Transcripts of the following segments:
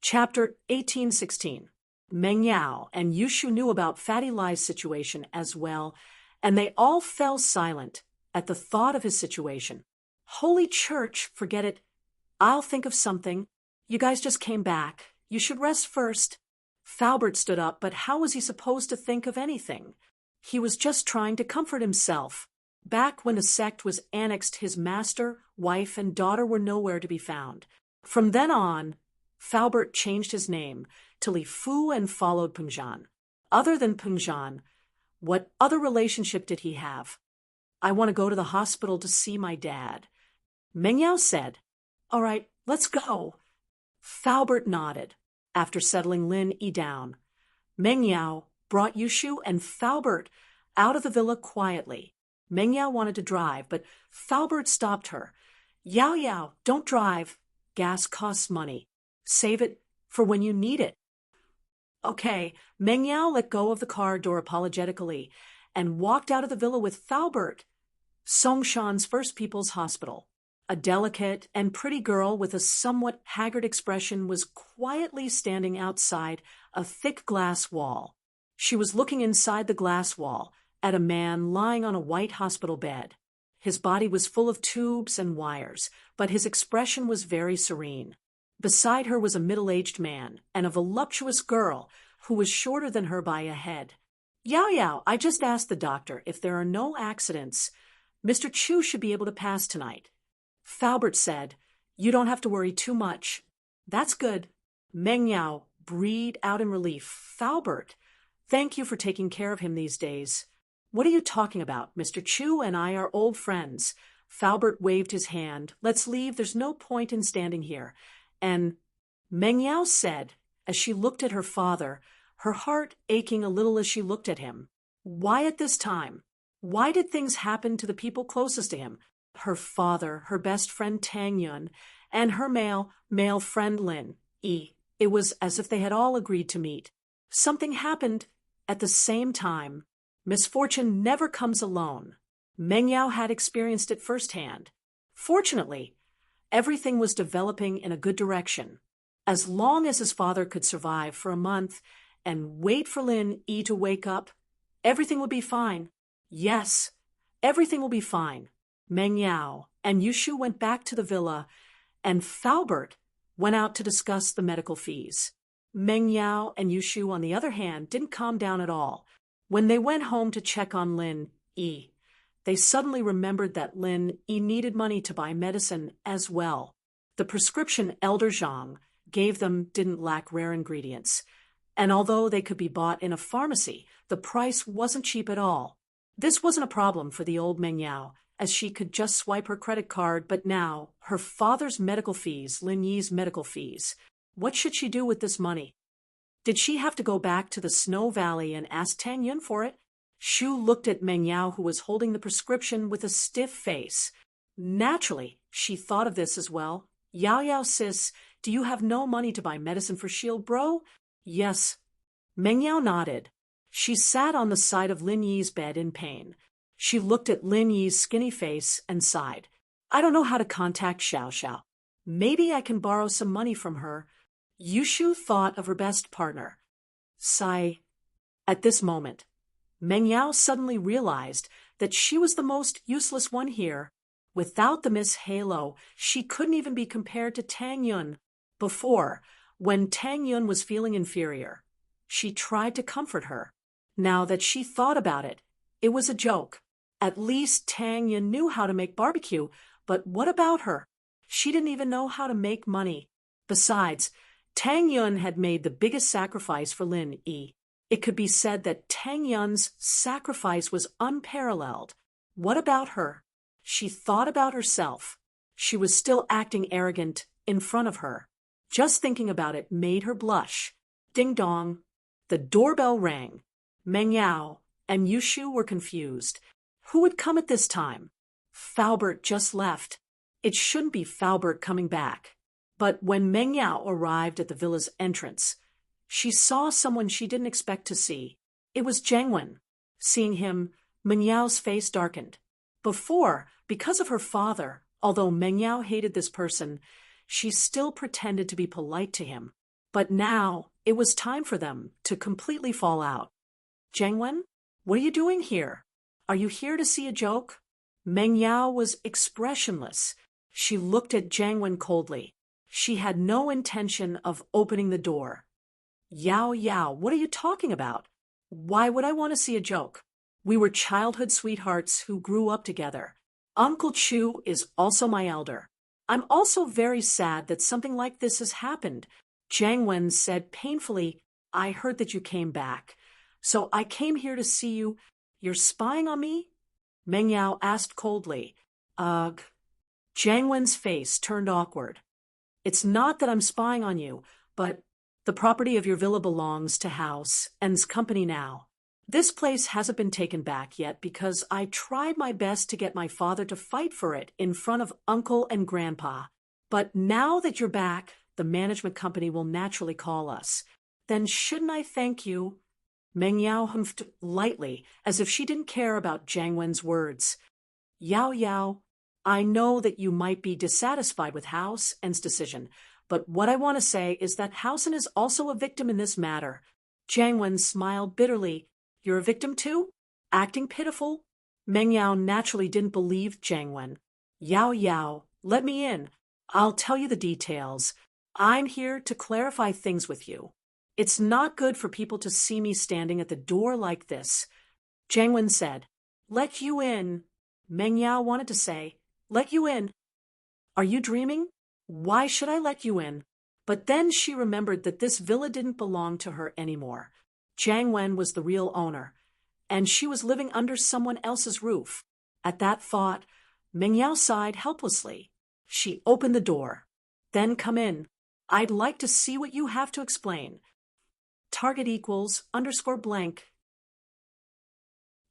Chapter 1816. Meng Yao and Yushu knew about Fatty Lai's situation as well, and they all fell silent at the thought of his situation. Holy Church, forget it. I'll think of something. You guys just came back. You should rest first. Falbert stood up, but how was he supposed to think of anything? He was just trying to comfort himself. Back when the sect was annexed, his master, wife, and daughter were nowhere to be found. From then on, Falbert changed his name to Li Fu and followed Pengzhan. Other than Pengzhan, what other relationship did he have? I want to go to the hospital to see my dad. Meng Yao said, All right, let's go. Falbert nodded. After settling Lin Yi down, Meng Yao brought Yushu and Falbert out of the villa quietly. Meng Yao wanted to drive, but Falbert stopped her. Yao Yao, don't drive. Gas costs money. Save it for when you need it. Okay, Meng Yao let go of the car door apologetically and walked out of the villa with Falbert. Songshan's First People's Hospital. A delicate and pretty girl with a somewhat haggard expression was quietly standing outside a thick glass wall. She was looking inside the glass wall at a man lying on a white hospital bed. His body was full of tubes and wires, but his expression was very serene. Beside her was a middle-aged man and a voluptuous girl who was shorter than her by a head. Yao Yao, I just asked the doctor if there are no accidents. Mr. Chu should be able to pass tonight. Falbert said, You don't have to worry too much. That's good. Meng Yao breathed out in relief. Falbert, thank you for taking care of him these days. What are you talking about? Mr. Chu and I are old friends. Falbert waved his hand. Let's leave. There's no point in standing here. And Meng Yao said, as she looked at her father, her heart aching a little as she looked at him. Why at this time? Why did things happen to the people closest to him? Her father, her best friend Tang Yun, and her male friend Lin Yi. It was as if they had all agreed to meet. Something happened at the same time. Misfortune never comes alone. Meng Yao had experienced it firsthand. Fortunately, everything was developing in a good direction. As long as his father could survive for a month and wait for Lin Yi to wake up, everything would be fine. Yes, everything will be fine. Meng Yao and Yushu went back to the villa, and Falbert went out to discuss the medical fees. Meng Yao and Yushu, on the other hand, didn't calm down at all. When they went home to check on Lin Yi, they suddenly remembered that Lin Yi needed money to buy medicine as well. The prescription Elder Zhang gave them didn't lack rare ingredients, and although they could be bought in a pharmacy, the price wasn't cheap at all. This wasn't a problem for the old Meng Yao, as she could just swipe her credit card, but now her father's medical fees, Lin Yi's medical fees. What should she do with this money? Did she have to go back to the Snow Valley and ask Tang Yun for it? Shu looked at Meng Yao, who was holding the prescription with a stiff face. Naturally, she thought of this as well. Yao Yao sis, do you have no money to buy medicine for Shield Bro? Yes. Meng Yao nodded. She sat on the side of Lin Yi's bed in pain. She looked at Lin Yi's skinny face and sighed. I don't know how to contact Xiao Xiao. Maybe I can borrow some money from her. Yushu thought of her best partner. Sigh. At this moment, Meng Yao suddenly realized that she was the most useless one here. Without the Miss Halo, she couldn't even be compared to Tang Yun. Before, when Tang Yun was feeling inferior, she tried to comfort her. Now that she thought about it, it was a joke. At least Tang Yun knew how to make barbecue, but what about her? She didn't even know how to make money. Besides, Tang Yun had made the biggest sacrifice for Lin Yi. It could be said that Tang Yun's sacrifice was unparalleled. What about her? She thought about herself. She was still acting arrogant in front of her. Just thinking about it made her blush. Ding dong. The doorbell rang. Meng Yao and Yushu were confused. Who would come at this time? Falbert just left. It shouldn't be Falbert coming back. But when Meng Yao arrived at the villa's entrance, she saw someone she didn't expect to see. It was Zheng Wen. Seeing him, Meng Yao's face darkened. Before, because of her father, although Meng Yao hated this person, she still pretended to be polite to him. But now, it was time for them to completely fall out. Jiangwen, what are you doing here? Are you here to see a joke? Meng Yao was expressionless. She looked at Jiangwen coldly. She had no intention of opening the door. Yao Yao, what are you talking about? Why would I want to see a joke? We were childhood sweethearts who grew up together. Uncle Chu is also my elder. I'm also very sad that something like this has happened. Jiangwen said painfully, I heard that you came back. So I came here to see you. You're spying on me? Meng Yao asked coldly. Ugh. Jiangwen's face turned awkward. It's not that I'm spying on you, but the property of your villa belongs to House and's company now. This place hasn't been taken back yet because I tried my best to get my father to fight for it in front of Uncle and Grandpa. But now that you're back, the management company will naturally call us. Then shouldn't I thank you? Meng Yao humphed lightly, as if she didn't care about Jiangwen's words. Yao Yao, I know that you might be dissatisfied with House and's decision, but what I want to say is that Housen is also a victim in this matter. Jiangwen smiled bitterly. You're a victim too? Acting pitiful? Meng Yao naturally didn't believe Jiangwen. Yao Yao, let me in. I'll tell you the details. I'm here to clarify things with you. It's not good for people to see me standing at the door like this. Jiangwen said, Let you in. Meng Yao wanted to say, Let you in. Are you dreaming? Why should I let you in? But then she remembered that this villa didn't belong to her anymore. Jiangwen was the real owner, and she was living under someone else's roof. At that thought, Meng Yao sighed helplessly. She opened the door. Then come in. I'd like to see what you have to explain. Target equals _blank.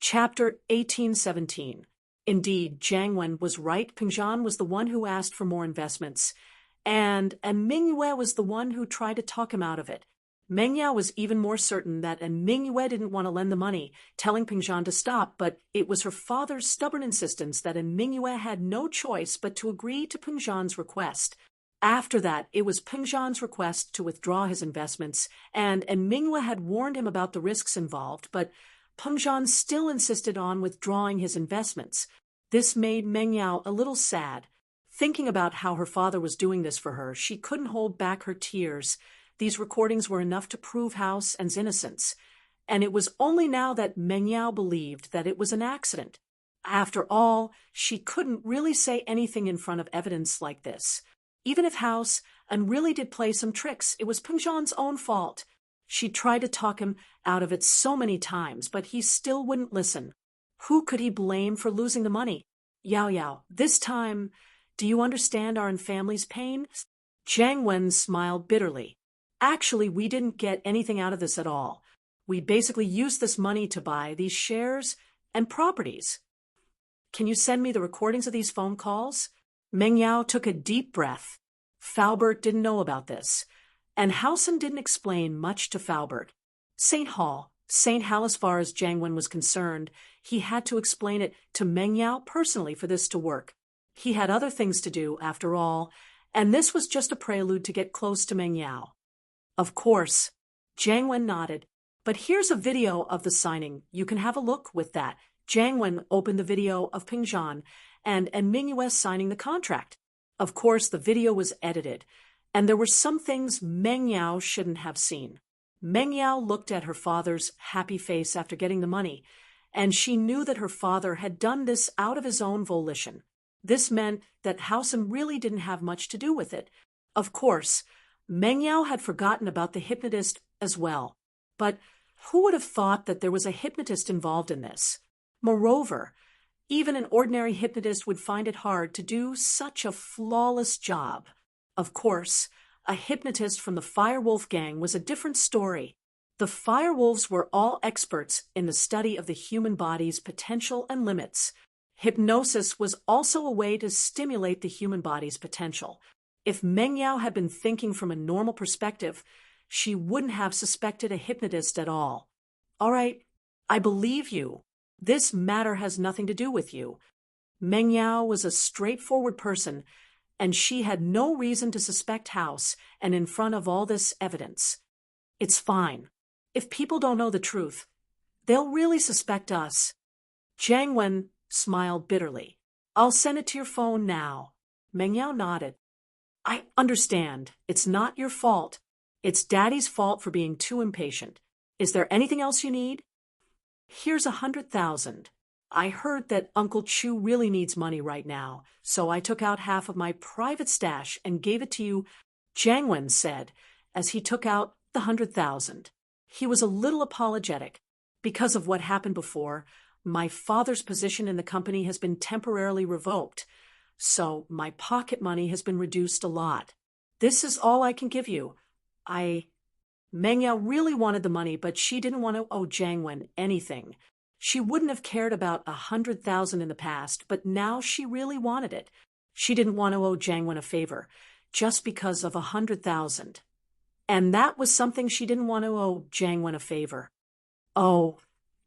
Chapter 1817. Indeed, Jiangwen was right. Pingzhan was the one who asked for more investments, and Mingyue was the one who tried to talk him out of it. Meng Yao was even more certain that Mingyue didn't want to lend the money, telling Pingzhan to stop, but it was her father's stubborn insistence that Mingyue had no choice but to agree to Pingzhan's request. After that, it was Pingzhan's request to withdraw his investments, and Mingyue had warned him about the risks involved, but Pingzhan still insisted on withdrawing his investments. This made Meng Yao a little sad. Thinking about how her father was doing this for her, she couldn't hold back her tears. These recordings were enough to prove House and's innocence, and it was only now that Meng Yao believed that it was an accident. After all, she couldn't really say anything in front of evidence like this. Even if House and really did play some tricks, it was Pingzhan's own fault. She tried to talk him out of it so many times, but he still wouldn't listen. Who could he blame for losing the money? Yao Yao, this time, do you understand our family's pain? Jiangwen smiled bitterly. Actually, we didn't get anything out of this at all. We basically used this money to buy these shares and properties. Can you send me the recordings of these phone calls? Meng Yao took a deep breath. Faubert didn't know about this, and Housen didn't explain much to Faubert. St. Hall, as far as Jiangwen was concerned, he had to explain it to Meng Yao personally for this to work. He had other things to do, after all, and this was just a prelude to get close to Meng Yao. Of course. Jiangwen nodded. But here's a video of the signing. You can have a look with that. Jiangwen opened the video of Pingzhan and Mingyue signing the contract. Of course, the video was edited, and there were some things Meng Yao shouldn't have seen. Meng Yao looked at her father's happy face after getting the money, and she knew that her father had done this out of his own volition. This meant that Housen really didn't have much to do with it. Of course, Meng Yao had forgotten about the hypnotist as well. But who would have thought that there was a hypnotist involved in this? Moreover, even an ordinary hypnotist would find it hard to do such a flawless job. Of course, a hypnotist from the Firewolf gang was a different story. The Firewolves were all experts in the study of the human body's potential and limits. Hypnosis was also a way to stimulate the human body's potential. If Meng Yao had been thinking from a normal perspective, she wouldn't have suspected a hypnotist at all. All right, I believe you. This matter has nothing to do with you. Meng Yao was a straightforward person, and she had no reason to suspect House, and in front of all this evidence. It's fine. If people don't know the truth, they'll really suspect us. Jiang Wen smiled bitterly. I'll send it to your phone now. Meng Yao nodded. I understand. It's not your fault. It's Daddy's fault for being too impatient. Is there anything else you need? Here's 100,000. I heard that Uncle Chu really needs money right now, so I took out half of my private stash and gave it to you, Jiang Wen said, as he took out the 100,000. He was a little apologetic. Because of what happened before, my father's position in the company has been temporarily revoked, so my pocket money has been reduced a lot. This is all I can give you. Meng Yao really wanted the money, but she didn't want to owe Jiang Wen anything. She wouldn't have cared about 100,000 in the past, but now she really wanted it. She didn't want to owe Jiang Wen a favor, just because of 100,000. And that was something she didn't want to owe Jiang Wen a favor. Oh,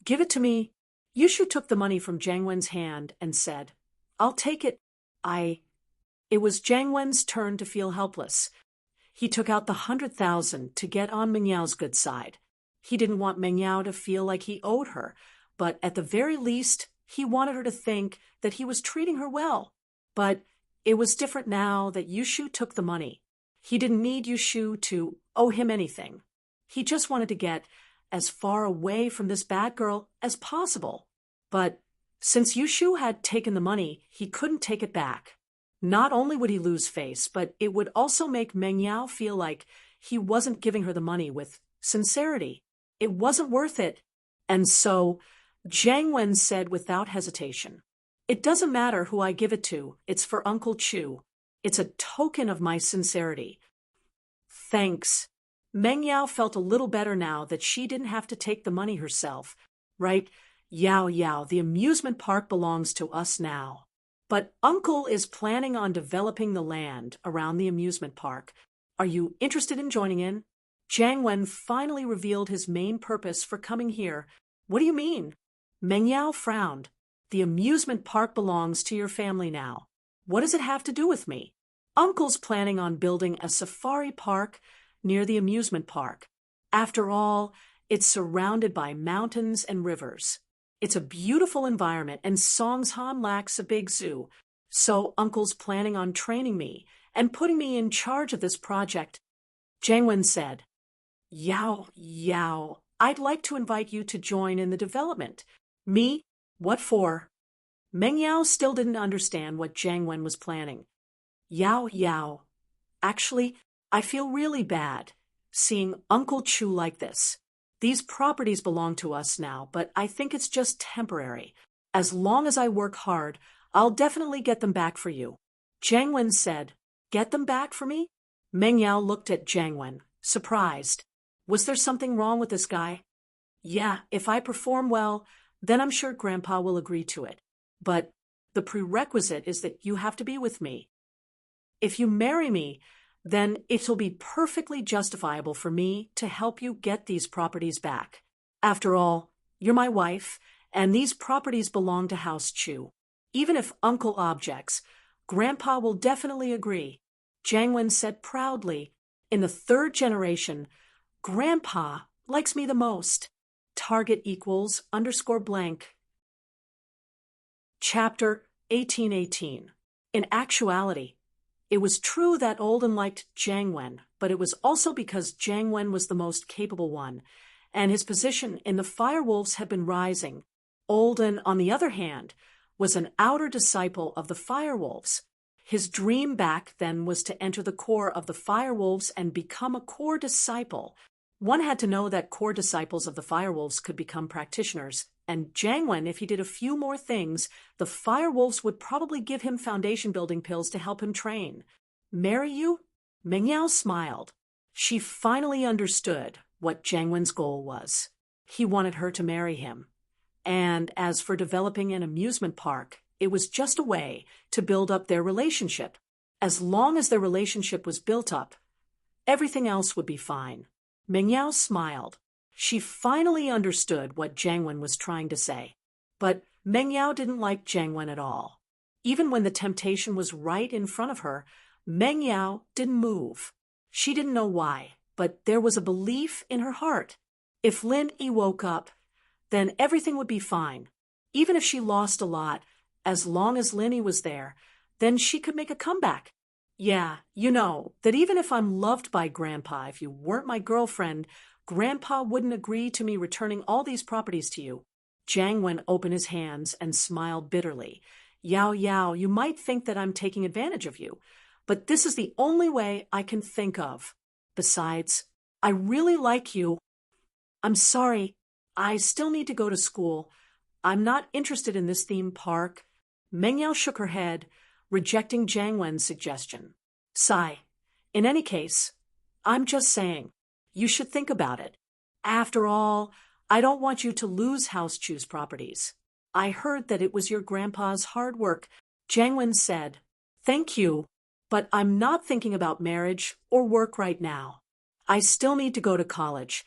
give it to me. Yushu took the money from Jiang Wen's hand and said, I'll take it. It was Jiang Wen's turn to feel helpless. He took out the 100,000 to get on Meng Yao's good side. He didn't want Meng Yao to feel like he owed her, but at the very least, he wanted her to think that he was treating her well. But it was different now that Yushu took the money. He didn't need Yushu to owe him anything. He just wanted to get as far away from this bad girl as possible. But since Yushu had taken the money, he couldn't take it back. Not only would he lose face, but it would also make Meng Yao feel like he wasn't giving her the money with sincerity. It wasn't worth it. And so Jiang Wen said without hesitation, It doesn't matter who I give it to, it's for Uncle Chu. It's a token of my sincerity. Thanks. Meng Yao felt a little better now that she didn't have to take the money herself. Right? Yao, the amusement park belongs to us now. But Uncle is planning on developing the land around the amusement park. Are you interested in joining in? Jiang Wen finally revealed his main purpose for coming here. What do you mean? Meng Yao frowned. The amusement park belongs to your family now. What does it have to do with me? Uncle's planning on building a safari park near the amusement park. After all, it's surrounded by mountains and rivers. It's a beautiful environment, and Songshan lacks a big zoo. So Uncle's planning on training me and putting me in charge of this project. Jiang Wen said, Yao, I'd like to invite you to join in the development. Me? What for? Meng Yao still didn't understand what Jiang Wen was planning. Yao. Actually, I feel really bad seeing Uncle Chu like this. These properties belong to us now, but I think it's just temporary. As long as I work hard, I'll definitely get them back for you. Jiang Wen said, Get them back for me? Meng Yao looked at Jiang Wen, surprised. Was there something wrong with this guy? Yeah, if I perform well, then I'm sure Grandpa will agree to it. But the prerequisite is that you have to be with me. If you marry me, then it'll be perfectly justifiable for me to help you get these properties back. After all, you're my wife, and these properties belong to House Chu. Even if Uncle objects, Grandpa will definitely agree. Jiang Wen said proudly, In the third generation, Grandpa likes me the most. Target equals _blank. Chapter 1818. In actuality, it was true that Olden liked Jiang Wen, but it was also because Jiang Wen was the most capable one, and his position in the Firewolves had been rising. Olden, on the other hand, was an outer disciple of the Firewolves. His dream back then was to enter the core of the Firewolves and become a core disciple. One had to know that core disciples of the Firewolves could become practitioners, and Jiang Wen, if he did a few more things, the Firewolves would probably give him foundation-building pills to help him train. Marry you? Meng Yao smiled. She finally understood what Jiang Wen's goal was. He wanted her to marry him. And as for developing an amusement park, it was just a way to build up their relationship. As long as their relationship was built up, everything else would be fine. Meng Yao smiled. She finally understood what Jiang Wen was trying to say. But Meng Yao didn't like Jiang Wen at all. Even when the temptation was right in front of her, Meng Yao didn't move. She didn't know why, but there was a belief in her heart. If Lin Yi woke up, then everything would be fine. Even if she lost a lot, as long as Lin Yi was there, then she could make a comeback. Yeah, you know, that even if I'm loved by Grandpa, if you weren't my girlfriend, Grandpa wouldn't agree to me returning all these properties to you. Jiang Wen opened his hands and smiled bitterly. Yao Yao, you might think that I'm taking advantage of you, but this is the only way I can think of. Besides, I really like you. I'm sorry, I still need to go to school. I'm not interested in this theme park. Meng Yao shook her head, rejecting Jiang Wen's suggestion. Sigh. In any case, I'm just saying, you should think about it. After all, I don't want you to lose House Chu's properties. I heard that it was your grandpa's hard work. Jiang Wen said, Thank you, but I'm not thinking about marriage or work right now. I still need to go to college.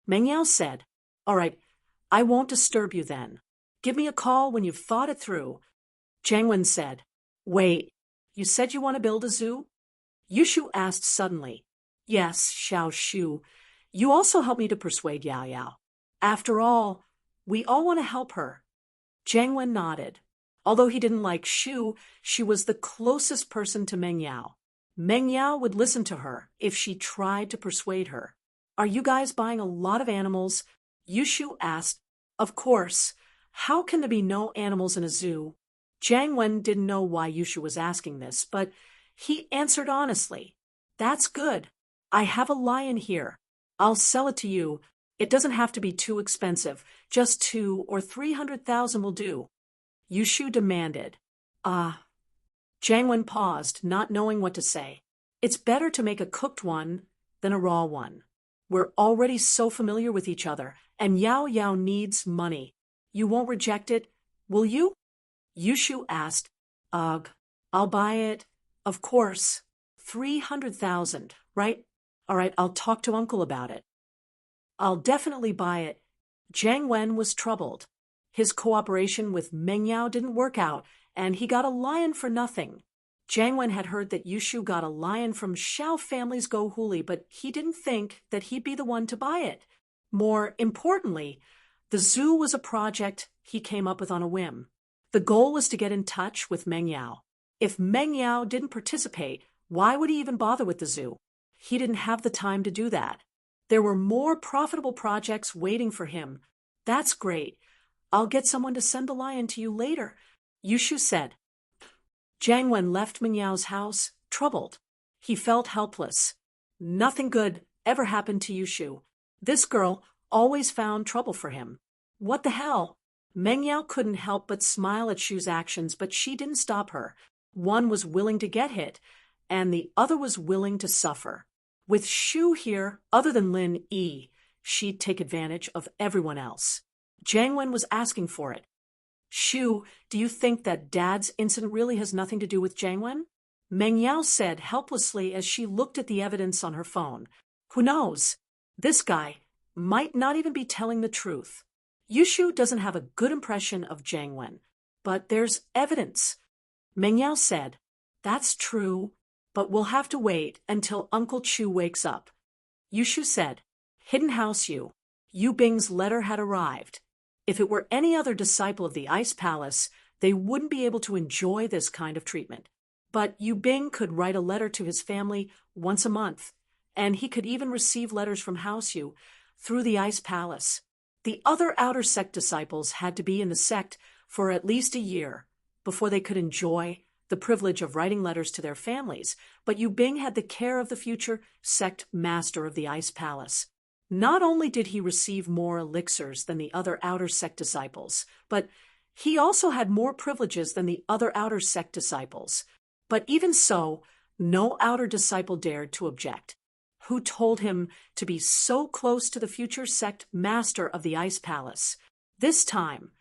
Meng Yao said, All right, I won't disturb you then. Give me a call when you've thought it through. Jiang Wen said, Wait, you said you want to build a zoo? Yushu asked suddenly. Yes, Xiao Shu. You also helped me to persuade Yao Yao. After all, we all want to help her. Jiang Wen nodded. Although he didn't like Shu, she was the closest person to Meng Yao. Meng Yao would listen to her if she tried to persuade her. Are you guys buying a lot of animals? Yushu asked. Of course. How can there be no animals in a zoo? Jiang Wen didn't know why Yushu was asking this, but he answered honestly. That's good. I have a lion here. I'll sell it to you. It doesn't have to be too expensive. Just 200,000 or 300,000 will do. Yushu demanded. Jiang Wen paused, not knowing what to say. It's better to make a cooked one than a raw one. We're already so familiar with each other, and Yao Yao needs money. You won't reject it, will you? Yushu asked. Ugh, I'll buy it. Of course. 300,000, right? All right, I'll talk to Uncle about it. I'll definitely buy it. Jiang Wen was troubled. His cooperation with Meng Yao didn't work out, and he got a lion for nothing. Jiang Wen had heard that Yushu got a lion from Xiao family's Gohuli, but he didn't think that he'd be the one to buy it. More importantly, the zoo was a project he came up with on a whim. The goal was to get in touch with Meng Yao. If Meng Yao didn't participate, why would he even bother with the zoo? He didn't have the time to do that. There were more profitable projects waiting for him. That's great. I'll get someone to send the lion to you later, Yushu said. Jiang Wen left Meng Yao's house, troubled. He felt helpless. Nothing good ever happened to Yushu. This girl always found trouble for him. What the hell? Meng Yao couldn't help but smile at Shu's actions, but she didn't stop her. One was willing to get hit, and the other was willing to suffer. With Shu here, other than Lin Yi, she'd take advantage of everyone else. Jiang Wen was asking for it. Shu, do you think that Dad's incident really has nothing to do with Jiang Wen? Meng Yao said helplessly as she looked at the evidence on her phone. Who knows? This guy might not even be telling the truth. Yushu doesn't have a good impression of Jiang Wen, but there's evidence. Meng Yao said, That's true, but we'll have to wait until Uncle Chu wakes up. Yushu said, Hidden House Yu Bing's letter had arrived. If it were any other disciple of the Ice Palace, they wouldn't be able to enjoy this kind of treatment. But Yu Bing could write a letter to his family once a month, and he could even receive letters from House Yu through the Ice Palace. The other outer sect disciples had to be in the sect for at least a year before they could enjoy the privilege of writing letters to their families, but Yu Bing had the care of the future sect master of the Ice Palace. Not only did he receive more elixirs than the other outer sect disciples, but he also had more privileges than the other outer sect disciples. But even so, no outer disciple dared to object. Who told him to be so close to the future sect master of the Ice Palace? This time,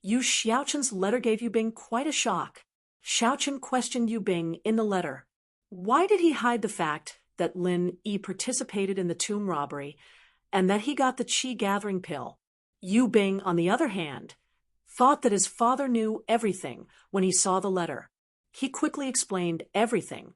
Yu Xiaoqin's letter gave Yu Bing quite a shock. Xiaoqin questioned Yu Bing in the letter. Why did he hide the fact that Lin Yi participated in the tomb robbery and that he got the qi gathering pill? Yu Bing, on the other hand, thought that his father knew everything when he saw the letter. He quickly explained everything,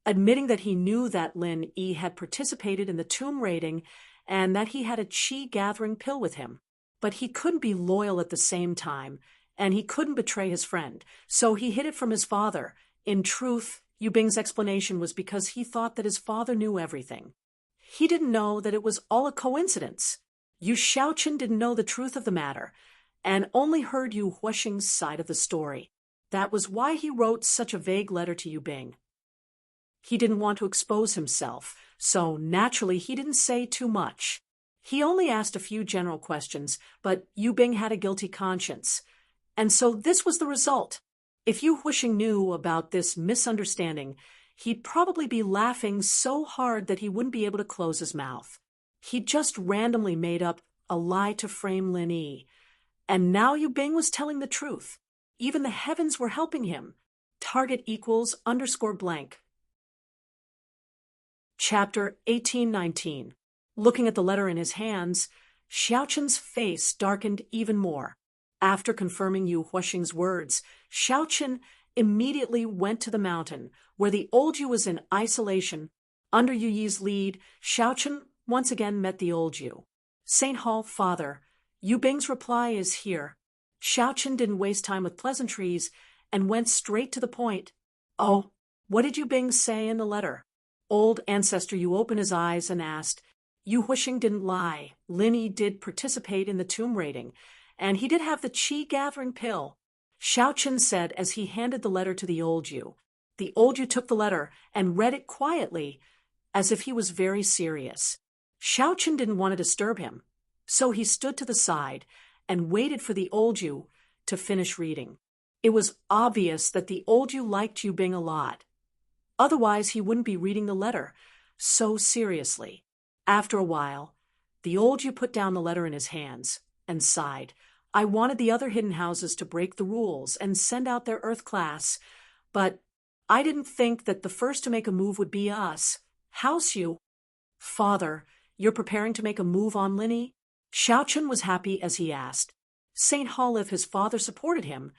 admitting that he knew that Lin Yi had participated in the tomb raiding and that he had a chi-gathering pill with him. But he couldn't be loyal at the same time, and he couldn't betray his friend, so he hid it from his father. In truth, Yu Bing's explanation was because he thought that his father knew everything. He didn't know that it was all a coincidence. Yu Xiaoqin didn't know the truth of the matter, and only heard Yu Huixing's side of the story. That was why he wrote such a vague letter to Yu Bing. He didn't want to expose himself, so naturally he didn't say too much. He only asked a few general questions, but Yu Bing had a guilty conscience. And so this was the result. If Yu Huixing knew about this misunderstanding, he'd probably be laughing so hard that he wouldn't be able to close his mouth. He'd just randomly made up a lie to frame Lin Yi. And now Yu Bing was telling the truth. Even the heavens were helping him. Target equals _blank. Chapter 1819. Looking at the letter in his hands, Xiaoqin's face darkened even more. After confirming Yu Huixing's words, Xiaoqin immediately went to the mountain, where the old Yu was in isolation. Under Yu Yi's lead, Xiaoqin once again met the old Yu. St. Hall, father, Yu Bing's reply is here. Xiaoqin didn't waste time with pleasantries and went straight to the point. Oh, what did Yu Bing say in the letter? Old ancestor Yu opened his eyes and asked. Yu Huixing didn't lie. Lin Yi did participate in the tomb raiding, and he did have the chi-gathering pill. Xiaoqin said as he handed the letter to the old Yu. The old Yu took the letter and read it quietly, as if he was very serious. Xiaoqin didn't want to disturb him, so he stood to the side and waited for the old Yu to finish reading. It was obvious that the old Yu liked Yu Bing a lot. Otherwise, he wouldn't be reading the letter so seriously. After a while, the old Yu put down the letter in his hands and sighed. I wanted the other hidden houses to break the rules and send out their Earth class, but I didn't think that the first to make a move would be us. House Yu. Father, you're preparing to make a move on Lin Yi? Xiaoqin was happy as he asked. St. Hall, if his father supported him,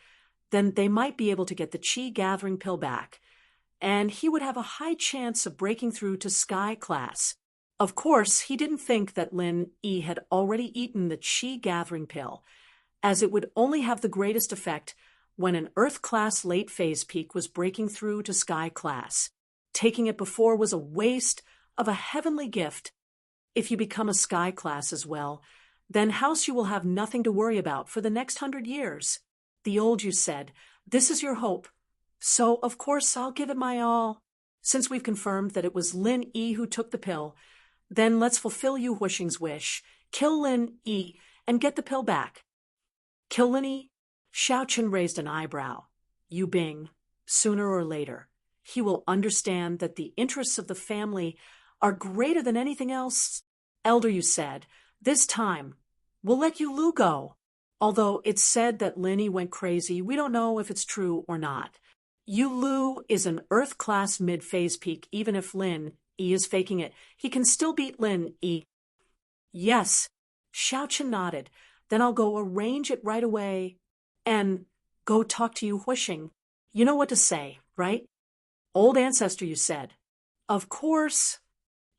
then they might be able to get the chi-gathering pill back, and he would have a high chance of breaking through to Sky class. Of course, he didn't think that Lin Yi had already eaten the chi-gathering pill, as it would only have the greatest effect when an Earth class late phase peak was breaking through to Sky class. Taking it before was a waste of a heavenly gift. If you become a Sky class as well, then House Yu will have nothing to worry about for the next 100 years. The old Yu said, this is your hope. So, of course, I'll give it my all. Since we've confirmed that it was Lin Yi who took the pill, then let's fulfill Yu Huixing's wish. Kill Lin Yi and get the pill back. Kill Lin Yi? Xiaoqin raised an eyebrow. Yu Bing, sooner or later, he will understand that the interests of the family are greater than anything else. Elder Yu said, this time, we'll let Yu Lu go. Although it's said that Lin Yi went crazy, we don't know if it's true or not. Yu Lu is an Earth class mid-phase peak. Even if Lin Yi is faking it, he can still beat Lin Yi. Yes, Xiaoqin nodded. Then I'll go arrange it right away and go talk to Yu Huixing. You know what to say, right? Old ancestor, you said. Of course.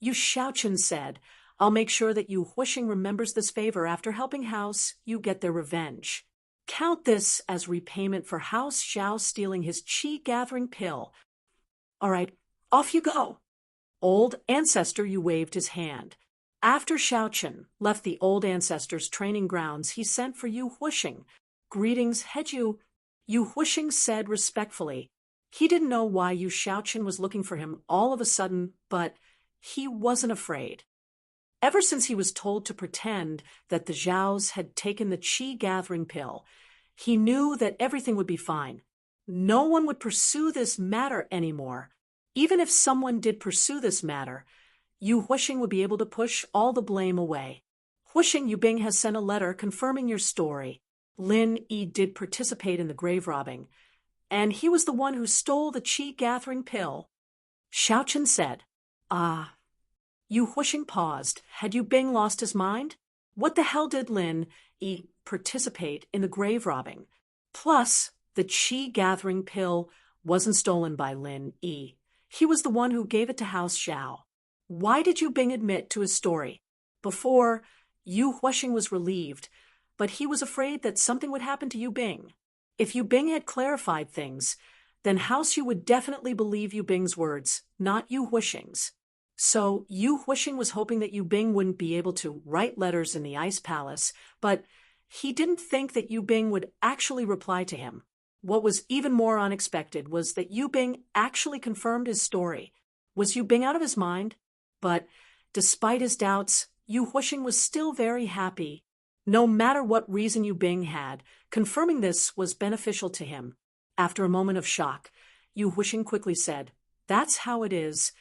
Yu Xiaoqin said, I'll make sure that Yu Huixing remembers this favor. After helping House Yu get their revenge. Count this as repayment for House Xiao stealing his chi-gathering pill. All right, off you go. Old ancestor, Yu waved his hand. After Xiaoqin left the old ancestor's training grounds, he sent for Yu Huixing. Greetings, head Yu. Yu Huixing said respectfully. He didn't know why Yu Xiaoqin was looking for him all of a sudden, but he wasn't afraid. Ever since he was told to pretend that the Zhaos had taken the chi-gathering pill, he knew that everything would be fine. No one would pursue this matter anymore. Even if someone did pursue this matter, Yu Huixing would be able to push all the blame away. Huixing, Yu Bing has sent a letter confirming your story. Lin Yi did participate in the grave robbing, and he was the one who stole the chi-gathering pill. Xiaoqin said, Yu Huixing paused. Had Yu Bing lost his mind? What the hell did Lin Yi participate in the grave robbing? Plus, the chi-gathering pill wasn't stolen by Lin Yi. He was the one who gave it to House Xiao. Why did Yu Bing admit to his story? Before, Yu Huixing was relieved, but he was afraid that something would happen to Yu Bing. If Yu Bing had clarified things, then House Yu would definitely believe Yu Bing's words, not Yu Huixing's. So Yu Huixing was hoping that Yu Bing wouldn't be able to write letters in the Ice Palace, but he didn't think that Yu Bing would actually reply to him. What was even more unexpected was that Yu Bing actually confirmed his story. Was Yu Bing out of his mind? But despite his doubts, Yu Huixing was still very happy. No matter what reason Yu Bing had, confirming this was beneficial to him. After a moment of shock, Yu Huixing quickly said, "That's how it is.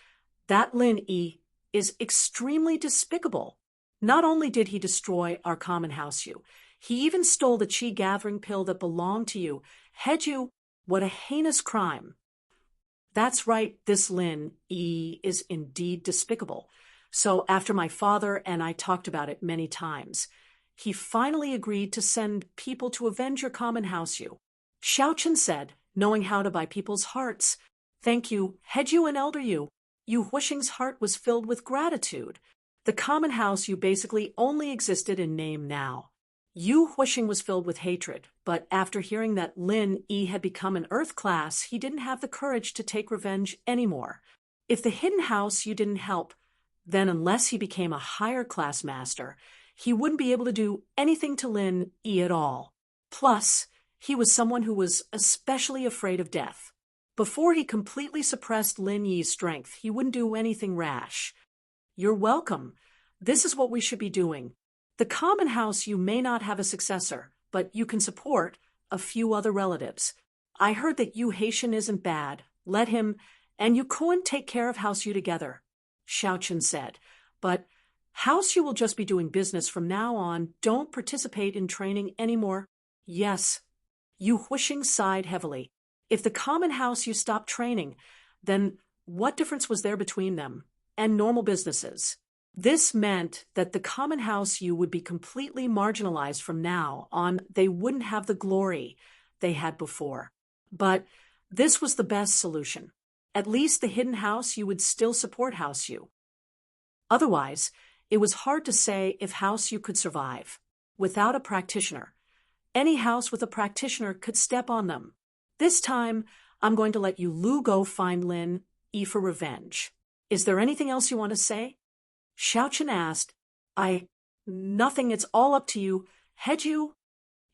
That Lin Yi is extremely despicable. Not only did he destroy our common house Yu, he even stole the Qi gathering pill that belonged to you. Head Yu, what a heinous crime." That's right, this Lin Yi is indeed despicable. So after my father and I talked about it many times, he finally agreed to send people to avenge your common house Yu. Xiaochen said, knowing how to buy people's hearts. "Thank you, Head Yu and Elder Yu." Yu Huixing's heart was filled with gratitude. The common house Yu basically only existed in name now. Yu Huixing was filled with hatred, but after hearing that Lin Yi had become an Earth class, he didn't have the courage to take revenge anymore. If the hidden house Yu didn't help, then unless he became a higher class master, he wouldn't be able to do anything to Lin Yi at all. Plus, he was someone who was especially afraid of death. Before he completely suppressed Lin Yi's strength, he wouldn't do anything rash. "You're welcome. This is what we should be doing. The common house Yu may not have a successor, but you can support a few other relatives. I heard that Yu Haitian isn't bad. Let him and Yu Kuan take care of House Yu together," Xiaochen said. "But House Yu will just be doing business from now on. Don't participate in training anymore." "Yes." Yu Huixing sighed heavily. If the common house Yu stopped training, then what difference was there between them and normal businesses? This meant that the common house Yu would be completely marginalized from now on. They wouldn't have the glory they had before. But this was the best solution. At least the hidden house Yu would still support House Yu. Otherwise, it was hard to say if House Yu could survive. Without a practitioner, any house with a practitioner could step on them. This time, I'm going to let Yu Lu go find Lin Yi for revenge. Is there anything else you want to say? Xiaochen asked. Nothing, it's all up to you. Head Yu?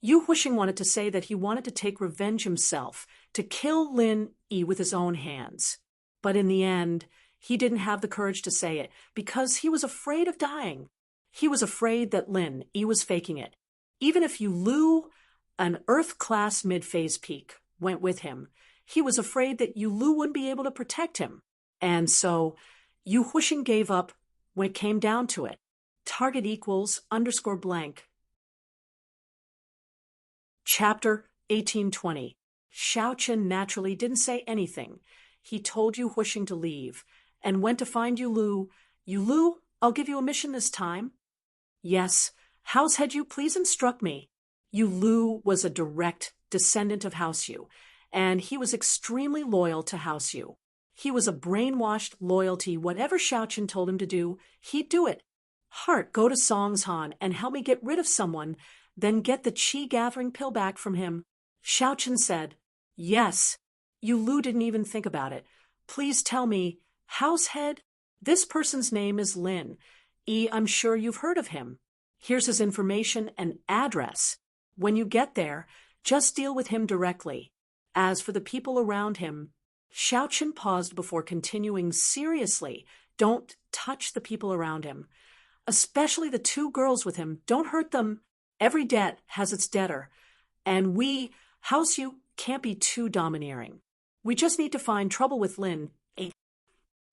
Yu Huixing wanted to say that he wanted to take revenge himself, to kill Lin Yi with his own hands. But in the end, he didn't have the courage to say it, because he was afraid of dying. He was afraid that Lin Yi was faking it. Even if Yu Lu, an Earth-class mid-phase peak, went with him, he was afraid that Yu Lu wouldn't be able to protect him. And so, Yu Huixing gave up when it came down to it. Target equals _blank. Chapter 1820. Xiaochen naturally didn't say anything. He told Yu Huixing to leave, and went to find Yu Lu. "Yu Lu, I'll give you a mission this time." "Yes. House Head Yu, please instruct me." Yu Lu was a direct descendant of House Yu, and he was extremely loyal to House Yu. He was a brainwashed loyalty. Whatever Xiaochen told him to do, he'd do it. "Heart, go to Songshan and help me get rid of someone, then get the Qi gathering pill back from him." Xiaochen said. "Yes." Yu Lu didn't even think about it. "Please tell me, Househead? This person's name is Lin Yi. I'm sure you've heard of him. Here's his information and address. When you get there, just deal with him directly. As for the people around him..." Xiaochen paused before continuing seriously. "Don't touch the people around him. Especially the 2 girls with him. Don't hurt them. Every debt has its debtor. And we, House Yu, can't be too domineering. We just need to find trouble with Lin Yi."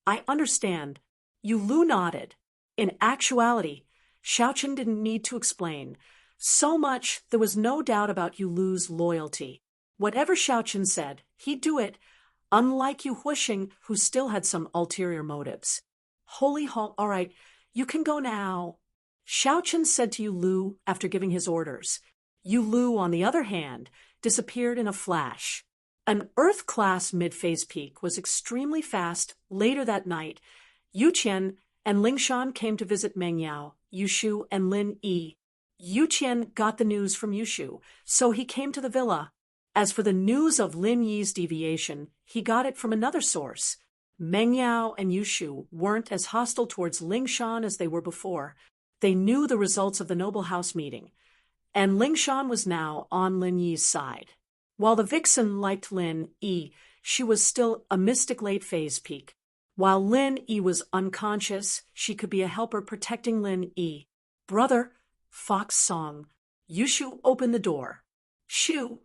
"I understand." Yu Lu nodded. In actuality, Xiaochen didn't need to explain. So much there was no doubt about Yu Lu's loyalty. Whatever Xiaochen said, he'd do it, unlike Yu Huixing, who still had some ulterior motives. All right, you can go now," Xiaochen said to Yu Lu after giving his orders. Yu Lu, on the other hand, disappeared in a flash. An Earth-class mid-phase peak was extremely fast. Later that night, Yu Qian and Ling Shan came to visit Meng Yao, Yu Shu, and Lin Yi. Yu Qian got the news from Yu Shu, so he came to the villa. As for the news of Lin Yi's deviation, he got it from another source. Meng Yao and Yu Shu weren't as hostile towards Ling Shan as they were before. They knew the results of the Noble House meeting, and Ling Shan was now on Lin Yi's side. While the vixen liked Lin Yi, she was still a mystic late-phase peak. While Lin Yi was unconscious, she could be a helper protecting Lin Yi. "Brother," Fox song. Yu Shu opened the door. "Shu,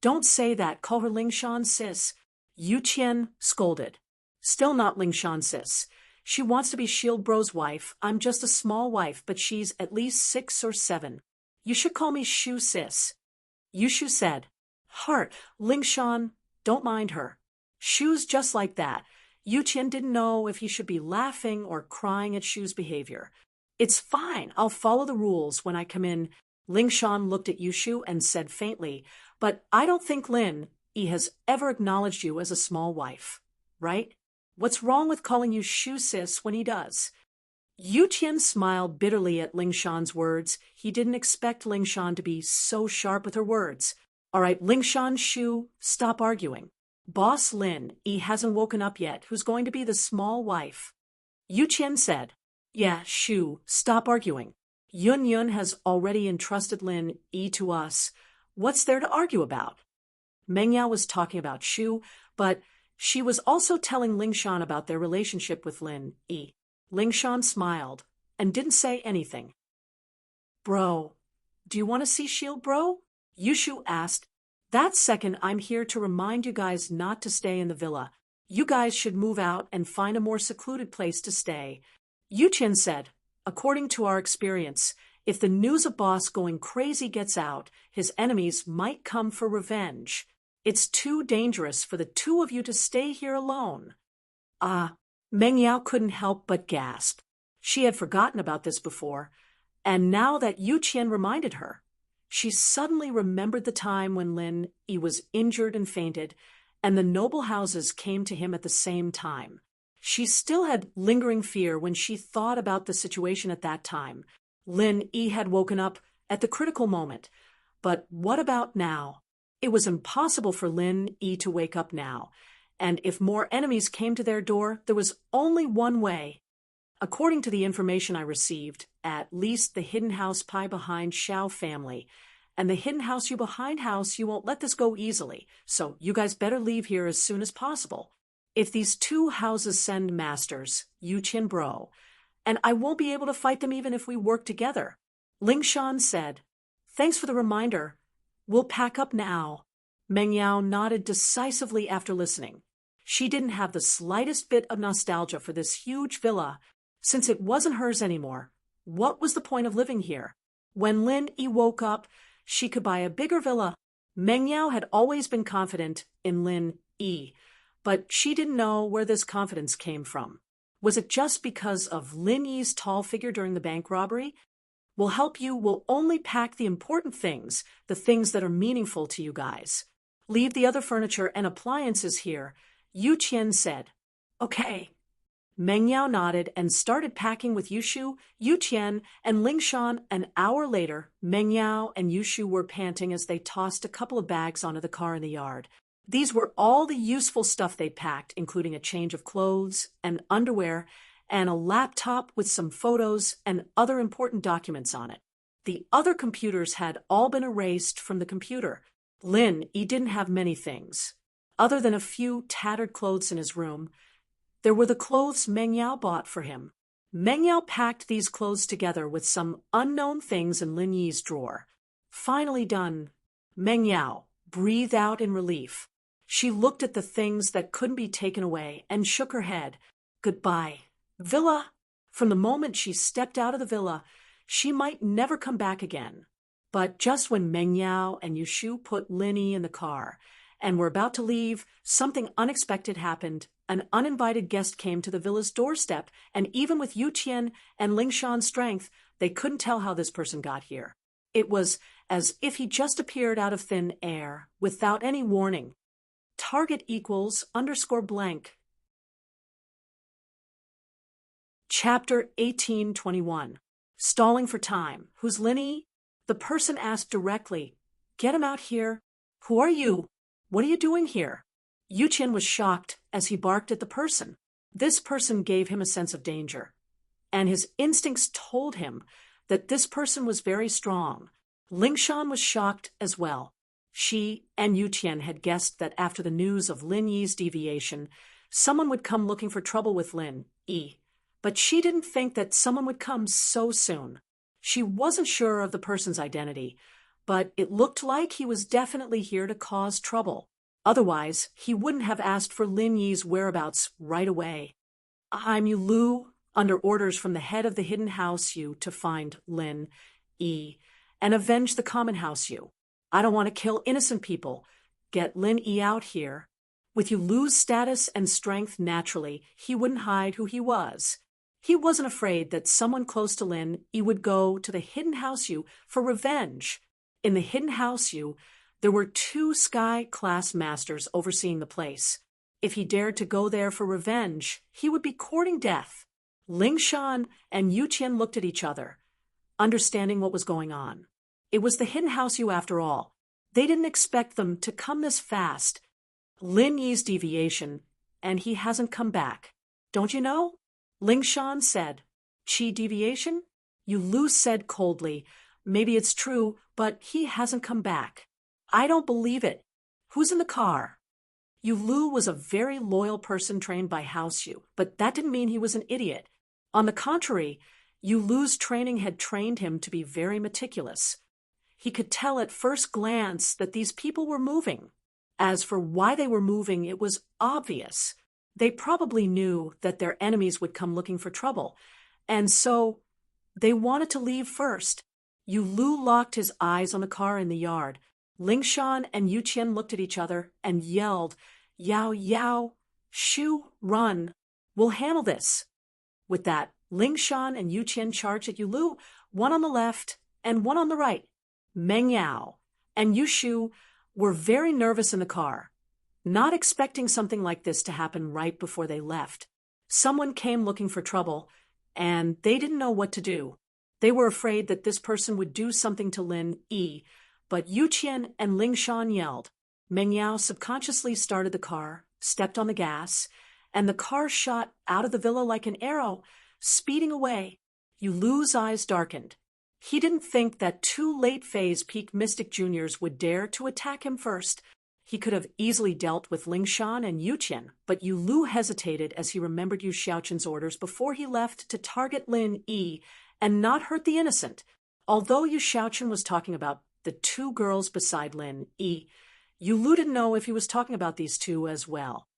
don't say that, call her Ling Shan sis," Yu Qian scolded. "Still not Ling Shan sis. She wants to be Shield Bro's wife. I'm just a small wife, but she's at least 6 or 7. You should call me Shu sis." Yu Shu said. "Heart, Ling Shan, don't mind her. Shu's just like that." Yu Qian didn't know if he should be laughing or crying at Shu's behavior. "It's fine, I'll follow the rules when I come in." Ling Shan looked at Yu Shu and said faintly, "But I don't think Lin Yi has ever acknowledged you as a small wife, right? What's wrong with calling you Shu sis when he does?" Yu Qian smiled bitterly at Ling Shan's words. He didn't expect Ling Shan to be so sharp with her words. "All right, Ling Shan, Shu, stop arguing. Boss Lin Yi hasn't woken up yet. Who's going to be the small wife?" Yu Qian said. "Yeah, Shu, stop arguing. Yun Yun has already entrusted Lin Yi to us. What's there to argue about?" Meng Yao was talking about Shu, but she was also telling Ling Shan about their relationship with Lin Yi. Ling Shan smiled and didn't say anything. "Bro, do you want to see Shield Bro?" Yu Shu asked. "That second, I'm here to remind you guys not to stay in the villa. You guys should move out and find a more secluded place to stay." Yu Qian said, "According to our experience, if the news of Boss going crazy gets out, his enemies might come for revenge. It's too dangerous for the two of you to stay here alone." Meng Yao couldn't help but gasp. She had forgotten about this before, and now that Yu Qian reminded her, she suddenly remembered the time when Lin Yi was injured and fainted, and the noble houses came to him at the same time. She still had lingering fear when she thought about the situation at that time. Lin Yi had woken up at the critical moment. But what about now? It was impossible for Lin Yi to wake up now, and if more enemies came to their door, there was only one way. According to the information I received, at least the hidden house pie behind Xiao family, and the hidden house you behind house, you won't let this go easily, so you guys better leave here as soon as possible. If these two houses send masters, Yu Qian Bro, and I won't be able to fight them even if we work together." Ling Shan said, "Thanks for the reminder. We'll pack up now." Meng Yao nodded decisively after listening. She didn't have the slightest bit of nostalgia for this huge villa. Since it wasn't hers anymore, what was the point of living here? When Lin Yi woke up, she could buy a bigger villa. Meng Yao had always been confident in Lin Yi, but she didn't know where this confidence came from. Was it just because of Lin Yi's tall figure during the bank robbery? "We'll help you. We'll only pack the important things, the things that are meaningful to you guys. Leave the other furniture and appliances here," Yu Qian said. "Okay." Meng Yao nodded and started packing with Yu Shu, Yu Qian, and Ling Shan. An hour later, Meng Yao and Yu Shu were panting as they tossed a couple of bags onto the car in the yard. These were all the useful stuff they packed, including a change of clothes and underwear, and a laptop with some photos and other important documents on it. The other computers had all been erased from the computer. Lin Yi didn't have many things. Other than a few tattered clothes in his room, there were the clothes Meng Yao bought for him. Meng Yao packed these clothes together with some unknown things in Lin Yi's drawer. Finally done, Meng Yao breathed out in relief. She looked at the things that couldn't be taken away and shook her head. Goodbye, villa. From the moment she stepped out of the villa, she might never come back again. But just when Meng Yao and Yu Shu put Lin Yi in the car and were about to leave, something unexpected happened. An uninvited guest came to the villa's doorstep, and even with Yu Qian and Ling Shan's strength, they couldn't tell how this person got here. It was as if he just appeared out of thin air, without any warning. Target equals underscore blank. Chapter 1821. Stalling for time. Who's Linny? The person asked directly. Get him out here. Who are you? What are you doing here? Yu-Qian was shocked as he barked at the person. This person gave him a sense of danger, and his instincts told him that this person was very strong. Lingshan was shocked as well. She and Yu-Qian had guessed that after the news of Lin Yi's deviation, someone would come looking for trouble with Lin Yi. But she didn't think that someone would come so soon. She wasn't sure of the person's identity, but it looked like he was definitely here to cause trouble. Otherwise, he wouldn't have asked for Lin Yi's whereabouts right away. I'm Yu Lu, under orders from the head of the Hidden House Yu to find Lin Yi and avenge the Common House Yu. I don't want to kill innocent people. Get Lin Yi out here. With Yu Lu's status and strength, naturally, he wouldn't hide who he was. He wasn't afraid that someone close to Lin Yi would go to the Hidden House Yu for revenge. In the Hidden House Yu, there were 2 Sky-class masters overseeing the place. If he dared to go there for revenge, he would be courting death. Lingshan and Yu-Qian looked at each other, understanding what was going on. It was the Hidden House Yu after all. They didn't expect them to come this fast. Lin Yi's deviation, and he hasn't come back. Don't you know? Lingshan said. Qi deviation? Yu Lu said coldly. Maybe it's true, but he hasn't come back. I don't believe it. Who's in the car? Yu Lu was a very loyal person trained by House Yu, but that didn't mean he was an idiot. On the contrary, Yu Lu's training had trained him to be very meticulous. He could tell at first glance that these people were moving. As for why they were moving, it was obvious. They probably knew that their enemies would come looking for trouble, and so they wanted to leave first. Yu Lu locked his eyes on the car in the yard. Lingshan and Yu-Qian looked at each other and yelled, Yao, Yao, Shu, run. We'll handle this. With that, Lingshan and Yu-Qian charged at Yu Lu, one on the left and one on the right. Meng Yao and Yu Shu were very nervous in the car, not expecting something like this to happen right before they left. Someone came looking for trouble, and they didn't know what to do. They were afraid that this person would do something to Lin Yi, but Yu-Qian and Lingshan yelled. Meng Yao subconsciously started the car, stepped on the gas, and the car shot out of the villa like an arrow, speeding away. Yu Lu's eyes darkened. He didn't think that 2 late-phase peak mystic juniors would dare to attack him first. He could have easily dealt with Lingshan and Yu-Qian, but Yu Lu hesitated as he remembered Yu Xiaoqin's orders before he left to target Lin Yi and not hurt the innocent. Although Yu Xiaoqin was talking about the 2 girls beside Lin Yi, Yu Lu didn't know if he was talking about these 2 as well.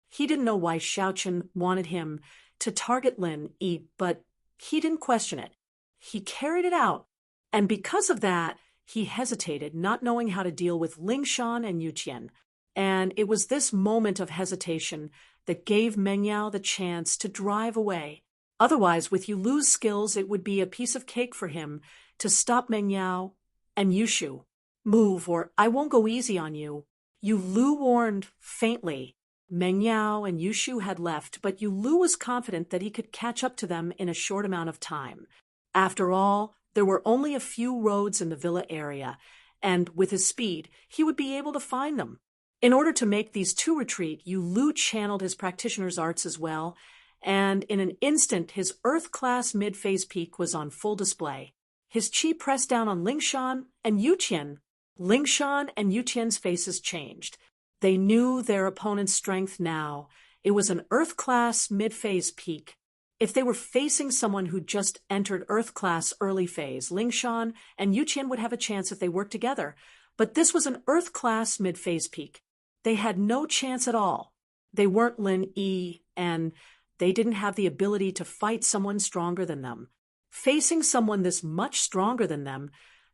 He didn't know why Xiaoqin wanted him to target Lin Yi, but he didn't question it. He carried it out, and because of that, he hesitated, not knowing how to deal with Lingshan and Yu-Qian. And it was this moment of hesitation that gave Meng Yao the chance to drive away. Otherwise, with Yu Lu's skills, it would be a piece of cake for him to stop Meng Yao and Yu Shu. Move, or I won't go easy on you. Yu Lu warned faintly. Meng Yao and Yu Shu had left, but Yu Lu was confident that he could catch up to them in a short amount of time. After all, there were only a few roads in the villa area, and with his speed, he would be able to find them. In order to make these 2 retreat, Yu Lu channeled his practitioner's arts as well, and in an instant his Earth-class mid-phase peak was on full display. His chi pressed down on Lingshan and Yu-Qian. Lingshan and Yu-Qian's faces changed. They knew their opponent's strength now. It was an Earth-class mid-phase peak. If they were facing someone who just entered Earth-class early phase, Lingshan and Yu-Qian would have a chance if they worked together. But this was an Earth-class mid-phase peak. They had no chance at all. They weren't Lin Yi, and they didn't have the ability to fight someone stronger than them. Facing someone this much stronger than them,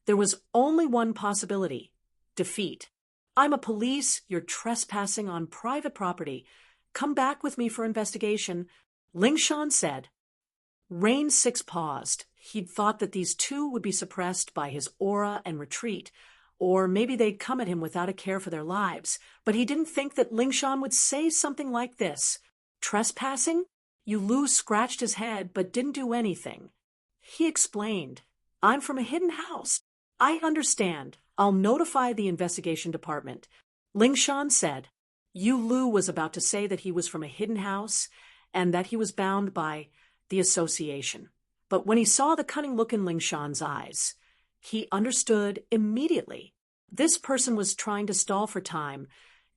there was only one possibility: defeat. I'm a police. You're trespassing on private property. Come back with me for investigation, Lingshan said. Rain 6 paused. He'd thought that these 2 would be suppressed by his aura and retreat, or maybe they'd come at him without a care for their lives, but he didn't think that Lingshan would say something like this. Trespassing? Yulu scratched his head but didn't do anything. He explained, I'm from a hidden house. I understand. I'll notify the investigation department. Lingshan said. Yulu was about to say that he was from a hidden house and that he was bound by the association. But when he saw the cunning look in Lingshan's eyes, he understood immediately. This person was trying to stall for time,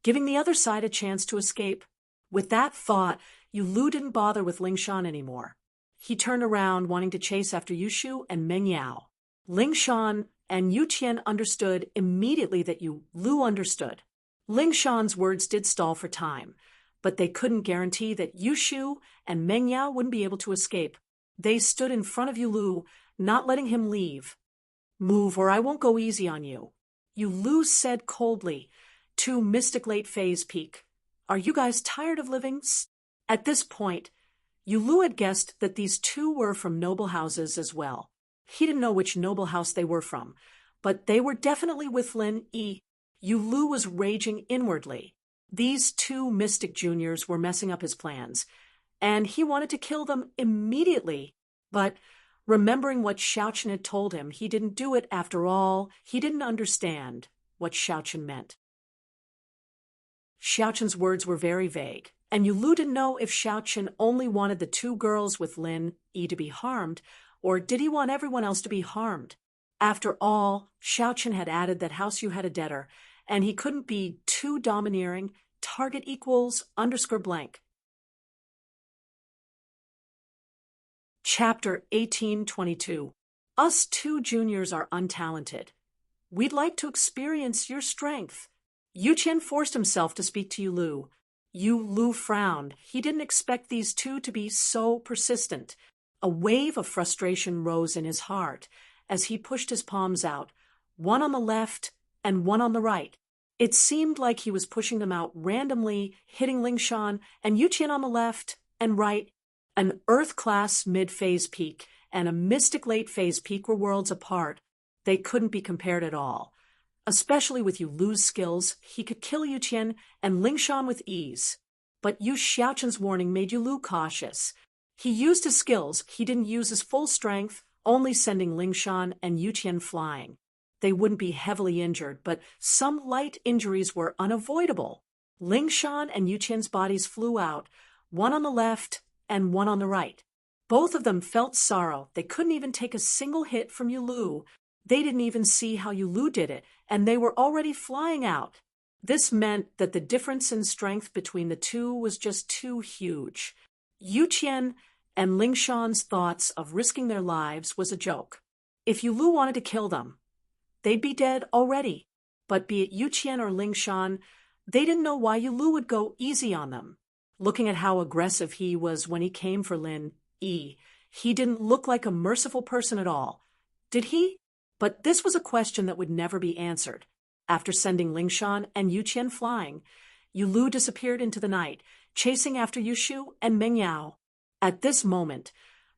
giving the other side a chance to escape. With that thought, Yulu didn't bother with Lingshan anymore. He turned around, wanting to chase after Yushu and Meng Yao. Lingshan and Yu Qian understood immediately that Yulu understood. Lingshan's words did stall for time, but they couldn't guarantee that Yushu and Meng Yao wouldn't be able to escape. They stood in front of Yulu, not letting him leave. Move or I won't go easy on you. Yulu said coldly to Mystic Late Phase Peak. Are you guys tired of living? At this point, Yulu had guessed that these two were from noble houses as well. He didn't know which noble house they were from, but they were definitely with Lin Yi. Yulu was raging inwardly. These two mystic juniors were messing up his plans, and he wanted to kill them immediately. But remembering what Xiaochen had told him, he didn't do it after all. He didn't understand what Xiaochen meant. Xiaochen's words were very vague, and Yulu didn't know if Xiaochen only wanted the two girls with Lin Yi to be harmed, or did he want everyone else to be harmed? After all, Xiaochen had added that House Yu had a debtor, and he couldn't be too domineering. Target equals _blank. Chapter 1822. Us two juniors are untalented. We'd like to experience your strength. Yu Qian forced himself to speak to Yulu. Yulu frowned. He didn't expect these two to be so persistent. A wave of frustration rose in his heart as he pushed his palms out, one on the left and one on the right. It seemed like he was pushing them out randomly, hitting Lingshan and Yu Qian on the left and right. An Earth-class mid-phase peak and a mystic late-phase peak were worlds apart. They couldn't be compared at all. Especially with Yulu's skills, he could kill Yu Qian and Lingshan with ease. But Yu Xiaochen's warning made Yulu cautious. He used his skills, he didn't use his full strength, only sending Lingshan and Yu Qian flying. They wouldn't be heavily injured, but some light injuries were unavoidable. Lingshan and Yu Qian's bodies flew out, one on the left and one on the right. Both of them felt sorrow. They couldn't even take a single hit from Yulu. They didn't even see how Yulu did it, and they were already flying out. This meant that the difference in strength between the two was just too huge. Yu Qian and Lingshan's thoughts of risking their lives was a joke. If Yulu wanted to kill them, they'd be dead already. But be it Yu Qian or Lingshan, they didn't know why Yulu would go easy on them. Looking at how aggressive he was when he came for Lin Yi, he didn't look like a merciful person at all. Did he? But this was a question that would never be answered. After sending Lingshan and Yu Qian flying, Yulu disappeared into the night, chasing after Yushu and Meng Yao. At this moment,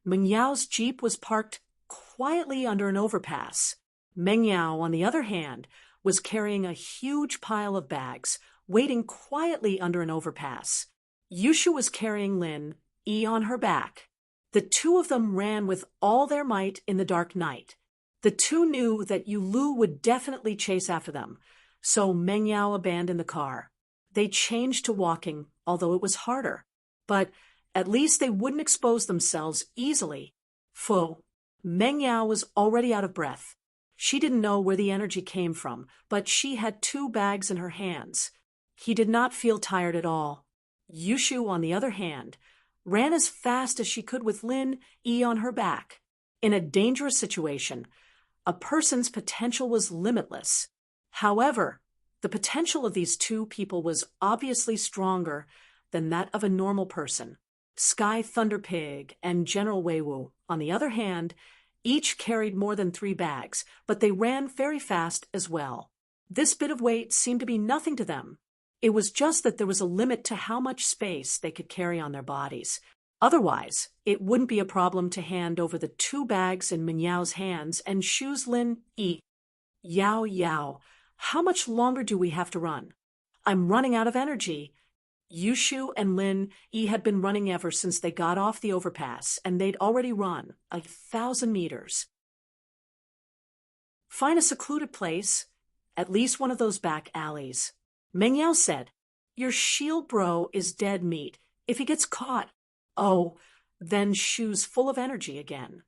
Meng Yao's jeep was parked quietly under an overpass. Meng Yao, on the other hand, was carrying a huge pile of bags, waiting quietly under an overpass. Yushu was carrying Lin Yi on her back. The two of them ran with all their might in the dark night. The two knew that Yulu would definitely chase after them, so Meng Yao abandoned the car. They changed to walking, although it was harder. But at least they wouldn't expose themselves easily. Phew. Meng Yao was already out of breath. She didn't know where the energy came from, but she had 2 bags in her hands. He did not feel tired at all. Yushu, on the other hand, ran as fast as she could with Lin Yi on her back. In a dangerous situation, a person's potential was limitless. However, the potential of these two people was obviously stronger than that of a normal person. Sky Thunder Pig and General Weiwu, on the other hand, each carried more than 3 bags, but they ran very fast as well. This bit of weight seemed to be nothing to them. It was just that there was a limit to how much space they could carry on their bodies. Otherwise, it wouldn't be a problem to hand over the 2 bags in Meng Yao's hands and choose Lin Yi. Yao Yao, How much longer do we have to run? I'm running out of energy. Yushu and Lin Yi had been running ever since they got off the overpass, and they'd already run 1,000 meters. Find a secluded place, at least one of those back alleys. Meng Yao said, your shield bro is dead meat. If he gets caught, oh, then Shu's full of energy again.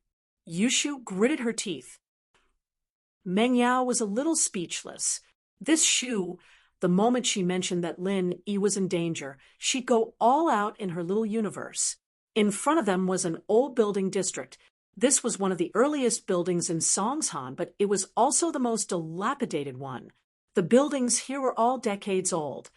Yushu gritted her teeth. Meng Yao was a little speechless. This Shu, the moment she mentioned that Lin Yi was in danger, she'd go all out in her little universe. In front of them was an old building district. This was one of the earliest buildings in Songshan, but it was also the most dilapidated one. The buildings here were all decades old,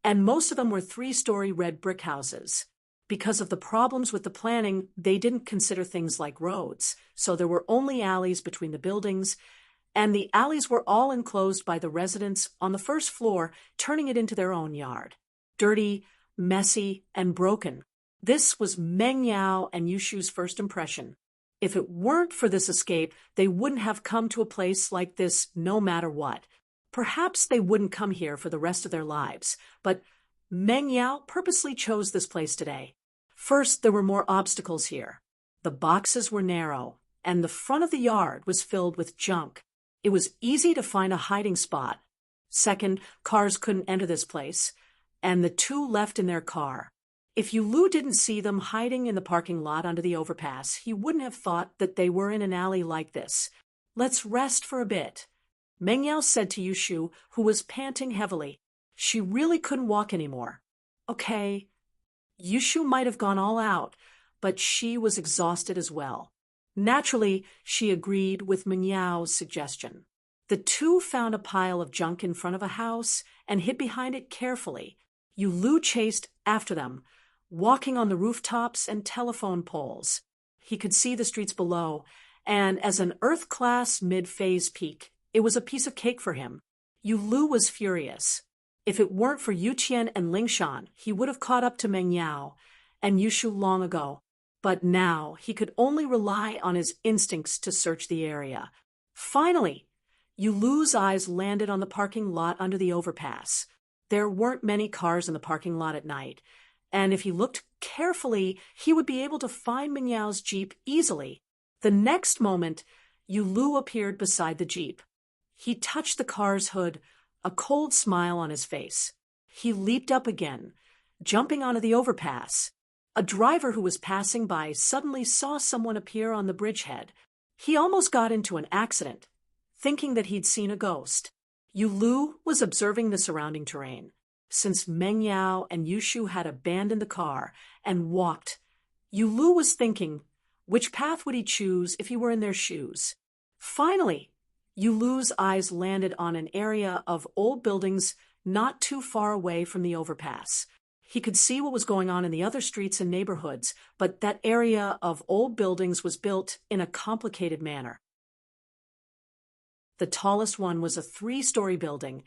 and most of them were 3-story red brick houses. Because of the problems with the planning, they didn't consider things like roads, so there were only alleys between the buildings, and the alleys were all enclosed by the residents on the first floor, turning it into their own yard. Dirty, messy, and broken. This was Meng Yao and Yushu's first impression. If it weren't for this escape, they wouldn't have come to a place like this no matter what. Perhaps they wouldn't come here for the rest of their lives, but Meng Yao purposely chose this place today. First, there were more obstacles here. The boxes were narrow, and the front of the yard was filled with junk. It was easy to find a hiding spot. Second, cars couldn't enter this place, and the two left in their car. If Yulu didn't see them hiding in the parking lot under the overpass, he wouldn't have thought that they were in an alley like this. Let's rest for a bit, Meng Yao said to Yushu, who was panting heavily. She really couldn't walk anymore. Okay. Yushu might have gone all out, but she was exhausted as well. Naturally, she agreed with Meng Yao's suggestion. The two found a pile of junk in front of a house and hid behind it carefully. Yulu chased after them, walking on the rooftops and telephone poles. He could see the streets below, and as an Earth-class mid-phase peak, it was a piece of cake for him. Yulu was furious. If it weren't for Yuqian and Lingshan, he would have caught up to Meng Yao and Yushu long ago. But now he could only rely on his instincts to search the area. Finally, Yulu's eyes landed on the parking lot under the overpass. There weren't many cars in the parking lot at night, and if he looked carefully, he would be able to find Meng Yao's Jeep easily. The next moment, Yulu appeared beside the Jeep. He touched the car's hood, a cold smile on his face. He leaped up again, jumping onto the overpass. A driver who was passing by suddenly saw someone appear on the bridgehead. He almost got into an accident, thinking that he'd seen a ghost. Yulu was observing the surrounding terrain. Since Meng Yao and Yushu had abandoned the car and walked, Yulu was thinking, which path would he choose if he were in their shoes? Finally, Yulu's eyes landed on an area of old buildings not too far away from the overpass. He could see what was going on in the other streets and neighborhoods, but that area of old buildings was built in a complicated manner. The tallest one was a 3-story building,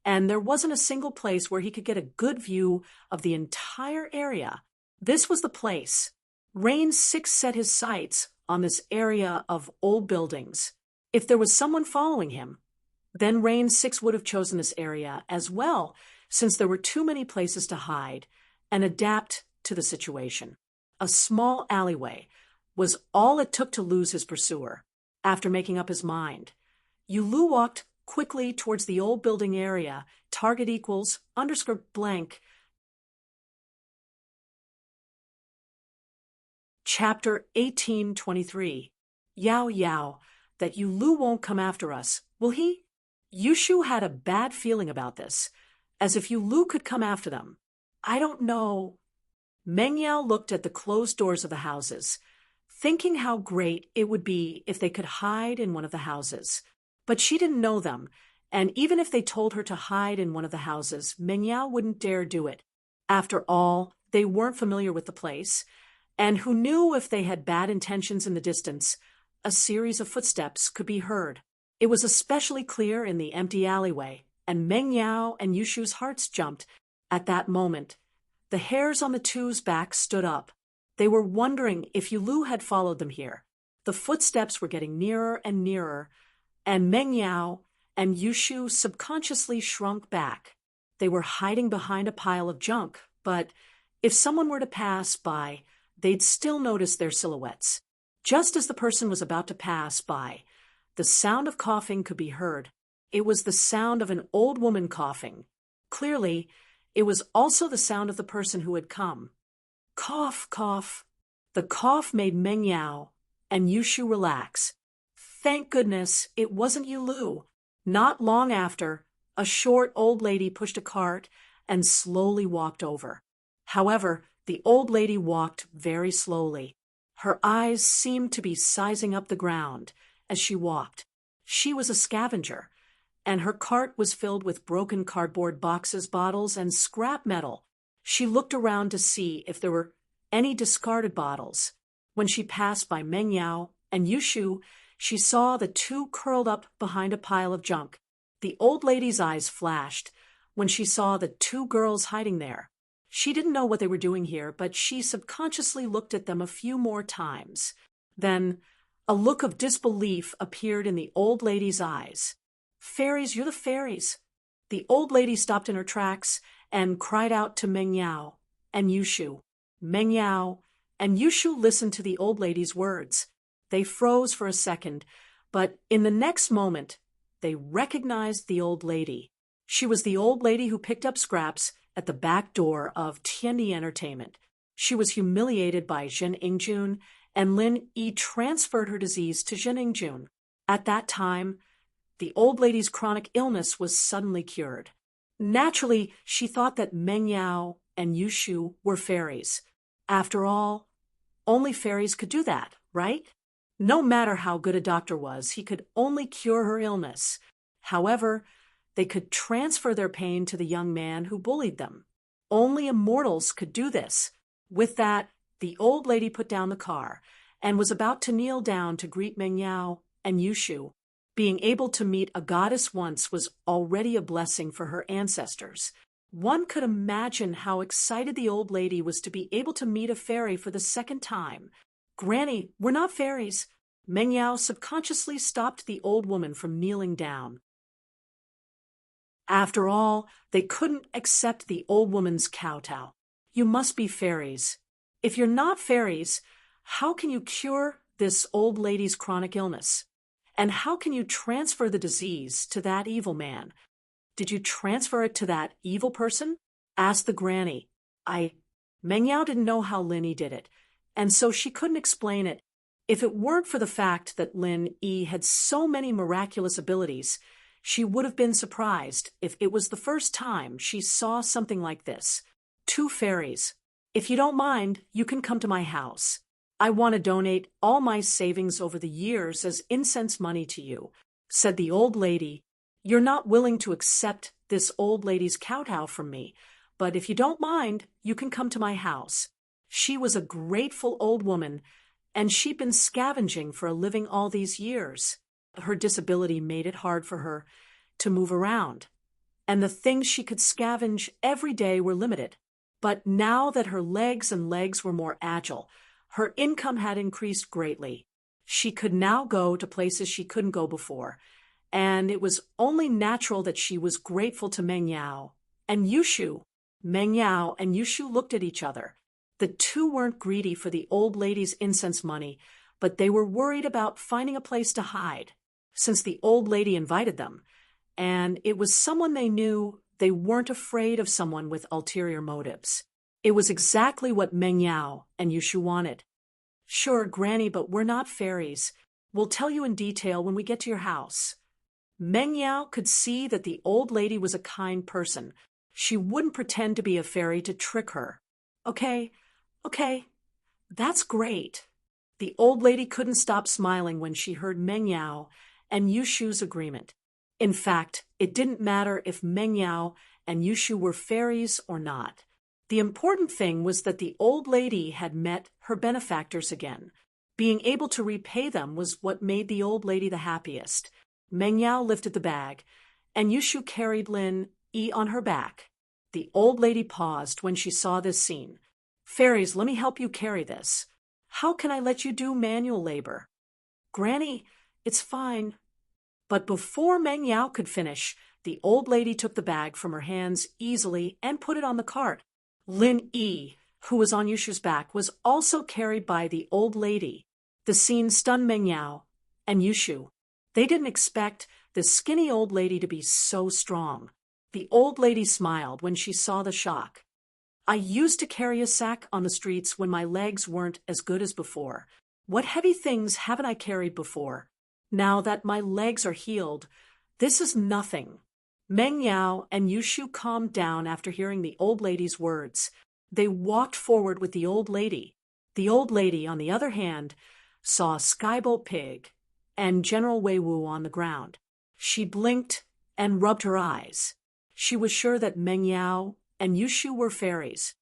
and there wasn't a single place where he could get a good view of the entire area. This was the place. Rain 6 set his sights on this area of old buildings. If there was someone following him, then Rain 6 would have chosen this area as well, since there were too many places to hide and adapt to the situation. A small alleyway was all it took to lose his pursuer. After making up his mind, Yulu walked quickly towards the old building area, target equals _blank. Chapter 1823. Yao Yao, that Yulu won't come after us, will he? Yushu had a bad feeling about this, as if Yulu could come after them. I don't know. Meng Yao looked at the closed doors of the houses, thinking how great it would be if they could hide in one of the houses. But she didn't know them, and even if they told her to hide in one of the houses, Meng Yao wouldn't dare do it. After all, they weren't familiar with the place, and who knew if they had bad intentions in the distance, a series of footsteps could be heard. It was especially clear in the empty alleyway, and Meng Yao and Yushu's hearts jumped. At that moment, the hairs on the two's backs stood up. They were wondering if Yulu had followed them here. The footsteps were getting nearer and nearer, and Meng Yao and Yushu subconsciously shrunk back. They were hiding behind a pile of junk, but if someone were to pass by, they'd still notice their silhouettes. Just as the person was about to pass by, the sound of coughing could be heard. It was the sound of an old woman coughing. Clearly, it was also the sound of the person who had come. Cough, cough. The cough made Meng Yao and Yushu relax. Thank goodness it wasn't Yulu. Not long after, a short old lady pushed a cart and slowly walked over. However, the old lady walked very slowly. Her eyes seemed to be sizing up the ground as she walked. She was a scavenger, and her cart was filled with broken cardboard boxes, bottles, and scrap metal. She looked around to see if there were any discarded bottles. When she passed by Meng Yao and Yushu, she saw the two curled up behind a pile of junk. The old lady's eyes flashed when she saw the two girls hiding there. She didn't know what they were doing here, but she subconsciously looked at them a few more times. Then, a look of disbelief appeared in the old lady's eyes. Fairies, you're the fairies. The old lady stopped in her tracks and cried out to Meng Yao and Yushu. Meng Yao and Yushu listened to the old lady's words. They froze for a second, but in the next moment, they recognized the old lady. She was the old lady who picked up scraps at the back door of Tiandi Entertainment. She was humiliated by Zhen Ingjun, and Lin Yi transferred her disease to Zhen Ingjun. At that time, the old lady's chronic illness was suddenly cured. Naturally, she thought that Meng Yao and Yushu were fairies. After all, only fairies could do that, right? No matter how good a doctor was, he could only cure her illness. However, they could transfer their pain to the young man who bullied them. Only immortals could do this. With that, the old lady put down the car and was about to kneel down to greet Meng Yao and Yushu. Being able to meet a goddess once was already a blessing for her ancestors. One could imagine how excited the old lady was to be able to meet a fairy for the second time. Granny, we're not fairies. Meng Yao subconsciously stopped the old woman from kneeling down. After all, they couldn't accept the old woman's kowtow. You must be fairies. If you're not fairies, how can you cure this old lady's chronic illness? And how can you transfer the disease to that evil man? Did you transfer it to that evil person? Asked the granny. Meng Yao didn't know how Lin Yi did it, and so she couldn't explain it. If it weren't for the fact that Lin Yi had so many miraculous abilities, she would have been surprised if it was the first time she saw something like this. Two fairies. If you don't mind, you can come to my house. I want to donate all my savings over the years as incense money to you, said the old lady. You're not willing to accept this old lady's kowtow from me, but if you don't mind, you can come to my house. She was a grateful old woman, and she'd been scavenging for a living all these years. Her disability made it hard for her to move around, and the things she could scavenge every day were limited. But now that her legs were more agile, her income had increased greatly. She could now go to places she couldn't go before, and it was only natural that she was grateful to Meng Yao and Yushu. Meng Yao and Yushu looked at each other. The two weren't greedy for the old lady's incense money, but they were worried about finding a place to hide. Since the old lady invited them, and it was someone they knew, they weren't afraid of someone with ulterior motives. It was exactly what Meng Yao and Yushu wanted. Sure, Granny, but we're not fairies. We'll tell you in detail when we get to your house. Meng Yao could see that the old lady was a kind person. She wouldn't pretend to be a fairy to trick her. Okay, that's great. The old lady couldn't stop smiling when she heard Meng Yao and Yushu's agreement. In fact, it didn't matter if Meng Yao and Yushu were fairies or not. The important thing was that the old lady had met her benefactors again. Being able to repay them was what made the old lady the happiest. Meng Yao lifted the bag, and Yushu carried Lin Yi on her back. The old lady paused when she saw this scene. Fairies, let me help you carry this. How can I let you do manual labor? Granny, it's fine. But before Meng Yao could finish, the old lady took the bag from her hands easily and put it on the cart. Lin Yi, who was on Yushu's back, was also carried by the old lady. The scene stunned Meng Yao and Yushu. They didn't expect the skinny old lady to be so strong. The old lady smiled when she saw the shock. I used to carry a sack on the streets when my legs weren't as good as before. What heavy things haven't I carried before? Now that my legs are healed, this is nothing. Meng Yao and Yushu calmed down after hearing the old lady's words. They walked forward with the old lady. The old lady, on the other hand, saw Skybolt Pig and General Wei Wu on the ground. She blinked and rubbed her eyes. She was sure that Meng Yao and Yushu were fairies.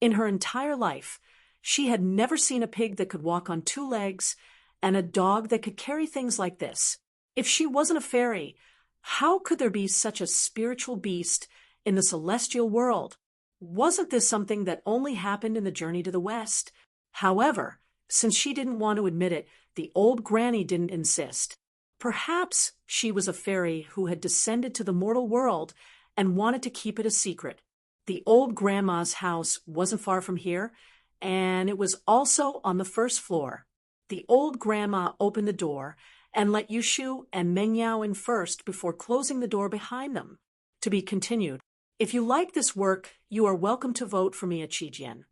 In her entire life, she had never seen a pig that could walk on two legs and a dog that could carry things like this. If she wasn't a fairy, how could there be such a spiritual beast in the celestial world? Wasn't this something that only happened in the journey to the West? However, since she didn't want to admit it, the old granny didn't insist. Perhaps she was a fairy who had descended to the mortal world and wanted to keep it a secret. The old grandma's house wasn't far from here, and it was also on the first floor. The old grandma opened the door and let Yushu and Meng Yao in first before closing the door behind them. To be continued. If you like this work, you are welcome to vote for me at Qijian.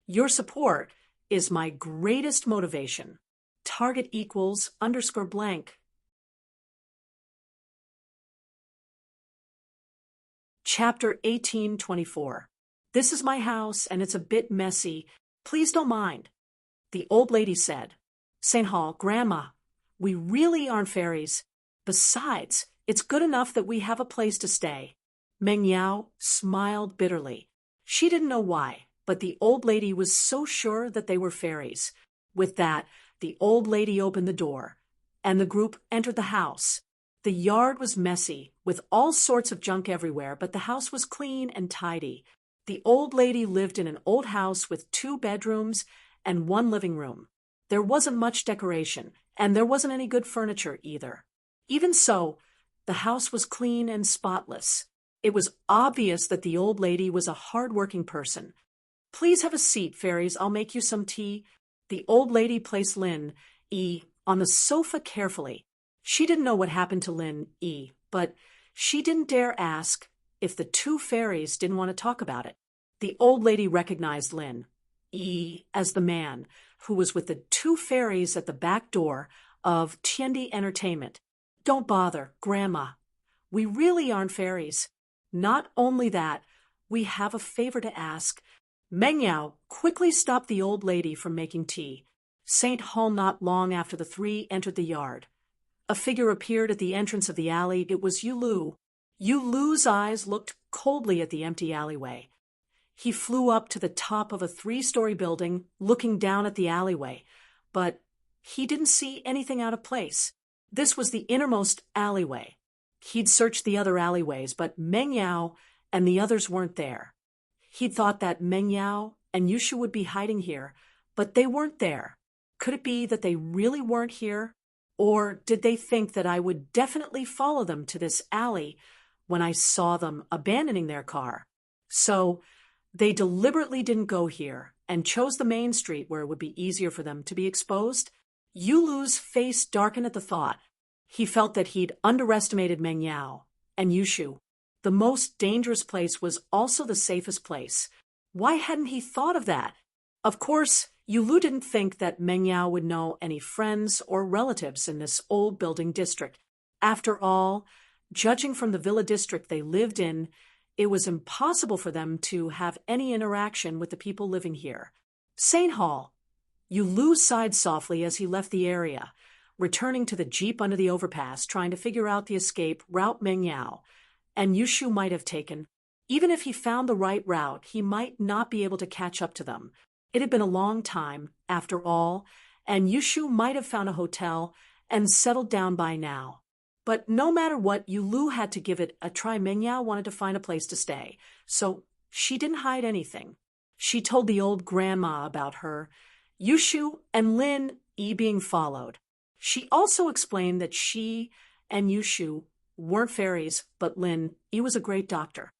Your support is my greatest motivation. Target equals _blank. Chapter 1824. This is my house, and it's a bit messy. Please don't mind. The old lady said, St. Hall, Grandma, we really aren't fairies. Besides, it's good enough that we have a place to stay. Meng Yao smiled bitterly. She didn't know why, but the old lady was so sure that they were fairies. With that, the old lady opened the door, and the group entered the house. The yard was messy, with all sorts of junk everywhere, but the house was clean and tidy. The old lady lived in an old house with 2 bedrooms and 1 living room. There wasn't much decoration, and there wasn't any good furniture either. Even so, the house was clean and spotless. It was obvious that the old lady was a hard-working person. Please have a seat, fairies. I'll make you some tea. The old lady placed Lin Yi on the sofa carefully. She didn't know what happened to Lin Yi, but she didn't dare ask if the 2 fairies didn't want to talk about it. The old lady recognized Lin Yi as the man who was with the 2 fairies at the back door of Tiandi Entertainment. Don't bother, Grandma. We really aren't fairies. Not only that, we have a favor to ask. Meng Yao quickly stopped the old lady from making tea. St. Hall not long after the 3 entered the yard. A figure appeared at the entrance of the alley. It was Yu Lu. Yu Lu's eyes looked coldly at the empty alleyway. He flew up to the top of a 3-story building, looking down at the alleyway, but he didn't see anything out of place. This was the innermost alleyway. He'd searched the other alleyways, but Meng Yao and the others weren't there. He'd thought that Meng Yao and Yushu would be hiding here, but they weren't there. Could it be that they really weren't here? Or did they think that I would definitely follow them to this alley when I saw them abandoning their car? So they deliberately didn't go here and chose the main street where it would be easier for them to be exposed? Yu Lu's face darkened at the thought. He felt that he'd underestimated Meng Yao and Yushu. The most dangerous place was also the safest place. Why hadn't he thought of that? Of course, Yu Lu didn't think that Meng Yao would know any friends or relatives in this old building district. After all, judging from the villa district they lived in, it was impossible for them to have any interaction with the people living here. St. Hall. Yu Lu sighed softly as he left the area, returning to the jeep under the overpass, trying to figure out the escape route Meng Yao and Yushu might have taken. Even if he found the right route, he might not be able to catch up to them. It had been a long time, after all, and Yushu might have found a hotel and settled down by now. But no matter what, Yu Lu had to give it a try. Meng Yao wanted to find a place to stay, so she didn't hide anything. She told the old grandma about her, Yushu and Lin Yi being followed. She also explained that she and Yushu weren't fairies, but Lin, he was a great doctor.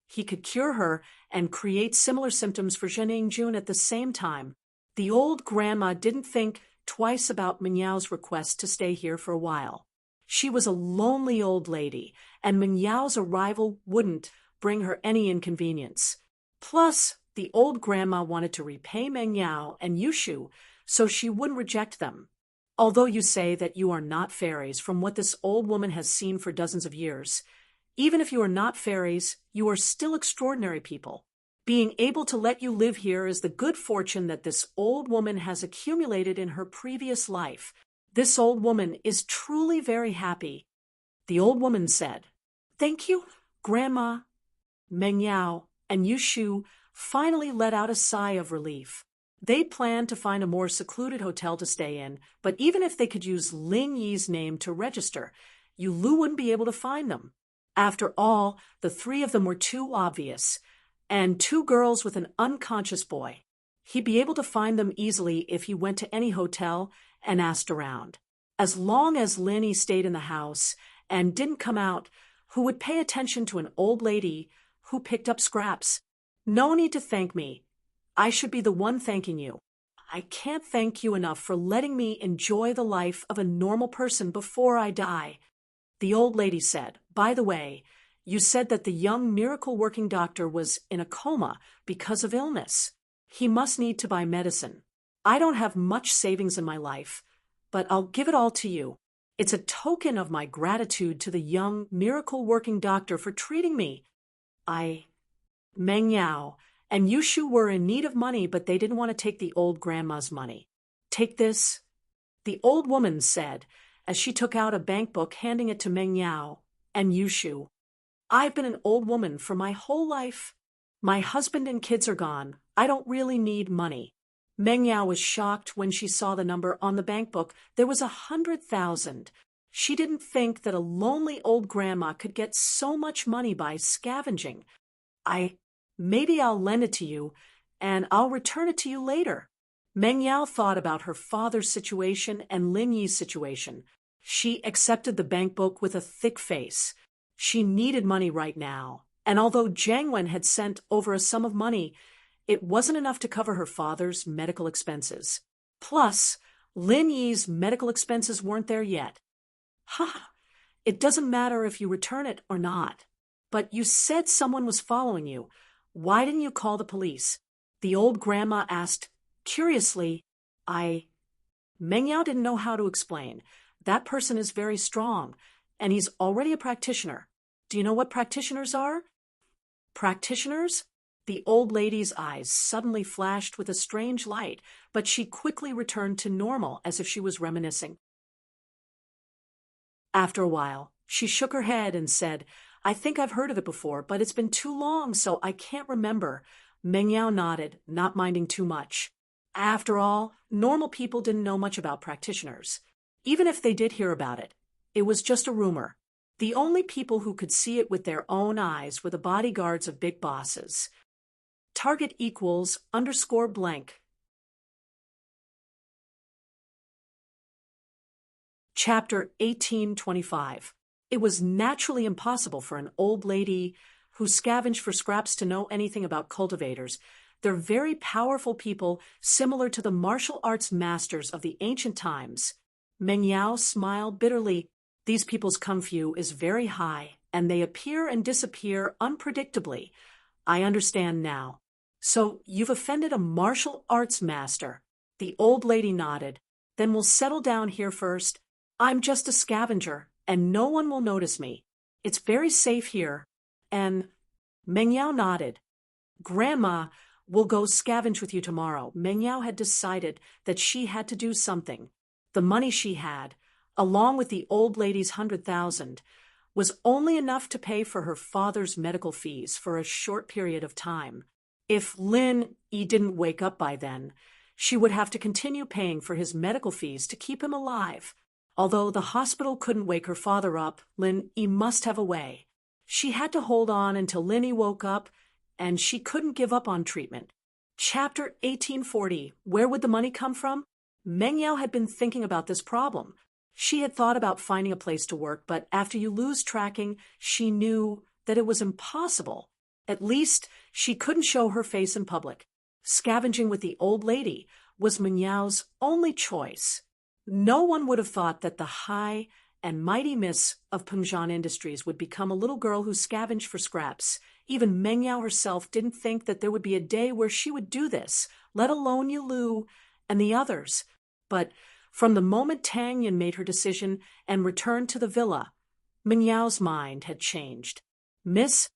He could cure her and create similar symptoms for Zhening Jun at the same time. The old grandma didn't think twice about Minyao's request to stay here for a while. She was a lonely old lady, and Minyao's arrival wouldn't bring her any inconvenience. Plus, the old grandma wanted to repay Mingyao and Yushu, so she wouldn't reject them. Although you say that you are not fairies from what this old woman has seen for dozens of years, even if you are not fairies, you are still extraordinary people. Being able to let you live here is the good fortune that this old woman has accumulated in her previous life. This old woman is truly very happy. The old woman said, "Thank you, Grandma." Meng Yao and Yushu finally let out a sigh of relief. They planned to find a more secluded hotel to stay in, but even if they could use Ling Yi's name to register, Yulu wouldn't be able to find them. After all, the three of them were too obvious, and two girls with an unconscious boy. He'd be able to find them easily if he went to any hotel and asked around. As long as Linny stayed in the house and didn't come out, who would pay attention to an old lady who picked up scraps? No need to thank me. I should be the one thanking you. I can't thank you enough for letting me enjoy the life of a normal person before I die. The old lady said, "By the way, you said that the young miracle-working doctor was in a coma because of illness. He must need to buy medicine. I don't have much savings in my life, but I'll give it all to you. It's a token of my gratitude to the young miracle-working doctor for treating me." Meng Yao and Yushu were in need of money, but they didn't want to take the old grandma's money. "Take this," the old woman said, as she took out a bank book, handing it to Meng Yao and Yushu. "I've been an old woman for my whole life. My husband and kids are gone. I don't really need money." Meng Yao was shocked when she saw the number on the bank book. There was 100,000. She didn't think that a lonely old grandma could get so much money by scavenging. Maybe I'll lend it to you, and I'll return it to you later." Meng Yao thought about her father's situation and Lin Yi's situation. She accepted the bank book with a thick face. She needed money right now, and although Jiang Wen had sent over a sum of money, it wasn't enough to cover her father's medical expenses. Plus, Lin Yi's medical expenses weren't there yet. It doesn't matter if you return it or not. But you said someone was following you. Why didn't you call the police?" the old grandma asked curiously. Meng Yao didn't know how to explain. That person is very strong, and he's already a practitioner. Do you know what practitioners are? Practitioners? The old lady's eyes suddenly flashed with a strange light, but she quickly returned to normal as if she was reminiscing. After a while, she shook her head and said, "I think I've heard of it before, but it's been too long, so I can't remember." Meng Yao nodded, not minding too much. After all, normal people didn't know much about practitioners. Even if they did hear about it, it was just a rumor. The only people who could see it with their own eyes were the bodyguards of big bosses. Target equals _blank. Chapter 1825. It was naturally impossible for an old lady who scavenged for scraps to know anything about cultivators. They're very powerful people, similar to the martial arts masters of the ancient times. Meng Yao smiled bitterly. These people's kung fu is very high, and they appear and disappear unpredictably. I understand now. So you've offended a martial arts master. The old lady nodded. Then we'll settle down here first. I'm just a scavenger, and no one will notice me. It's very safe here. And Meng Yao nodded. Grandma will go scavenge with you tomorrow. Meng Yao had decided that she had to do something. The money she had, along with the old lady's 100,000, was only enough to pay for her father's medical fees for a short period of time. If Lin Yi didn't wake up by then, she would have to continue paying for his medical fees to keep him alive. Although the hospital couldn't wake her father up, Lin Yi must have a way. She had to hold on until Lin Yi woke up, and she couldn't give up on treatment. Chapter 1840. Where would the money come from? Meng Yao had been thinking about this problem. She had thought about finding a place to work, but after you lose tracking, she knew that it was impossible. At least, she couldn't show her face in public. Scavenging with the old lady was Meng Yao's only choice. No one would have thought that the high and mighty miss of Pengzhan Industries would become a little girl who scavenged for scraps. Even Meng Yao herself didn't think that there would be a day where she would do this, let alone Lu and the others. But from the moment Tang Yin made her decision and returned to the villa, Meng Yao's mind had changed. Miss,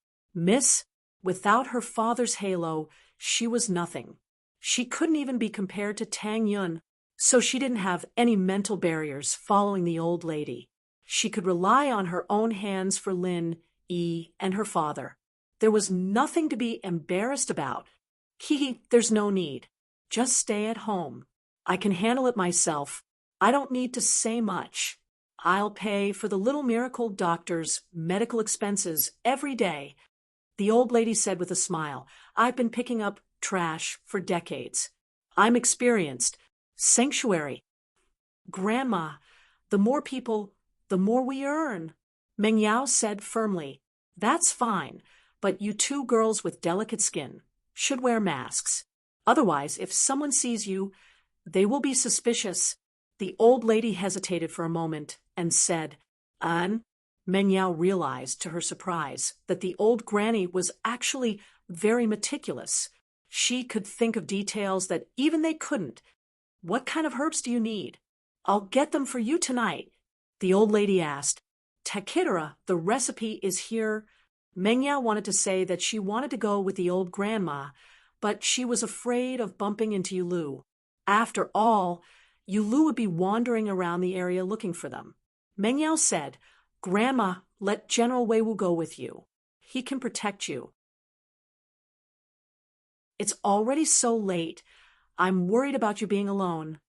without her father's halo, she was nothing. She couldn't even be compared to Tang Yun, so she didn't have any mental barriers following the old lady. She could rely on her own hands for Lin, Yi, and her father. There was nothing to be embarrassed about. There's no need. Just stay at home. I can handle it myself. I don't need to say much. I'll pay for the little miracle doctor's medical expenses every day. The old lady said with a smile, I've been picking up trash for decades. I'm experienced. Sanctuary. Grandma, the more people, the more we earn. Meng Yao said firmly, That's fine, but you two girls with delicate skin should wear masks. Otherwise, if someone sees you, they will be suspicious. The old lady hesitated for a moment and said, An? Meng Yao realized, to her surprise, that the old granny was actually very meticulous. She could think of details that even they couldn't. What kind of herbs do you need? I'll get them for you tonight. The old lady asked. Takitara, the recipe is here. Meng Yao wanted to say that she wanted to go with the old grandma, but she was afraid of bumping into Lu. After all, Lu would be wandering around the area looking for them. Meng Yao said, Grandma, let General Weiwu go with you. He can protect you. It's already so late. I'm worried about you being alone.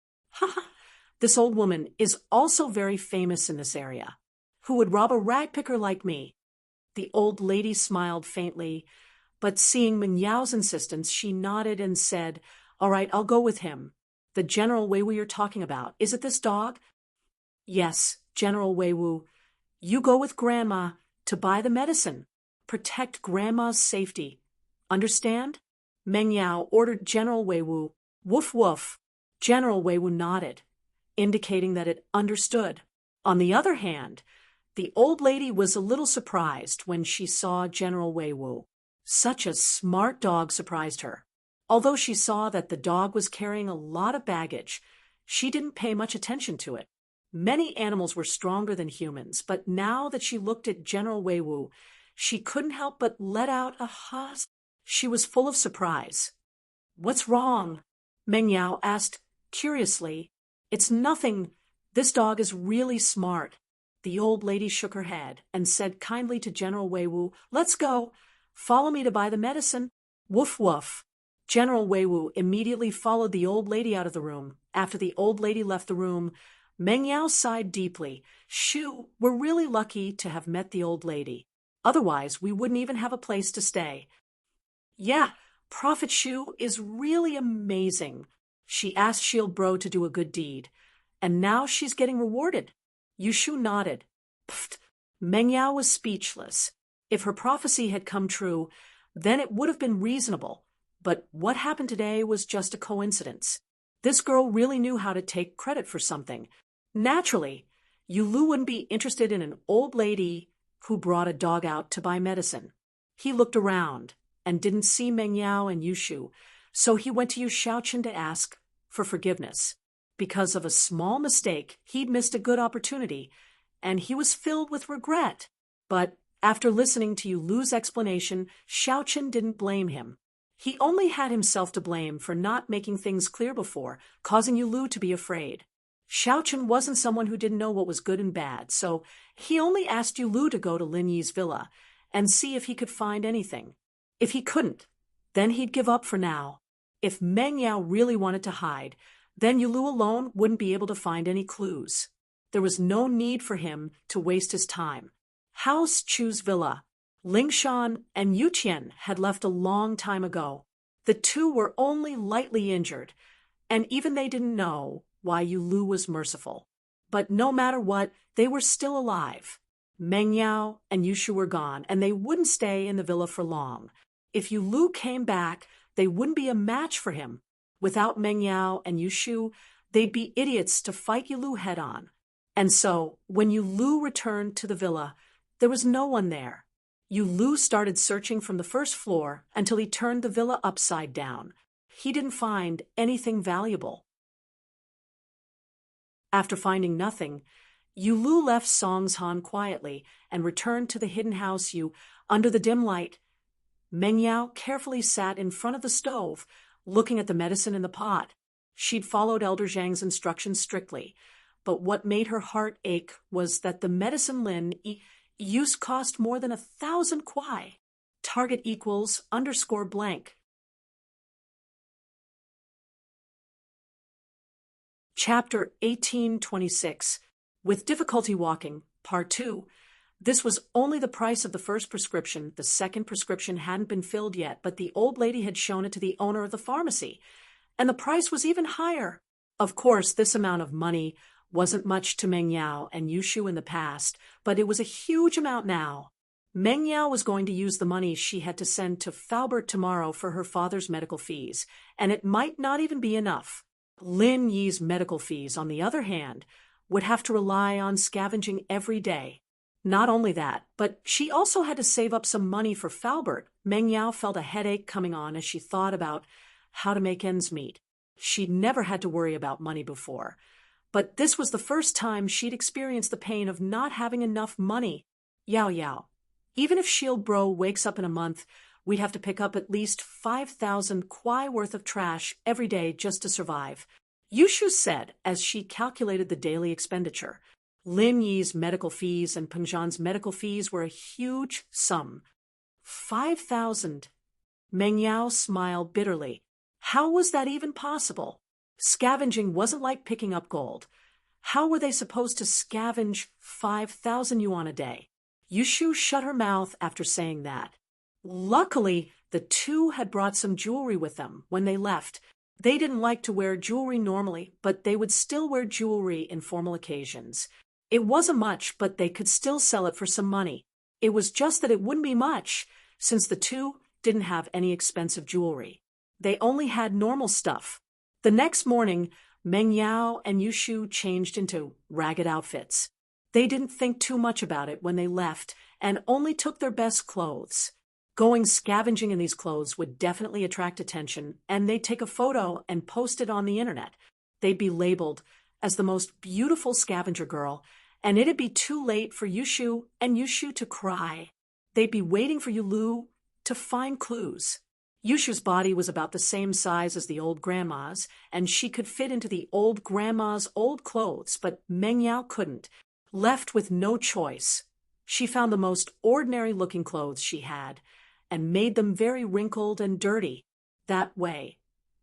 This old woman is also very famous in this area. Who would rob a ragpicker like me? The old lady smiled faintly, but seeing Meng Yao's insistence, she nodded and said, All right, I'll go with him. The General Weiwu you're talking about, is it this dog? Yes, General Weiwu. You go with Grandma to buy the medicine. Protect Grandma's safety. Understand? Meng Yao ordered General Weiwu. Woof woof. General Weiwu nodded, indicating that it understood. On the other hand, the old lady was a little surprised when she saw General Weiwu. Such a smart dog surprised her. Although she saw that the dog was carrying a lot of baggage, she didn't pay much attention to it. Many animals were stronger than humans, but now that she looked at General Weiwu, she couldn't help but let out a husk. She was full of surprise. What's wrong? Meng Yao asked curiously. It's nothing. This dog is really smart. The old lady shook her head and said kindly to General Weiwu, Let's go. Follow me to buy the medicine. Woof woof. General Weiwu immediately followed the old lady out of the room. After the old lady left the room, Meng Yao sighed deeply. Shoo, we're really lucky to have met the old lady. Otherwise, we wouldn't even have a place to stay. Yeah, Prophet Shu is really amazing. She asked Shield Bro to do a good deed, and now she's getting rewarded. Yushu nodded. Pfft. Meng Yao was speechless. If her prophecy had come true, then it would have been reasonable. But what happened today was just a coincidence. This girl really knew how to take credit for something. Naturally, Lu wouldn't be interested in an old lady who brought a dog out to buy medicine. He looked around and didn't see Meng Yao and Yushu, so he went to Yu Shaochen to ask for forgiveness. Because of a small mistake, he'd missed a good opportunity, and he was filled with regret. But after listening to Lu's explanation, Shaochen didn't blame him. He only had himself to blame for not making things clear before, causing Lu to be afraid. Shaochen wasn't someone who didn't know what was good and bad, so he only asked Lu to go to Lin Yi's villa and see if he could find anything. If he couldn't, then he'd give up for now. If Meng Yao really wanted to hide, then Lu alone wouldn't be able to find any clues. There was no need for him to waste his time. House Chu's villa. Lingshan and Yuqian had left a long time ago. The two were only lightly injured, and even they didn't know why Lu was merciful. But no matter what, they were still alive. Meng Yao and Yushu were gone, and they wouldn't stay in the villa for long. If Lu came back, they wouldn't be a match for him. Without Meng Yao and Yushu, they'd be idiots to fight Lu head-on. And so, when Lu returned to the villa, there was no one there. Lu started searching from the first floor until he turned the villa upside down. He didn't find anything valuable. After finding nothing, Lu left Songshan quietly and returned to the hidden house under the dim light. Meng Yao carefully sat in front of the stove, looking at the medicine in the pot. She'd followed Elder Zhang's instructions strictly, but what made her heart ache was that the medicine Lin used cost more than 1,000 kwai. Target equals _blank. Chapter 1826. With Difficulty Walking, Part 2. This was only the price of the first prescription. The second prescription hadn't been filled yet, but the old lady had shown it to the owner of the pharmacy, and the price was even higher. Of course, this amount of money wasn't much to Meng Yao and Yushu in the past, but it was a huge amount now. Meng Yao was going to use the money she had to send to Faubert tomorrow for her father's medical fees, and it might not even be enough. Lin Yi's medical fees, on the other hand, would have to rely on scavenging every day. Not only that, but she also had to save up some money for Faubert. Meng Yao felt a headache coming on as she thought about how to make ends meet. She'd never had to worry about money before, but this was the first time she'd experienced the pain of not having enough money. Yao, even if Shield Bro wakes up in a month, we'd have to pick up at least 5,000 kwai worth of trash every day just to survive, Yushu said as she calculated the daily expenditure. Lin Yi's medical fees and Pengzhan's medical fees were a huge sum. 5,000. Meng Yao smiled bitterly. How was that even possible? Scavenging wasn't like picking up gold. How were they supposed to scavenge 5,000 yuan a day? Yushu shut her mouth after saying that. Luckily, the two had brought some jewelry with them when they left. They didn't like to wear jewelry normally, but they would still wear jewelry in formal occasions. It wasn't much, but they could still sell it for some money. It was just that it wouldn't be much, since the two didn't have any expensive jewelry. They only had normal stuff. The next morning, Meng Yao and Yushu changed into ragged outfits. They didn't think too much about it when they left and only took their best clothes. Going scavenging in these clothes would definitely attract attention, and they'd take a photo and post it on the internet. They'd be labeled as the most beautiful scavenger girl, and it'd be too late for Yushu and Yushu to cry. They'd be waiting for Lu to find clues. Yushu's body was about the same size as the old grandma's, and she could fit into the old grandma's old clothes, but Meng Yao couldn't. Left with no choice, she found the most ordinary-looking clothes she had, and made them very wrinkled and dirty. That way,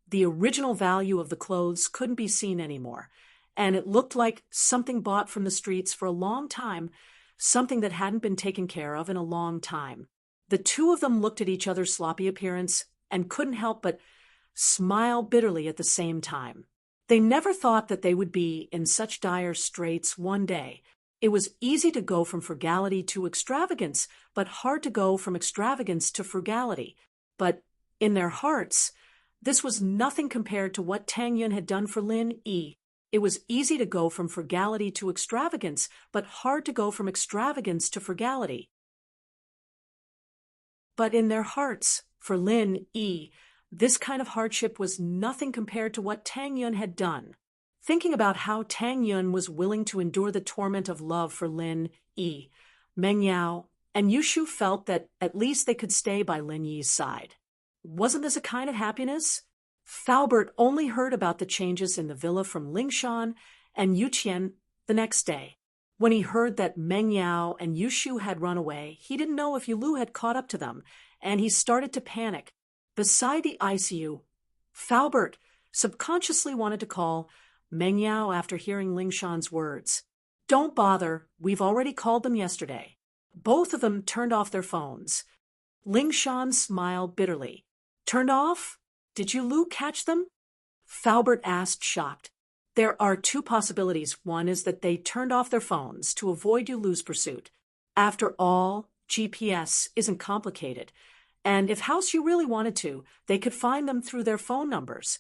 the original value of the clothes couldn't be seen anymore, and it looked like something bought from the streets for a long time, something that hadn't been taken care of in a long time. The two of them looked at each other's sloppy appearance and couldn't help but smile bitterly at the same time. They never thought that they would be in such dire straits one day. It was easy to go from frugality to extravagance, but hard to go from extravagance to frugality. But in their hearts, this was nothing compared to what Tang Yun had done for Lin Yi. It was easy to go from frugality to extravagance, but hard to go from extravagance to frugality. But in their hearts, for Lin Yi, this kind of hardship was nothing compared to what Tang Yun had done. Thinking about how Tang Yun was willing to endure the torment of love for Lin Yi, Meng Yao and Yushu felt that at least they could stay by Lin Yi's side. Wasn't this a kind of happiness? Faubert only heard about the changes in the villa from Lingshan and Yuqian the next day. When he heard that Meng Yao and Yushu had run away, he didn't know if Lu had caught up to them, and he started to panic. Beside the ICU, Faubert subconsciously wanted to call Meng Yao after hearing Lingshan's words. "Don't bother, we've already called them yesterday." Both of them turned off their phones. Lingshan smiled bitterly. "Turned off? Did Lu catch them?" Faubert asked, shocked. There are two possibilities. One is that they turned off their phones to avoid Yulu's pursuit. After all, GPS isn't complicated, and if House Yu really wanted to, they could find them through their phone numbers.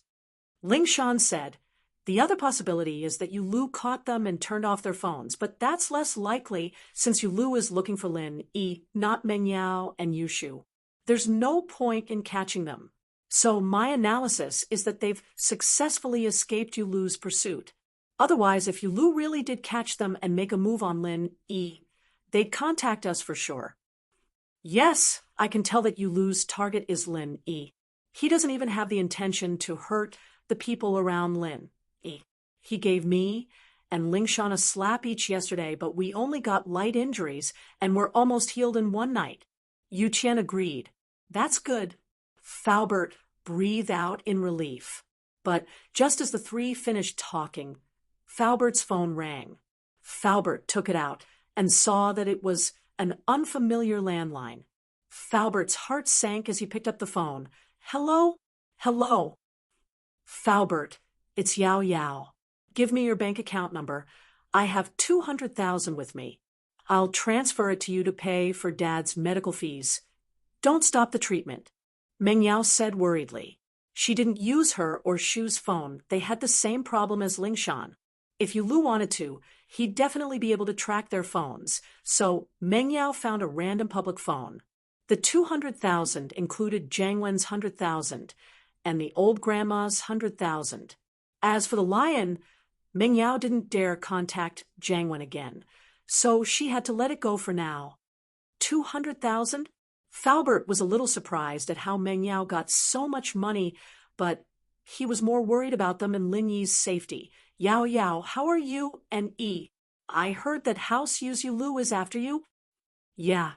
Ling Shan said, the other possibility is that Yulu caught them and turned off their phones, but that's less likely since Yulu is looking for Lin Yi, not Meng Yao and Yushu. There's no point in catching them. So my analysis is that they've successfully escaped Yulu's pursuit. Otherwise, if Yulu really did catch them and make a move on Lin Yi, they'd contact us for sure. Yes, I can tell that Yulu's target is Lin Yi. He doesn't even have the intention to hurt the people around Lin Yi. He gave me and Ling Shan a slap each yesterday, but we only got light injuries and were almost healed in one night. Yu Qian agreed. That's good. Faubert breathed out in relief. But just as the three finished talking, Faubert's phone rang. Faubert took it out and saw that it was an unfamiliar landline. Faubert's heart sank as he picked up the phone. Hello? Hello? Faubert, it's Yao Yao. Give me your bank account number. I have 200,000 with me. I'll transfer it to you to pay for Dad's medical fees. Don't stop the treatment. Meng Yao said worriedly. She didn't use her or Shu's phone. They had the same problem as Ling Shan. If Yulu wanted to, he'd definitely be able to track their phones. So Meng Yao found a random public phone. The 200,000 included Jiang Wen's 100,000 and the old grandma's 100,000. As for the lion, Meng Yao didn't dare contact Jiang Wen again, so she had to let it go for now. 200,000? Faubert was a little surprised at how Meng Yao got so much money, but he was more worried about them and Lin Yi's safety. Yao Yao, how are you and Yi? I heard that House Yu's Yulu is after you. Yeah,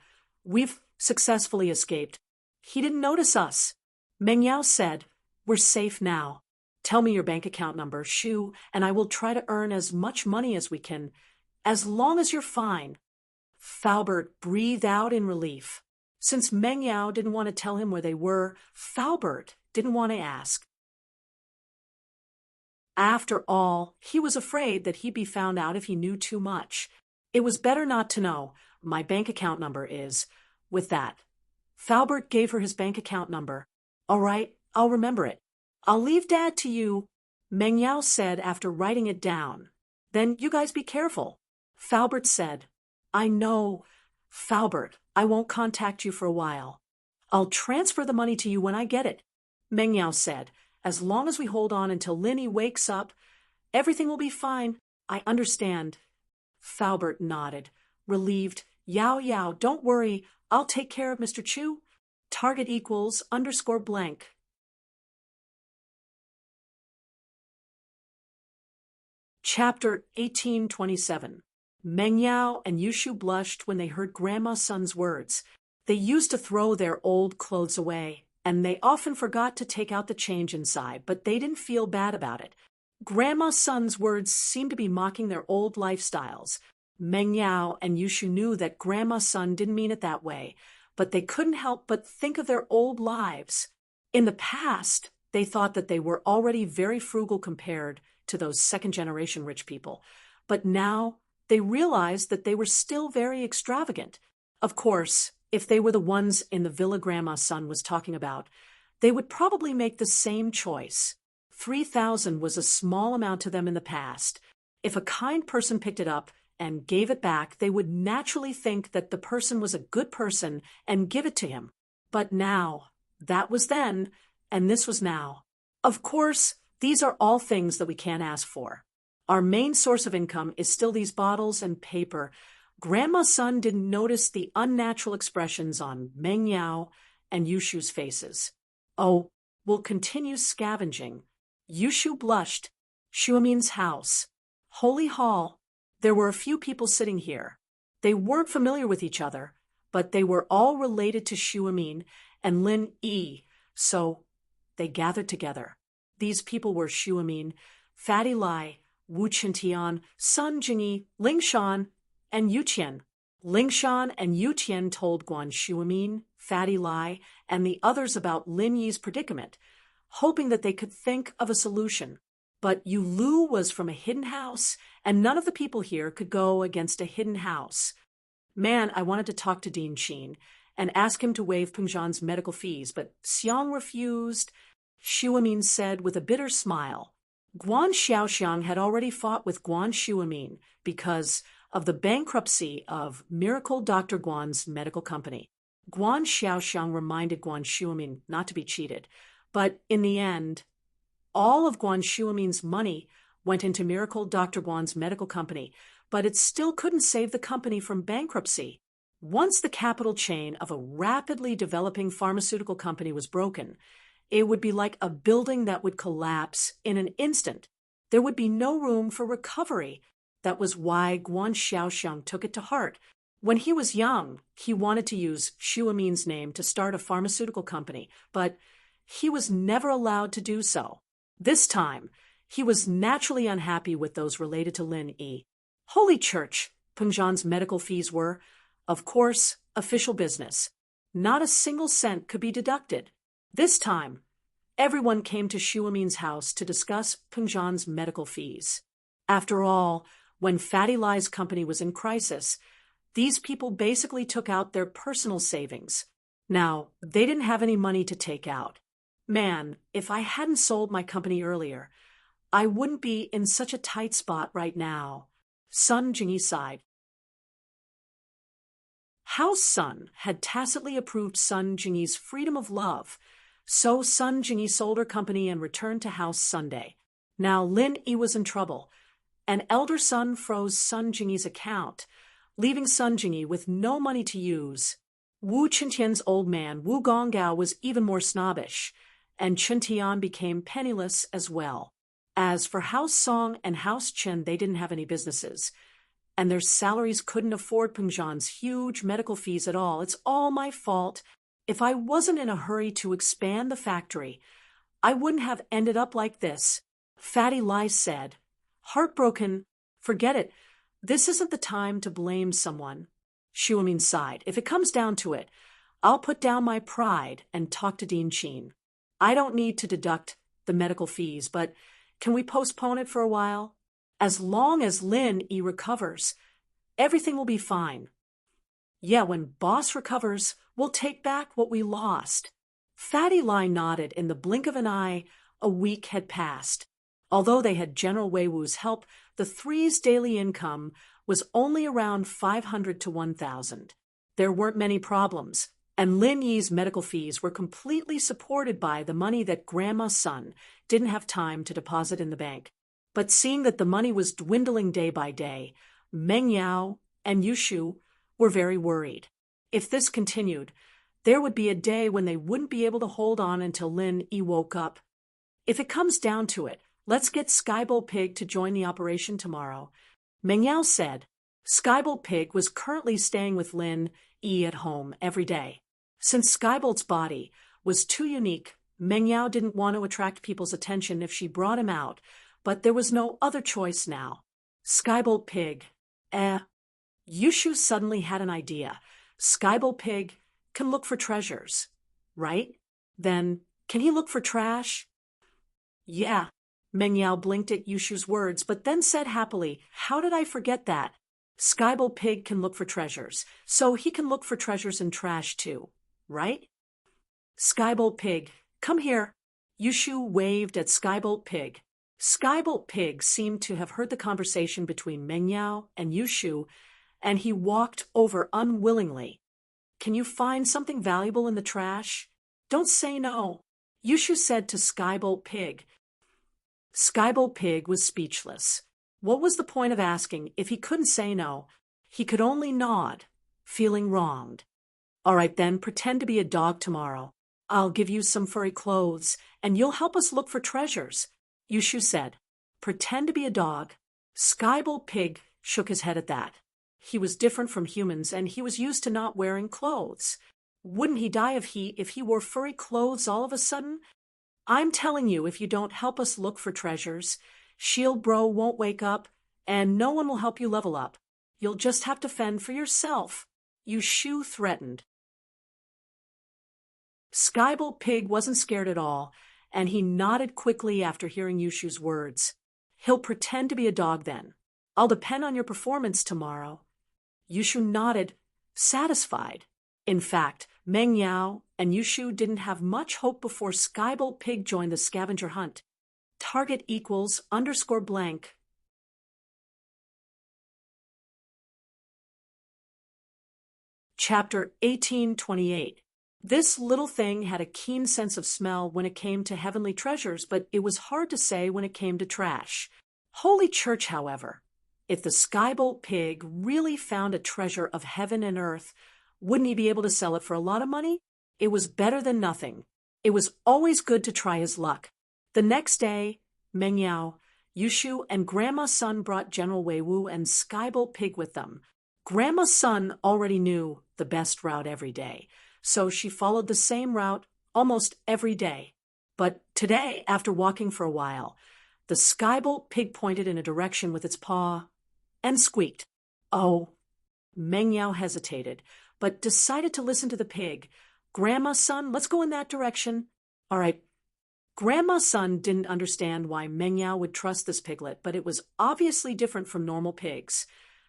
we've successfully escaped. He didn't notice us. Meng Yao said, we're safe now. Tell me your bank account number, Shu, and I will try to earn as much money as we can, as long as you're fine. Faubert breathed out in relief. Since Meng Yao didn't want to tell him where they were, Faubert didn't want to ask. After all, he was afraid that he'd be found out if he knew too much. It was better not to know. My bank account number is. With that, Faubert gave her his bank account number. All right, I'll remember it. I'll leave Dad to you, Meng Yao said after writing it down. Then you guys be careful. Faubert said, I know. Faubert, I won't contact you for a while. I'll transfer the money to you when I get it, Meng Yao said. As long as we hold on until Linny wakes up, everything will be fine. I understand. Faubert nodded, relieved. Yao Yao, don't worry. I'll take care of Mr. Chu. Target equals _blank. Chapter 1827. Meng Yao and Yushu blushed when they heard Grandma Sun's words. They used to throw their old clothes away, and they often forgot to take out the change inside, but they didn't feel bad about it. Grandma Sun's words seemed to be mocking their old lifestyles. Meng Yao and Yushu knew that Grandma Sun didn't mean it that way, but they couldn't help but think of their old lives. In the past, they thought that they were already very frugal compared to those second-generation rich people, but now they realized that they were still very extravagant. Of course, if they were the ones in the villa Grandma Sun was talking about, they would probably make the same choice. 3,000 was a small amount to them in the past. If a kind person picked it up and gave it back, they would naturally think that the person was a good person and give it to him. But now, that was then, and this was now. Of course, these are all things that we can't ask for. Our main source of income is still these bottles and paper. Grandma Sun didn't notice the unnatural expressions on Meng Yao and Yushu's faces. Oh, we'll continue scavenging. Yushu blushed. Shuamin's house. Holy Hall. There were a few people sitting here. They weren't familiar with each other, but they were all related to Shuamin and Lin Yi, so they gathered together. These people were Shuamin, Fatty Lai, Wu Qintian, Sun Jingyi, Ling Shan, and Yu Qian. Ling Shan and Yu Qian told Guan Shuamin, Fatty Lai, and the others about Lin Yi's predicament, hoping that they could think of a solution. But Yulu was from a hidden house, and none of the people here could go against a hidden house. Man, I wanted to talk to Dean Sheen and ask him to waive Pengzhan's medical fees, but Xiang refused. Shuamin said with a bitter smile. Guan Xiaoxiang had already fought with Guan Shuamin because of the bankruptcy of Miracle Dr. Guan's medical company. Guan Xiaoxiang reminded Guan Shuamin not to be cheated, but in the end, all of Guan Shuamin's money went into Miracle Dr. Guan's medical company, but it still couldn't save the company from bankruptcy. Once the capital chain of a rapidly developing pharmaceutical company was broken, it would be like a building that would collapse in an instant. There would be no room for recovery. That was why Guan Xiaoxiang took it to heart. When he was young, he wanted to use Shuamin's name to start a pharmaceutical company, but he was never allowed to do so. This time, he was naturally unhappy with those related to Lin Yi. Holy Church, Pengzhan's medical fees were, of course, official business. Not a single cent could be deducted. This time, everyone came to Shuamin's house to discuss Pengzhan's medical fees. After all, when Fatty Lai's company was in crisis, these people basically took out their personal savings. Now, they didn't have any money to take out. Man, if I hadn't sold my company earlier, I wouldn't be in such a tight spot right now. Sun Jingyi sighed. House Sun had tacitly approved Sun Jingyi's freedom of love, so Sun Jingyi sold her company and returned to House Sunday. Now Lin Yi was in trouble. An elder son froze Sun Jingyi's account, leaving Sun Jingyi with no money to use. Wu Qintian's old man, Wu Gonggao, was even more snobbish, and Qintian became penniless as well. As for House Song and House Qin, they didn't have any businesses, and their salaries couldn't afford Pengzhan's huge medical fees at all. It's all my fault. If I wasn't in a hurry to expand the factory, I wouldn't have ended up like this. Fatty Lai said. Heartbroken, forget it. This isn't the time to blame someone. Shuamin sighed. If it comes down to it, I'll put down my pride and talk to Dean Sheen. I don't need to deduct the medical fees, but can we postpone it for a while? As long as Lin Yi recovers, everything will be fine. Yeah, when boss recovers, we'll take back what we lost. Fatty Lai nodded. In the blink of an eye, a week had passed. Although they had General Wei Wu's help, the three's daily income was only around 500 to 1,000. There weren't many problems, and Lin Yi's medical fees were completely supported by the money that Grandma's son didn't have time to deposit in the bank. But seeing that the money was dwindling day by day, Meng Yao and Yushu were very worried. If this continued, there would be a day when they wouldn't be able to hold on until Lin Yi woke up. If it comes down to it, let's get Skybolt Pig to join the operation tomorrow. Meng Yao said. Skybolt Pig was currently staying with Lin Yi at home every day. Since Skybolt's body was too unique, Meng Yao didn't want to attract people's attention if she brought him out, but there was no other choice now. Skybolt Pig. Yushu suddenly had an idea. Skybolt Pig can look for treasures, right? Then, can he look for trash? Yeah. Meng Yao blinked at Yushu's words, but then said happily, how did I forget that? Skybolt Pig can look for treasures, so he can look for treasures in trash too, right? Skybolt Pig, come here. Yushu waved at Skybolt Pig. Skybolt Pig seemed to have heard the conversation between Meng Yao and Yushu, and he walked over unwillingly. Can you find something valuable in the trash? Don't say no, Yushu said to Skybolt Pig. Skybolt Pig was speechless. What was the point of asking if he couldn't say no? He could only nod, feeling wronged. All right then, pretend to be a dog tomorrow. I'll give you some furry clothes, and you'll help us look for treasures, Yushu said. Pretend to be a dog. Skybolt Pig shook his head at that. He was different from humans, and he was used to not wearing clothes. Wouldn't he die of heat if he wore furry clothes all of a sudden? I'm telling you, if you don't help us look for treasures, Shield Bro won't wake up, and no one will help you level up. You'll just have to fend for yourself, Yushu threatened. Skybolt Pig wasn't scared at all, and he nodded quickly after hearing Yushu's words. He'll pretend to be a dog then. I'll depend on your performance tomorrow. Yushu nodded, satisfied. In fact, Meng Yao and Yushu didn't have much hope before Skybolt Pig joined the scavenger hunt. Target equals _blank. Chapter 1828. This little thing had a keen sense of smell when it came to heavenly treasures, but it was hard to say when it came to trash. Holy Church, however, if the Skybolt Pig really found a treasure of heaven and earth, wouldn't he be able to sell it for a lot of money? It was better than nothing. It was always good to try his luck. The next day, Meng Yao, Yushu, and Grandma Sun brought General Wei Wu and Skybolt Pig with them. Grandma Sun already knew the best route every day, so she followed the same route almost every day. But today, after walking for a while, the Skybolt Pig pointed in a direction with its paw and squeaked. Oh! Meng Yao hesitated, but decided to listen to the pig. Grandma Sun, let's go in that direction. All right. Grandma Sun didn't understand why Meng Yao would trust this piglet, but it was obviously different from normal pigs.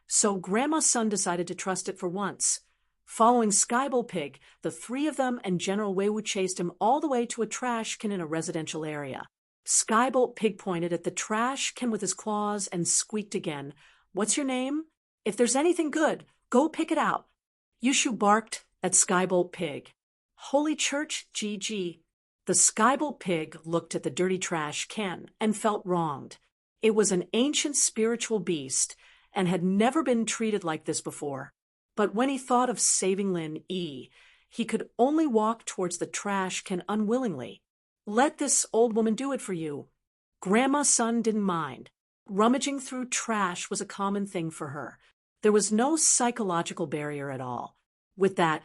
So Grandma Sun decided to trust it for once. Following Skybolt Pig, the three of them and General Wei Wu chased him all the way to a trash can in a residential area. Skybolt Pig pointed at the trash can with his claws and squeaked again. What's your name? If there's anything good, go pick it out. Yushu barked at Skybolt Pig. Holy Church, GG. The Skybolt Pig looked at the dirty trash can and felt wronged. It was an ancient spiritual beast and had never been treated like this before. But when he thought of saving Lin Yi, he could only walk towards the trash can unwillingly. Let this old woman do it for you. Grandma Sun didn't mind. Rummaging through trash was a common thing for her. There was no psychological barrier at all. With that,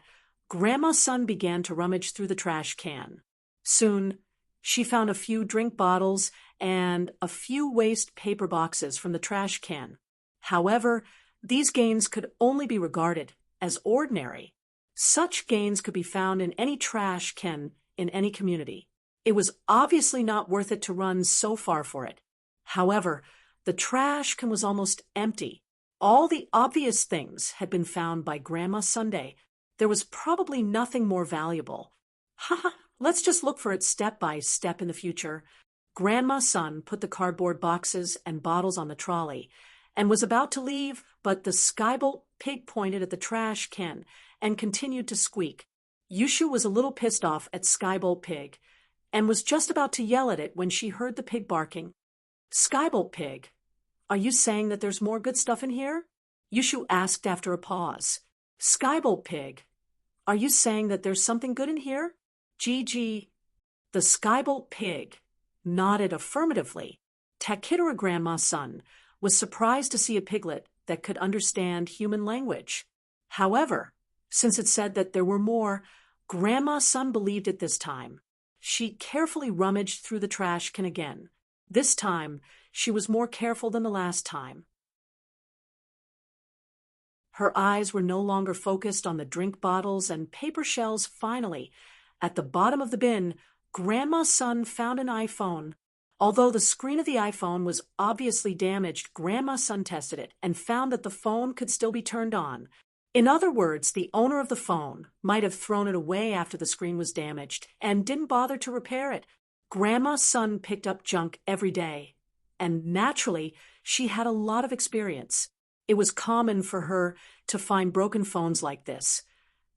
Grandma Sun began to rummage through the trash can. Soon, she found a few drink bottles and a few waste paper boxes from the trash can. However, these gains could only be regarded as ordinary. Such gains could be found in any trash can in any community. It was obviously not worth it to run so far for it. However, the trash can was almost empty. All the obvious things had been found by Grandma Sunday. There was probably nothing more valuable. Let's just look for it step by step in the future. Grandma Sun put the cardboard boxes and bottles on the trolley and was about to leave, but the Skybolt Pig pointed at the trash can and continued to squeak. Yushu was a little pissed off at Skybolt Pig and was just about to yell at it when she heard the pig barking. Skybolt Pig, are you saying that there's more good stuff in here? Yushu asked after a pause. Skybolt Pig, are you saying that there's something good in here? GG. The Skybolt Pig nodded affirmatively. Takitara Grandma Sun was surprised to see a piglet that could understand human language. However, since it said that there were more, Grandma Sun believed it this time. She carefully rummaged through the trash can again. This time, she was more careful than the last time. Her eyes were no longer focused on the drink bottles and paper shells. Finally, at the bottom of the bin, Grandma Sun found an iPhone. Although the screen of the iPhone was obviously damaged, Grandma Sun tested it and found that the phone could still be turned on. In other words, the owner of the phone might have thrown it away after the screen was damaged and didn't bother to repair it. Grandma Sun picked up junk every day, and naturally, she had a lot of experience. It was common for her to find broken phones like this.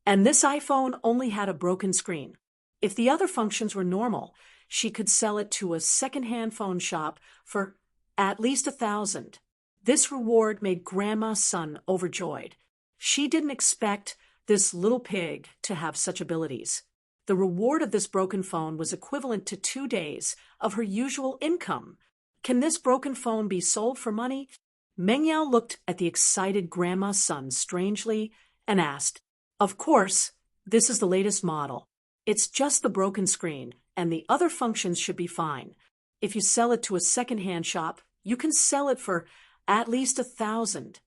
And this iPhone only had a broken screen. If the other functions were normal, she could sell it to a second-hand phone shop for at least $1,000. This reward made Grandma Sun overjoyed. She didn't expect this little pig to have such abilities. The reward of this broken phone was equivalent to 2 days of her usual income. Can this broken phone be sold for money? Meng Yao looked at the excited Grandma Sun strangely and asked, Of course, this is the latest model. It's just the broken screen, and the other functions should be fine. If you sell it to a second-hand shop, you can sell it for at least $1,000.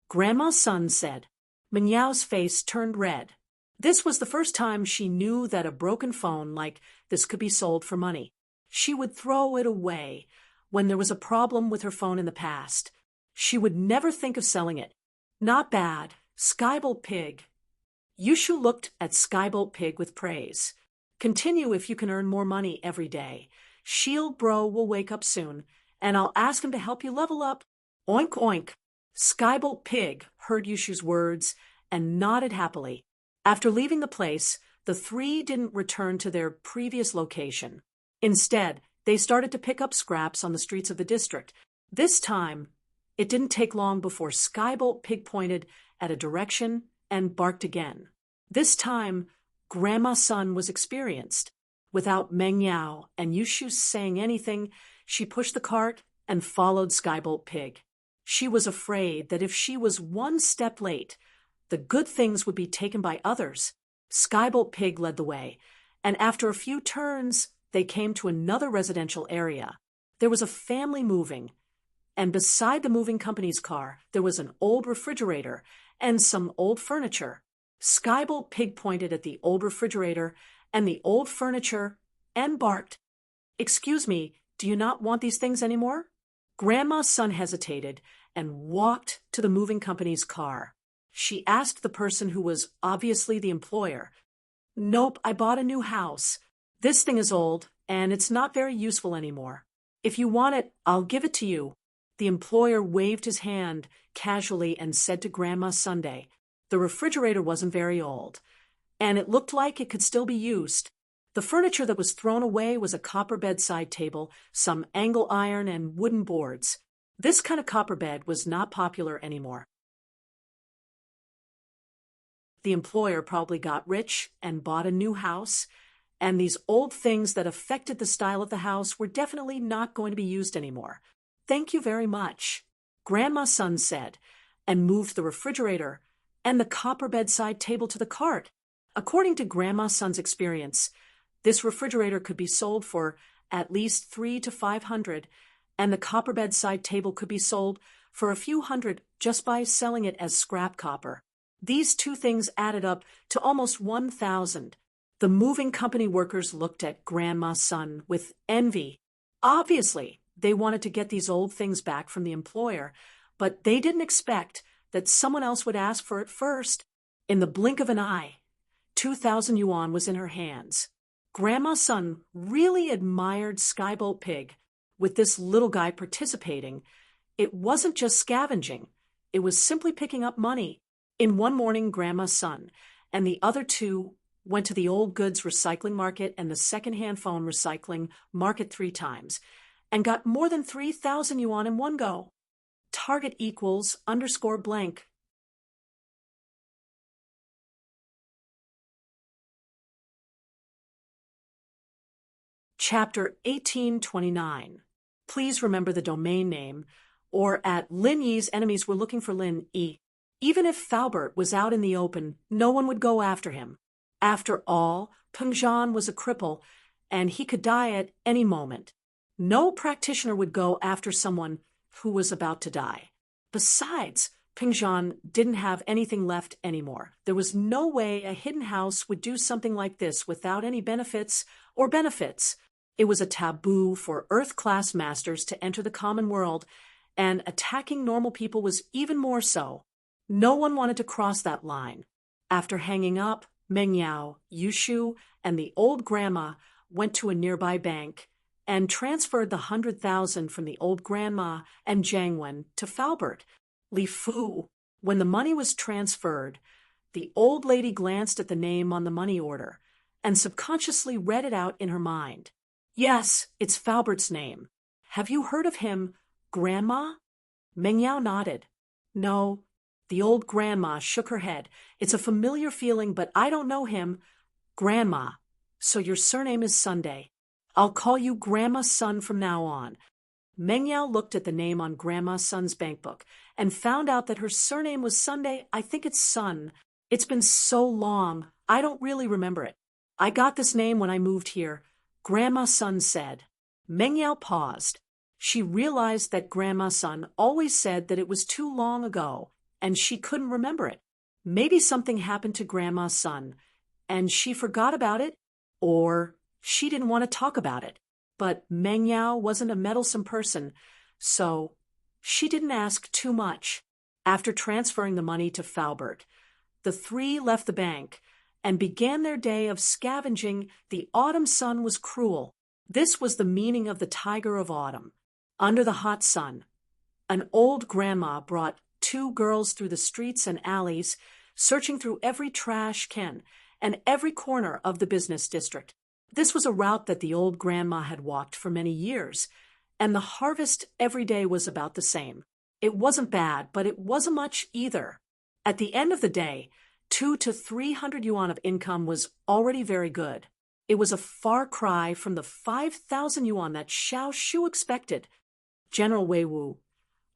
Grandma Sun said. Meng Yao's face turned red. This was the first time she knew that a broken phone like this could be sold for money. She would throw it away when there was a problem with her phone in the past. She would never think of selling it. Not bad, Skybolt Pig. Yushu looked at Skybolt Pig with praise. Continue if you can earn more money every day. Shield Bro will wake up soon, and I'll ask him to help you level up. Oink oink. Skybolt Pig heard Yushu's words and nodded happily. After leaving the place, the three didn't return to their previous location. Instead, they started to pick up scraps on the streets of the district. This time, it didn't take long before Skybolt Pig pointed at a direction and barked again. This time, Grandma's son was experienced. Without Meng Yao and Yushu saying anything, she pushed the cart and followed Skybolt Pig. She was afraid that if she was one step late, the good things would be taken by others. Skybolt Pig led the way, and after a few turns, they came to another residential area. There was a family moving, and beside the moving company's car, there was an old refrigerator and some old furniture. Skybolt Pig pointed at the old refrigerator and the old furniture and barked. Excuse me, do you not want these things anymore? Grandma's son hesitated and walked to the moving company's car. She asked the person who was obviously the employer, Nope, I bought a new house. This thing is old, and it's not very useful anymore. If you want it, I'll give it to you. The employer waved his hand casually and said to Grandma Sunday, the refrigerator wasn't very old, and it looked like it could still be used. The furniture that was thrown away was a copper bedside table, some angle iron, and wooden boards. This kind of copper bed was not popular anymore. The employer probably got rich and bought a new house, and these old things that affected the style of the house were definitely not going to be used anymore. Thank you very much, Grandma's son said, and moved the refrigerator and the copper bedside table to the cart. According to Grandma's son's experience, this refrigerator could be sold for at least $300 to $500, and the copper bedside table could be sold for a few hundred just by selling it as scrap copper. These two things added up to almost 1,000. The moving company workers looked at Grandma's son with envy. Obviously, they wanted to get these old things back from the employer, but they didn't expect that someone else would ask for it first. In the blink of an eye, 2,000 yuan was in her hands. Grandma's son really admired Skybolt Pig. With this little guy participating, it wasn't just scavenging. It was simply picking up money. In one morning, Grandma's son and the other two went to the old goods recycling market and the second-hand phone recycling market 3 times and got more than 3,000 yuan in one go. Target equals _blank. Chapter 1829. Please remember the domain name, or at Lin Yi's enemies were looking for Lin Yi. Even if Faubert was out in the open, no one would go after him. After all, Peng Zhan was a cripple, and he could die at any moment. No practitioner would go after someone who was about to die. Besides, Peng Zhan didn't have anything left anymore. There was no way a hidden house would do something like this without any benefits or benefits. It was a taboo for Earth-class masters to enter the common world, and attacking normal people was even more so. No one wanted to cross that line. After hanging up, Meng Yao, Yushu, and the old grandma went to a nearby bank and transferred the 100,000 from the old grandma and Jiang Wen to Faubert. Li Fu. When the money was transferred, the old lady glanced at the name on the money order and subconsciously read it out in her mind. Yes, it's Faubert's name. Have you heard of him, Grandma? Meng Yao nodded. No. The old grandma shook her head. It's a familiar feeling, but I don't know him. Grandma. So your surname is Sunday. I'll call you Grandma's son from now on. Meng Yao looked at the name on Grandma's son's bankbook and found out that her surname was Sunday. I think it's Sun. It's been so long, I don't really remember it. I got this name when I moved here, Grandma's son said. Meng Yao paused. She realized that Grandma's son always said that it was too long ago, and she couldn't remember it. Maybe something happened to Grandma's son, and she forgot about it, or she didn't want to talk about it. but Meng Yao wasn't a meddlesome person, so she didn't ask too much. After transferring the money to Faubert, the three left the bank and began their day of scavenging. The autumn sun was cruel. This was the meaning of the tiger of autumn. Under the hot sun, an old grandma brought two girls through the streets and alleys, searching through every trash can and every corner of the business district. This was a route that the old grandma had walked for many years, and the harvest every day was about the same. It wasn't bad, but it wasn't much either. At the end of the day, 200 to 300 yuan of income was already very good. It was a far cry from the 5,000 yuan that Xiao Shu expected. General Wei Wu,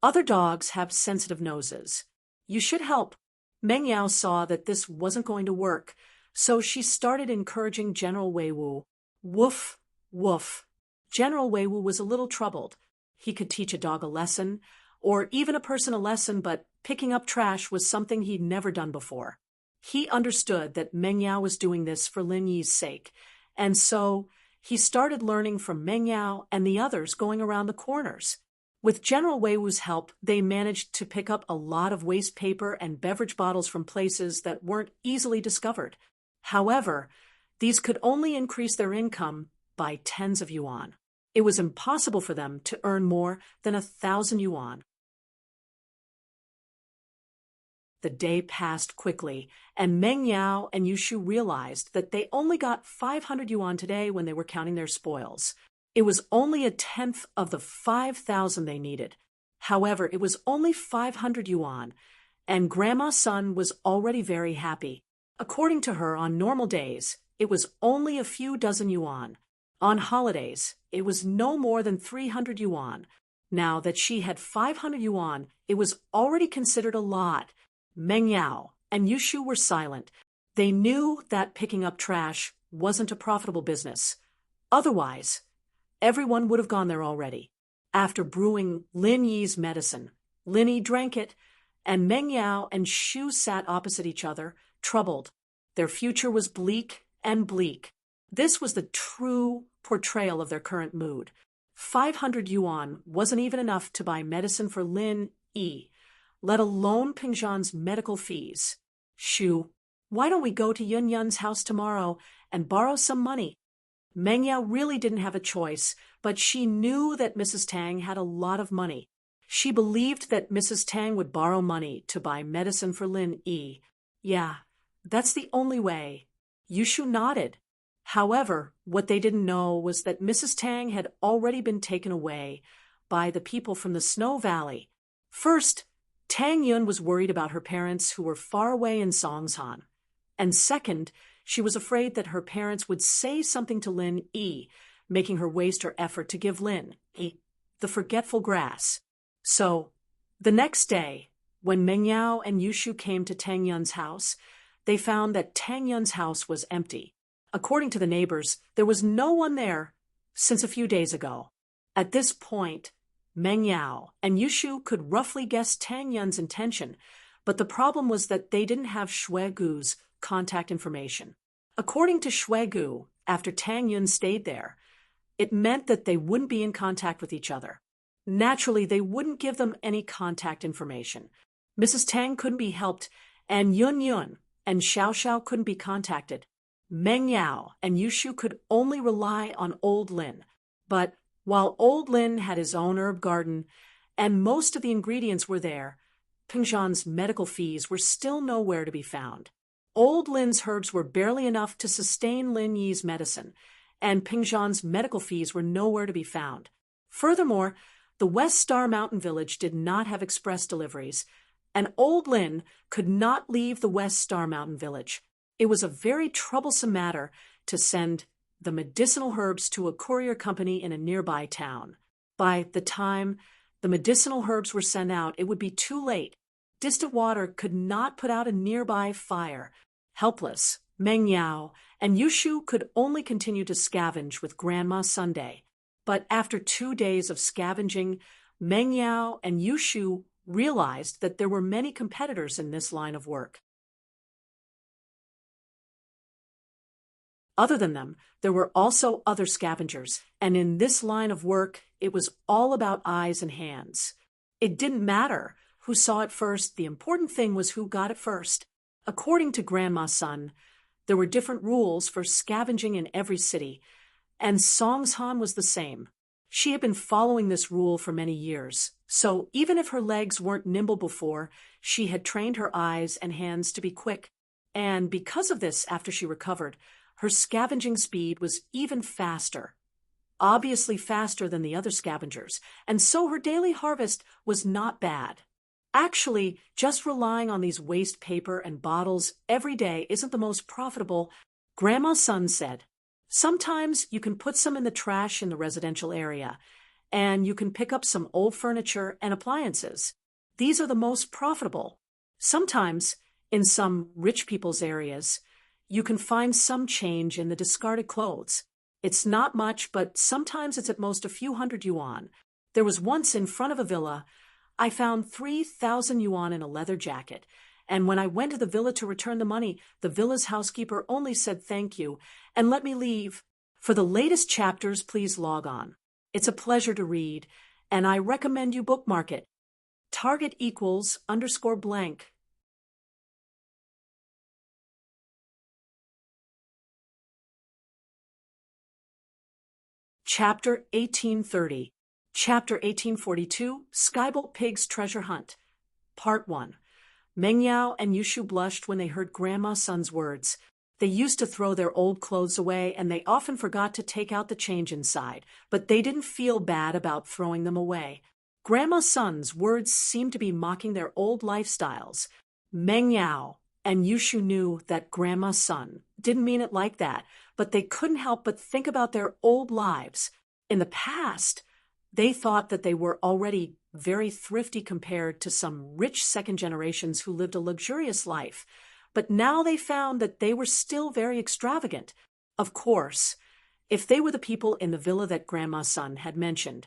other dogs have sensitive noses. You should help. Meng Yao saw that this wasn't going to work, so she started encouraging General Wei Wu. Woof, woof. General Wei Wu was a little troubled. He could teach a dog a lesson, or even a person a lesson, but picking up trash was something he'd never done before. He understood that Meng Yao was doing this for Lin Yi's sake, and so he started learning from Meng Yao and the others going around the corners. With General Wei Wu's help, they managed to pick up a lot of waste paper and beverage bottles from places that weren't easily discovered. However, these could only increase their income by tens of yuan. It was impossible for them to earn more than 1,000 yuan. The day passed quickly, and Meng Yao and Yushu realized that they only got 500 yuan today when they were counting their spoils. It was only a tenth of the 5,000 they needed. However, it was only 500 yuan, and Grandma's son was already very happy. According to her, on normal days, it was only a few dozen yuan. On holidays, it was no more than 300 yuan. Now that she had 500 yuan, it was already considered a lot. Meng Yao and Yushu were silent. They knew that picking up trash wasn't a profitable business. Otherwise, everyone would have gone there already. After brewing Lin Yi's medicine, Lin Yi drank it, and Meng Yao and Shu sat opposite each other, troubled. Their future was bleak and bleak. This was the true portrayal of their current mood. 500 yuan wasn't even enough to buy medicine for Lin Yi, let alone Pingzhan's medical fees. Shu, why don't we go to Yun Yun's house tomorrow and borrow some money? Meng Yao really didn't have a choice, but she knew that Mrs. Tang had a lot of money. She believed that Mrs. Tang would borrow money to buy medicine for Lin Yi. Yeah, that's the only way. Yushu nodded. However, what they didn't know was that Mrs. Tang had already been taken away by the people from the Snow Valley. First, Tang Yun was worried about her parents who were far away in Songshan. And second, she was afraid that her parents would say something to Lin Yi, making her waste her effort to give Lin Yi the forgetful grass. So, the next day, when Meng Yao and Yushu came to Tang Yun's house, they found that Tang Yun's house was empty. According to the neighbors, there was no one there since a few days ago. At this point, Meng Yao and Yushu could roughly guess Tang Yun's intention, but the problem was that they didn't have Shui Gu's contact information. According to Shui Gu, after Tang Yun stayed there, it meant that they wouldn't be in contact with each other. Naturally, they wouldn't give them any contact information. Mrs. Tang couldn't be helped, and Yun Yun and Xiao Xiao couldn't be contacted. Meng Yao and Yushu could only rely on Old Lin. But while Old Lin had his own herb garden, and most of the ingredients were there, Pingzhan's medical fees were still nowhere to be found. Old Lin's herbs were barely enough to sustain Lin Yi's medicine, and Pingzhan's medical fees were nowhere to be found. Furthermore, the West Star Mountain Village did not have express deliveries, and Old Lin could not leave the West Star Mountain Village. It was a very troublesome matter to send the medicinal herbs to a courier company in a nearby town. By the time the medicinal herbs were sent out, it would be too late. Distant water could not put out a nearby fire. Helpless, Meng Yao and Yushu could only continue to scavenge with Grandma Sunday. But after 2 days of scavenging, Meng Yao and Yushu realized that there were many competitors in this line of work. Other than them, there were also other scavengers, and in this line of work, it was all about eyes and hands. It didn't matter who saw it first, the important thing was who got it first. According to Grandma Sun, there were different rules for scavenging in every city, and Songshan was the same. She had been following this rule for many years, so even if her legs weren't nimble before, she had trained her eyes and hands to be quick. And because of this, after she recovered, her scavenging speed was even faster, obviously faster than the other scavengers, and so her daily harvest was not bad. Actually, just relying on these waste paper and bottles every day isn't the most profitable, Grandma Sun said. Sometimes you can put some in the trash in the residential area, and you can pick up some old furniture and appliances. These are the most profitable. Sometimes, in some rich people's areas, you can find some change in the discarded clothes. It's not much, but sometimes it's at most a few hundred yuan. There was once in front of a villa, I found 3,000 yuan in a leather jacket, and when I went to the villa to return the money, the villa's housekeeper only said thank you and let me leave. For the latest chapters, please log on. It's a pleasure to read, and I recommend you bookmark it. Target equals _blank. Chapter 1830. Chapter 1842, Skybolt Pig's Treasure Hunt. Part 1. Meng Yao and Yushu blushed when they heard Grandma Sun's words. They used to throw their old clothes away, and they often forgot to take out the change inside, but they didn't feel bad about throwing them away. Grandma Sun's words seemed to be mocking their old lifestyles. Meng Yao and Yushu knew that Grandma Sun didn't mean it like that, but they couldn't help but think about their old lives. In the past, they thought that they were already very thrifty compared to some rich second generations who lived a luxurious life, but now they found that they were still very extravagant. Of course, if they were the people in the villa that Grandma Sun had mentioned,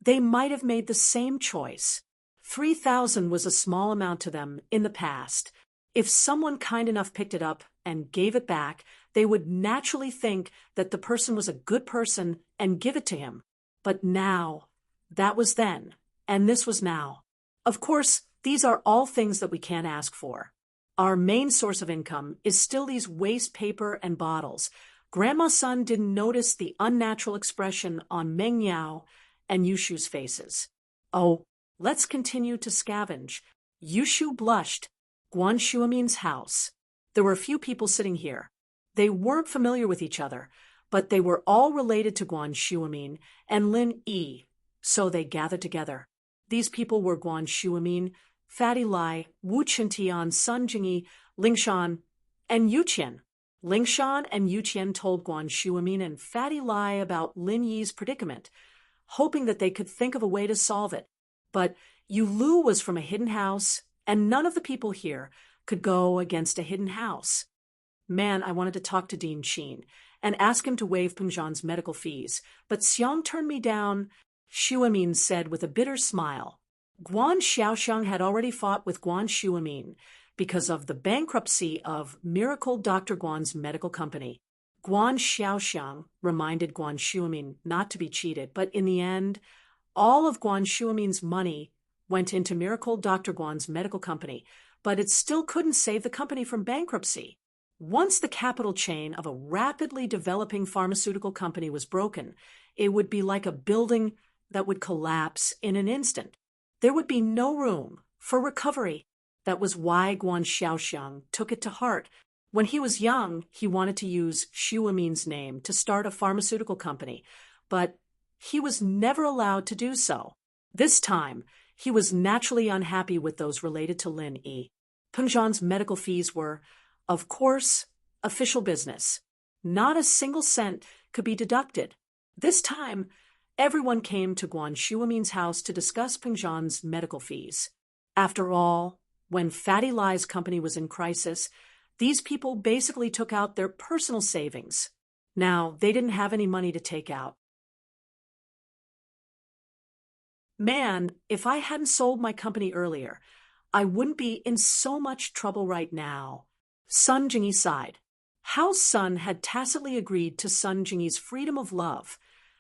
they might have made the same choice. 3,000 was a small amount to them in the past. If someone kind enough picked it up and gave it back, they would naturally think that the person was a good person and give it to him. But now, that was then, and this was now. Of course, these are all things that we can't ask for. Our main source of income is still these waste paper and bottles. Grandma Sun didn't notice the unnatural expression on Meng Yao and Yushu's faces. Oh, let's continue to scavenge. Yushu blushed. Guan Shuamin's house. There were a few people sitting here. They weren't familiar with each other, but they were all related to Guan Shuamin and Lin Yi, so they gathered together. These people were Guan Shuamin, Fatty Lai, Wu Qintian, Sun Jingyi, Lingshan, and Yuqian. Lingshan and Yuqian told Guan Shuamin and Fatty Lai about Lin Yi's predicament, hoping that they could think of a way to solve it. But Yu Lu was from a hidden house, and none of the people here could go against a hidden house. Man, I wanted to talk to Dean Sheen and ask him to waive Pengzhan's medical fees, but Xiang turned me down, Shuamin said with a bitter smile. Guan Xiaoxiang had already fought with Guan Shuamin because of the bankruptcy of Miracle Dr. Guan's medical company. Guan Xiaoxiang reminded Guan Shuamin not to be cheated, but in the end, all of Guan Shuamin's money went into Miracle Dr. Guan's medical company, but it still couldn't save the company from bankruptcy. Once the capital chain of a rapidly developing pharmaceutical company was broken, it would be like a building that would collapse in an instant. There would be no room for recovery. That was why Guan Xiaoxiang took it to heart. When he was young, he wanted to use Shuamin's name to start a pharmaceutical company, but he was never allowed to do so. This time, he was naturally unhappy with those related to Lin Yi. Pengzhan's medical fees were, of course, official business. Not a single cent could be deducted. This time, everyone came to Guan Shuamin's house to discuss Pengzhan's medical fees. After all, when Fatty Lai's company was in crisis, these people basically took out their personal savings. Now, they didn't have any money to take out. Man, if I hadn't sold my company earlier, I wouldn't be in so much trouble right now. Sun Jingyi sighed. House Sun had tacitly agreed to Sun Jingyi's freedom of love,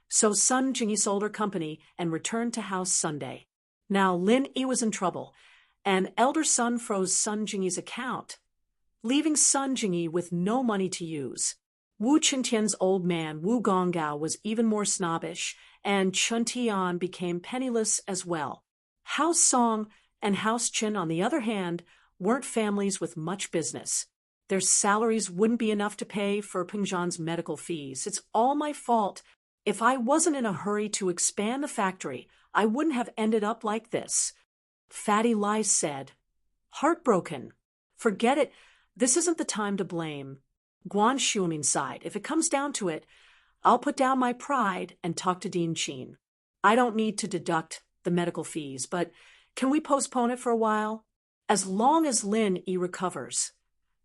so Sun Jingyi sold her company and returned to House Sunday. Now Lin Yi was in trouble, and elder Sun froze Sun Jingyi's account, leaving Sun Jingyi with no money to use. Wu Qintian's old man Wu Gonggao was even more snobbish, and Chun Tian became penniless as well. House Song and House Qin, on the other hand, weren't families with much business. Their salaries wouldn't be enough to pay for Pengzhan's medical fees. It's all my fault. If I wasn't in a hurry to expand the factory, I wouldn't have ended up like this. Fatty Lai said, heartbroken. Forget it. This isn't the time to blame. Guan Shuimin sighed. If it comes down to it, I'll put down my pride and talk to Dean Qin. I don't need to deduct the medical fees, but can we postpone it for a while? As long as Lin Yi recovers,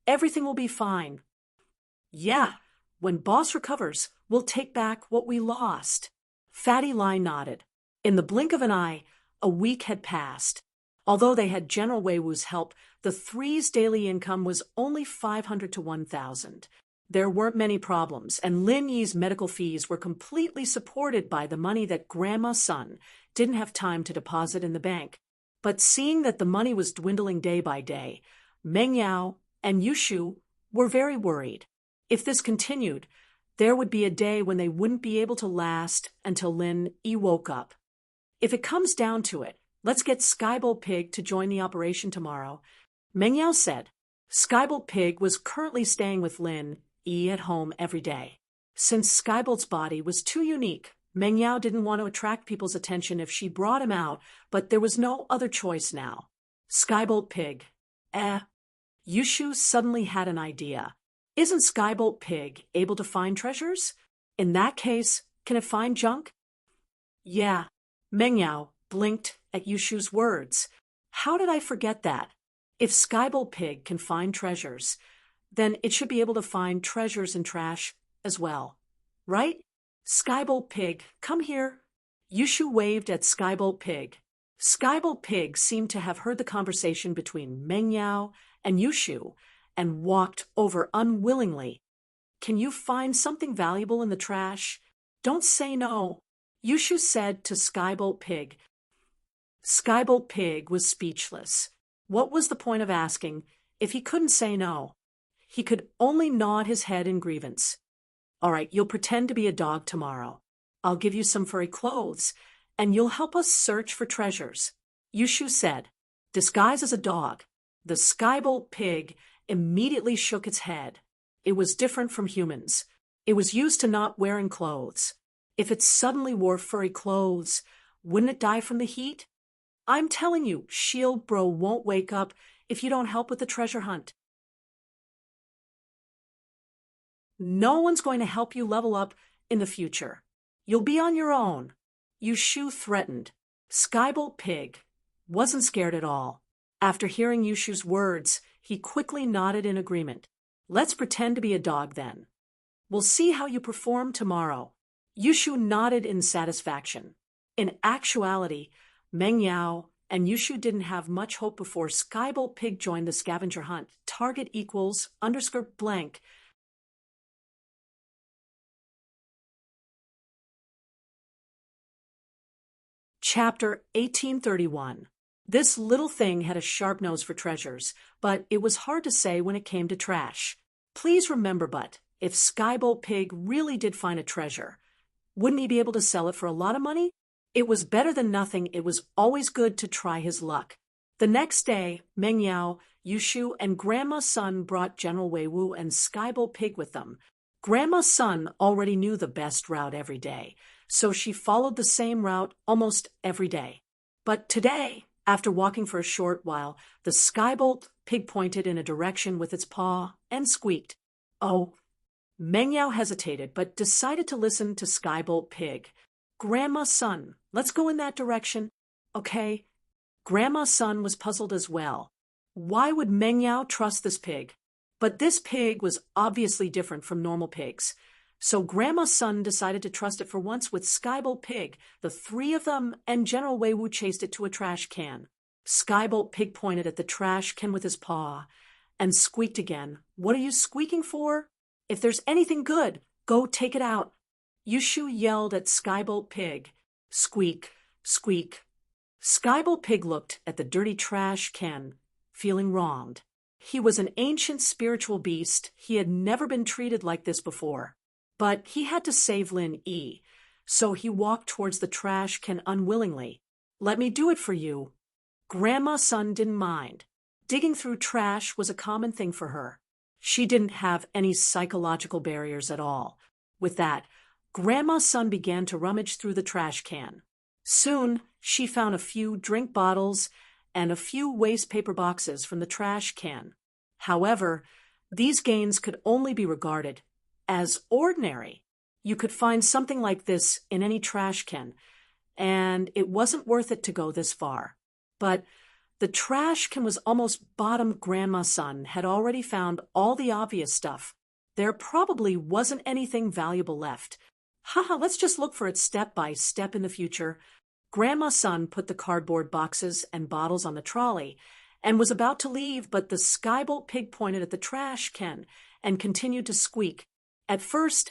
everything will be fine. Yeah, when boss recovers, we'll take back what we lost. Fatty Lai nodded. In the blink of an eye, a week had passed. Although they had General Wei Wu's help, the three's daily income was only 500 to 1,000. There weren't many problems, and Lin Yi's medical fees were completely supported by the money that Grandma Sun didn't have time to deposit in the bank. But seeing that the money was dwindling day by day, Meng Yao and Yushu were very worried. If this continued, there would be a day when they wouldn't be able to last until Lin Yi woke up. If it comes down to it, let's get Skybolt Pig to join the operation tomorrow, Meng Yao said. Skybolt Pig was currently staying with Lin Yi at home every day. Since Skybolt's body was too unique, Meng Yao didn't want to attract people's attention if she brought him out, but there was no other choice now. Skybolt Pig. Yushu suddenly had an idea. Isn't Skybolt Pig able to find treasures? In that case, can it find junk? Yeah. Meng Yao blinked at Yushu's words. How did I forget that? If Skybolt Pig can find treasures, then it should be able to find treasures in trash as well. Right? Skybolt Pig, come here. Yushu waved at Skybolt Pig. Skybolt Pig seemed to have heard the conversation between Meng Yao and Yushu and walked over unwillingly. Can you find something valuable in the trash? Don't say no, Yushu said to Skybolt Pig. Skybolt Pig was speechless. What was the point of asking if he couldn't say no? He could only nod his head in grievance. All right, you'll pretend to be a dog tomorrow. I'll give you some furry clothes, and you'll help us search for treasures, Yushu said. Disguised as a dog, the Skybolt Pig immediately shook its head. It was different from humans. It was used to not wearing clothes. If it suddenly wore furry clothes, wouldn't it die from the heat? I'm telling you, Shield Bro won't wake up if you don't help with the treasure hunt. No one's going to help you level up in the future. You'll be on your own, Yushu threatened. Skybolt Pig wasn't scared at all. After hearing Yushu's words, he quickly nodded in agreement. Let's pretend to be a dog then. We'll see how you perform tomorrow. Yushu nodded in satisfaction. In actuality, Meng Yao and Yushu didn't have much hope before Skybolt Pig joined the scavenger hunt. Target equals _blank. Chapter 1831. This little thing had a sharp nose for treasures, but it was hard to say when it came to trash. Please remember, but if Skybolt Pig really did find a treasure, wouldn't he be able to sell it for a lot of money? It was better than nothing. It was always good to try his luck. The next day, Meng Yao, Yushu, and Grandma Sun brought General Wei Wu and Skybolt Pig with them. Grandma Sun already knew the best route every day, so she followed the same route almost every day. But today, after walking for a short while, the Skybolt Pig pointed in a direction with its paw and squeaked. Oh. Meng Yao hesitated, but decided to listen to Skybolt Pig. Grandma Sun, let's go in that direction. Okay. Grandma Sun was puzzled as well. Why would Meng Yao trust this pig? But this pig was obviously different from normal pigs. So Grandma Sun decided to trust it for once with Skybolt Pig. The three of them and General Wei Wu chased it to a trash can. Skybolt Pig pointed at the trash can with his paw and squeaked again. What are you squeaking for? If there's anything good, go take it out. Yushu yelled at Skybolt Pig. Squeak, squeak. Skybolt Pig looked at the dirty trash can, feeling wronged. He was an ancient spiritual beast. He had never been treated like this before. But he had to save Lin E, so he walked towards the trash can unwillingly. Let me do it for you. Grandma Sun didn't mind. Digging through trash was a common thing for her. She didn't have any psychological barriers at all. With that, Grandma Sun began to rummage through the trash can. Soon, she found a few drink bottles and a few waste paper boxes from the trash can. However, these gains could only be regarded as ordinary. You could find something like this in any trash can, and it wasn't worth it to go this far. But the trash can was almost bottom. Grandma Sun had already found all the obvious stuff. There probably wasn't anything valuable left. Haha, let's just look for it step by step in the future. Grandma Sun put the cardboard boxes and bottles on the trolley and was about to leave, but the Skybolt Pig pointed at the trash can and continued to squeak. At first,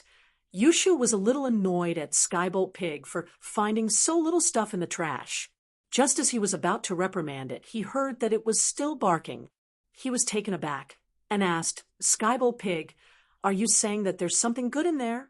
Yushu was a little annoyed at Skybolt Pig for finding so little stuff in the trash. Just as he was about to reprimand it, he heard that it was still barking. He was taken aback and asked, Skybolt Pig, are you saying that there's something good in there?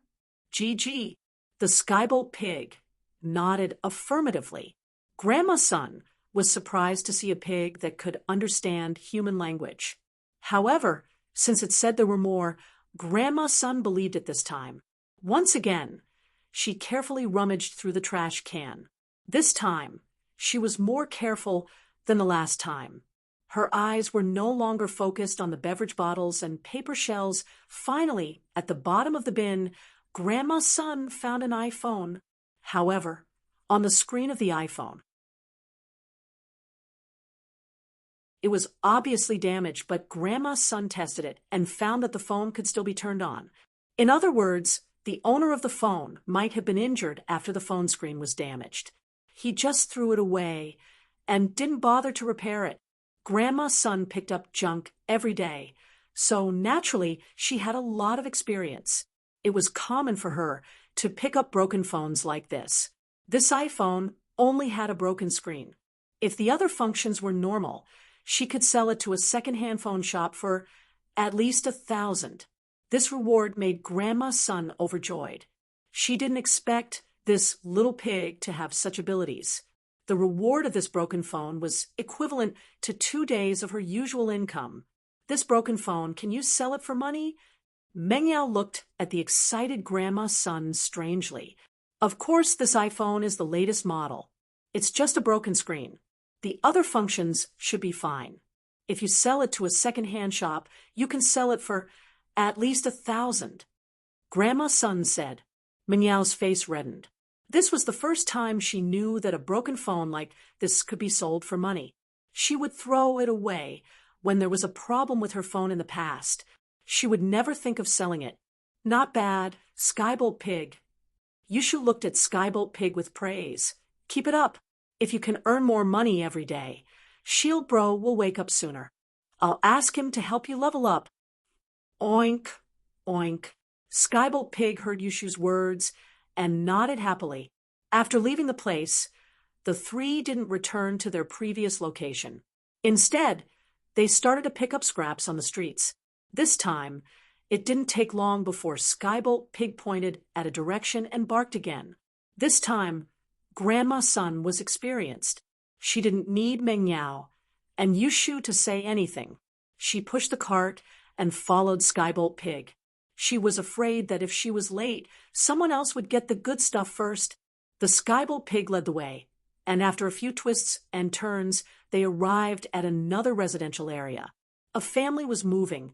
GG. The Skybolt Pig nodded affirmatively. Grandma Sun was surprised to see a pig that could understand human language. However, since it said there were more, Grandma Sun believed it this time. Once again, she carefully rummaged through the trash can. This time, she was more careful than the last time. Her eyes were no longer focused on the beverage bottles and paper shells. Finally, at the bottom of the bin, Grandma Sun found an iPhone. However, on the screen of the iPhone, it was obviously damaged, but Grandma Sun tested it and found that the phone could still be turned on. In other words, the owner of the phone might have been injured after the phone screen was damaged. He just threw it away and didn't bother to repair it. Grandma Sun picked up junk every day, so naturally she had a lot of experience. It was common for her to pick up broken phones like this. This iPhone only had a broken screen. If the other functions were normal, she could sell it to a second-hand phone shop for at least $1,000. This reward made Grandma Sun overjoyed. She didn't expect this little pig to have such abilities. The reward of this broken phone was equivalent to 2 days of her usual income. This broken phone, can you sell it for money? Meng Yao looked at the excited Grandma Sun strangely. Of course, this iPhone is the latest model. It's just a broken screen. The other functions should be fine. If you sell it to a second-hand shop, you can sell it for at least $1,000. Grandma Sun said. Meng Yao's face reddened. This was the first time she knew that a broken phone like this could be sold for money. She would throw it away when there was a problem with her phone in the past. She would never think of selling it. Not bad, Skybolt Pig. Yushu looked at Skybolt Pig with praise. Keep it up. If you can earn more money every day, Shield Bro will wake up sooner. I'll ask him to help you level up. Oink, oink. Skybolt Pig heard Yushu's words and nodded happily. After leaving the place, the three didn't return to their previous location. Instead, they started to pick up scraps on the streets. This time, it didn't take long before Skybolt Pig pointed at a direction and barked again. This time, Grandma Sun was experienced. She didn't need Meng Yao and Yushu to say anything. She pushed the cart and followed Skybolt Pig. She was afraid that if she was late, someone else would get the good stuff first. The Skybolt Pig led the way, and after a few twists and turns, they arrived at another residential area. A family was moving,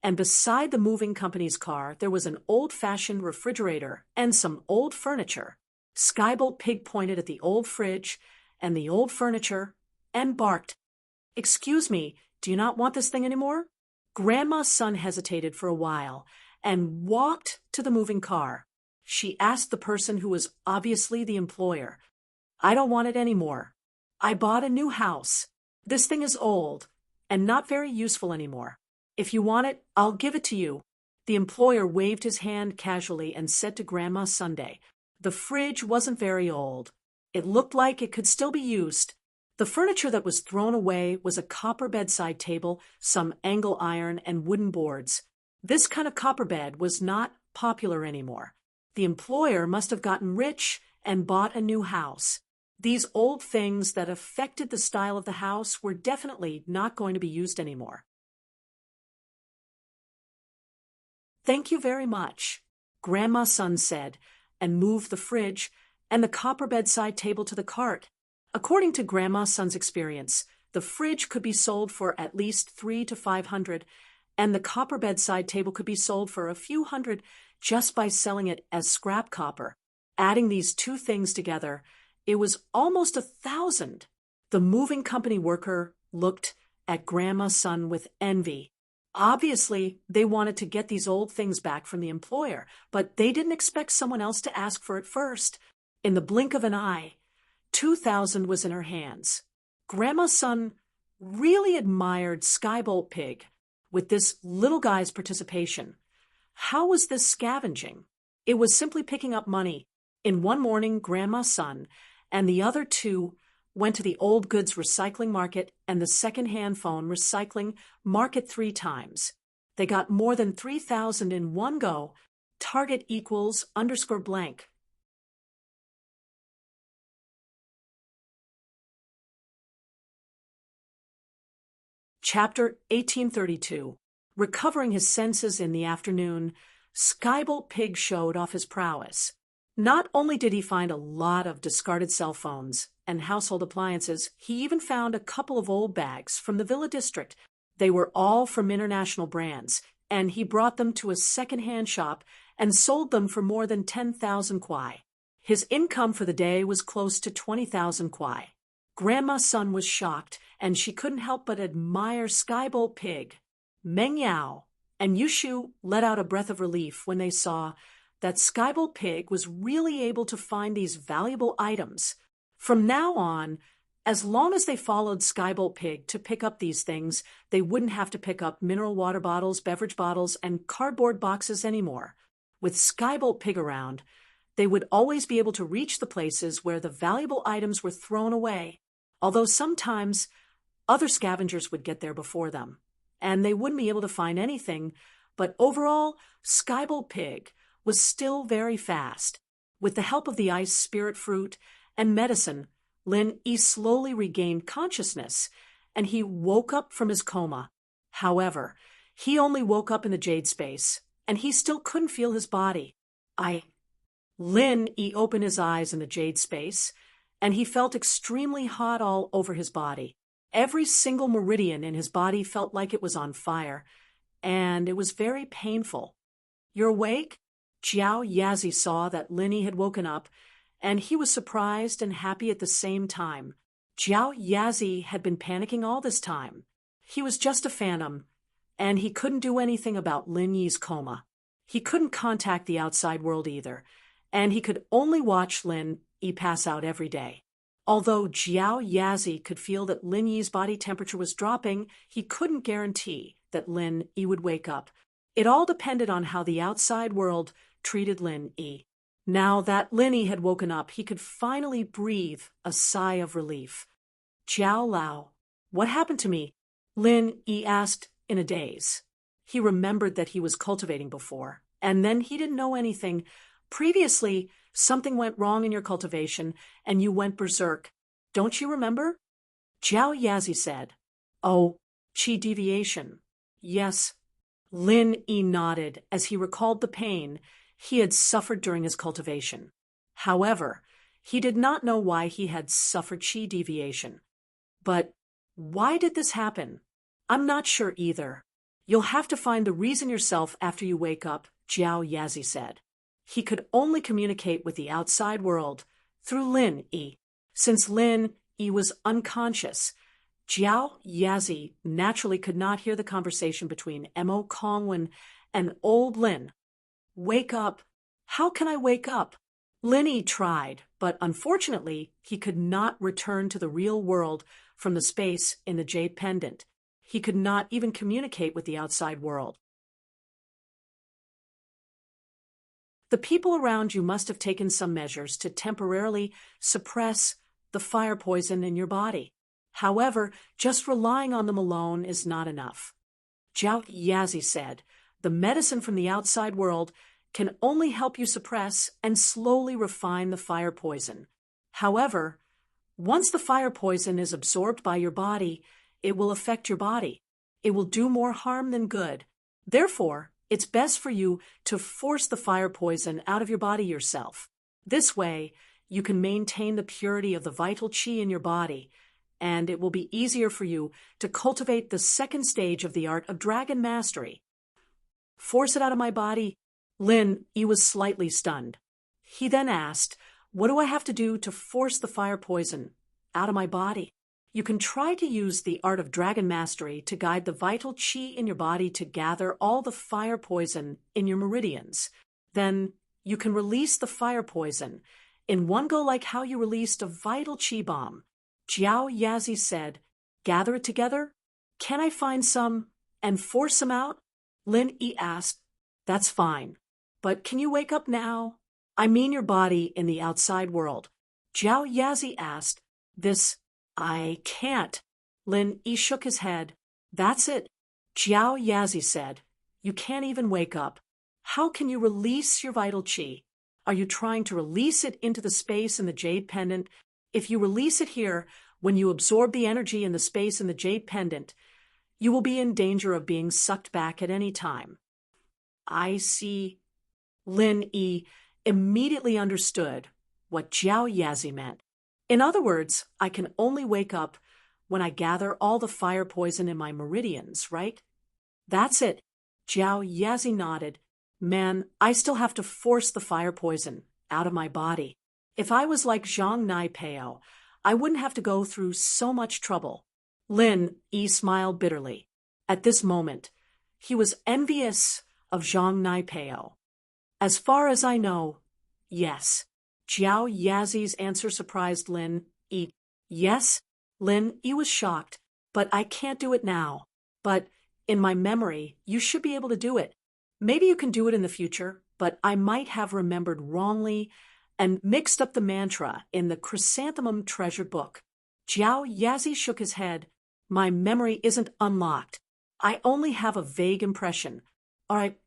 and beside the moving company's car, there was an old-fashioned refrigerator and some old furniture. Skybolt Pig pointed at the old fridge and the old furniture and barked. Excuse me, do you not want this thing anymore? Grandma Sun hesitated for a while and walked to the moving car. She asked the person who was obviously the employer, I don't want it anymore. I bought a new house. This thing is old and not very useful anymore. If you want it, I'll give it to you. The employer waved his hand casually and said to Grandma Sunday, "The fridge wasn't very old. It looked like it could still be used." The furniture that was thrown away was a copper bedside table, some angle iron, and wooden boards. This kind of copper bed was not popular anymore. The employer must have gotten rich and bought a new house. These old things that affected the style of the house were definitely not going to be used anymore. "Thank you very much," Grandma Sun said, and moved the fridge and the copper bedside table to the cart. According to Grandma Sun's experience, the fridge could be sold for at least $300 to $500, and the copper bedside table could be sold for a few hundred just by selling it as scrap copper. Adding these two things together, it was almost 1,000. The moving company worker looked at Grandma Sun with envy. Obviously, they wanted to get these old things back from the employer, but they didn't expect someone else to ask for it first. In the blink of an eye, 2,000 was in her hands. Grandma Sun really admired Skybolt Pig with this little guy's participation. How was this scavenging? It was simply picking up money. In one morning, Grandma Sun and the other two went to the old goods recycling market and the second-hand phone recycling market 3 times. They got more than 3,000 in one go. Target equals _blank. Chapter 1832. Recovering his senses in the afternoon, Skybolt Pig showed off his prowess. Not only did he find a lot of discarded cell phones and household appliances, he even found a couple of old bags from the Villa District. They were all from international brands, and he brought them to a second-hand shop and sold them for more than 10,000 kwai. His income for the day was close to 20,000 kwai. Grandma Sun was shocked, and she couldn't help but admire Skybolt Pig. Meng Yao and Yushu let out a breath of relief when they saw that Skybolt Pig was really able to find these valuable items. From now on, as long as they followed Skybolt Pig to pick up these things, they wouldn't have to pick up mineral water bottles, beverage bottles, and cardboard boxes anymore. With Skybolt Pig around, they would always be able to reach the places where the valuable items were thrown away, although sometimes other scavengers would get there before them, and they wouldn't be able to find anything. But overall, Skybolt Pig was still very fast. With the help of the ice spirit fruit and medicine, Lin Yi slowly regained consciousness, and he woke up from his coma. However, he only woke up in the jade space, and he still couldn't feel his body. Lin Yi opened his eyes in the jade space, and he felt extremely hot all over his body. Every single meridian in his body felt like it was on fire, and it was very painful. "You're awake?" Jiao Yazi saw that Lin Yi had woken up, and he was surprised and happy at the same time. Jiao Yazi had been panicking all this time. He was just a phantom, and he couldn't do anything about Lin Yi's coma. He couldn't contact the outside world either, and he could only watch Lin Yi pass out every day. Although Jiao Yazi could feel that Lin Yi's body temperature was dropping, he couldn't guarantee that Lin Yi would wake up. It all depended on how the outside world treated Lin Yi. Now that Lin Yi had woken up, he could finally breathe a sigh of relief. "Jiao Lao, what happened to me?" Lin Yi asked in a daze. He remembered that he was cultivating before, and then he didn't know anything. Previously, something went wrong in your cultivation, and you went berserk. Don't you remember? Jiao Yazi said. "Oh, qi deviation. Yes." Lin Yi nodded as he recalled the pain he had suffered during his cultivation. However, he did not know why he had suffered qi deviation. But why did this happen? "I'm not sure either. You'll have to find the reason yourself after you wake up," Jiao Yazi said. He could only communicate with the outside world through Lin Yi. Since Lin Yi was unconscious, Jiao Yazi naturally could not hear the conversation between Mo Kongwen and old Lin. "Wake up. How can I wake up?" Lin Yi tried, but unfortunately, he could not return to the real world from the space in the jade pendant. He could not even communicate with the outside world. The people around you must have taken some measures to temporarily suppress the fire poison in your body. However, just relying on them alone is not enough. Jiao Yazi said, the medicine from the outside world can only help you suppress and slowly refine the fire poison. However, once the fire poison is absorbed by your body, it will affect your body. It will do more harm than good. Therefore, it's best for you to force the fire poison out of your body yourself. This way, you can maintain the purity of the vital qi in your body, and it will be easier for you to cultivate the second stage of the art of dragon mastery. Force it out of my body? Lin Yi was slightly stunned. He then asked, what do I have to do to force the fire poison out of my body? You can try to use the art of dragon mastery to guide the vital qi in your body to gather all the fire poison in your meridians. Then you can release the fire poison in one go, like how you released a vital qi bomb. Jiao Yazi said, gather it together? Can I find some and force some out? Lin Yi asked, that's fine. But can you wake up now? I mean your body in the outside world. Jiao Yazi asked, I can't. Lin Yi shook his head. That's it. Jiao Yazi said, you can't even wake up. How can you release your vital qi? Are you trying to release it into the space in the jade pendant? If you release it here, when you absorb the energy in the space in the jade pendant, you will be in danger of being sucked back at any time. I see. Lin Yi immediately understood what Jiao Yazi meant. In other words, I can only wake up when I gather all the fire poison in my meridians, right? That's it. Jiao Yazi nodded. Man, I still have to force the fire poison out of my body. If I was like Zhang Naipeo, I wouldn't have to go through so much trouble. Lin Yi smiled bitterly. At this moment, he was envious of Zhang Naipeo. As far as I know, yes. Jiao Yazi's answer surprised Lin Yi. Yes? Lin Yi was shocked. But I can't do it now. But in my memory, you should be able to do it. Maybe you can do it in the future, but I might have remembered wrongly and mixed up the mantra in the Chrysanthemum Treasure Book. Jiao Yazi shook his head. My memory isn't unlocked. I only have a vague impression. All right.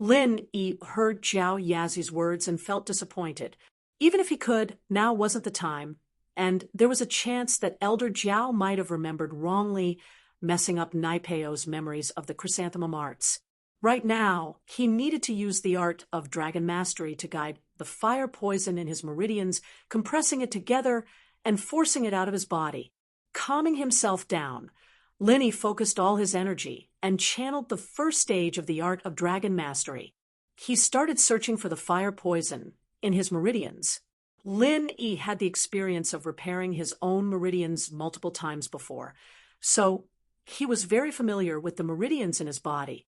Lin Yi heard Jiao Yazi's words and felt disappointed. Even if he could, now wasn't the time, and there was a chance that Elder Jiao might have remembered wrongly, messing up Naipeo's memories of the Chrysanthemum arts. Right now, he needed to use the art of dragon mastery to guide the fire poison in his meridians, compressing it together and forcing it out of his body. Calming himself down, Lin Yi focused all his energy and channeled the first stage of the art of dragon mastery. He started searching for the fire poison in his meridians. Lin Yi had the experience of repairing his own meridians multiple times before, so he was very familiar with the meridians in his body.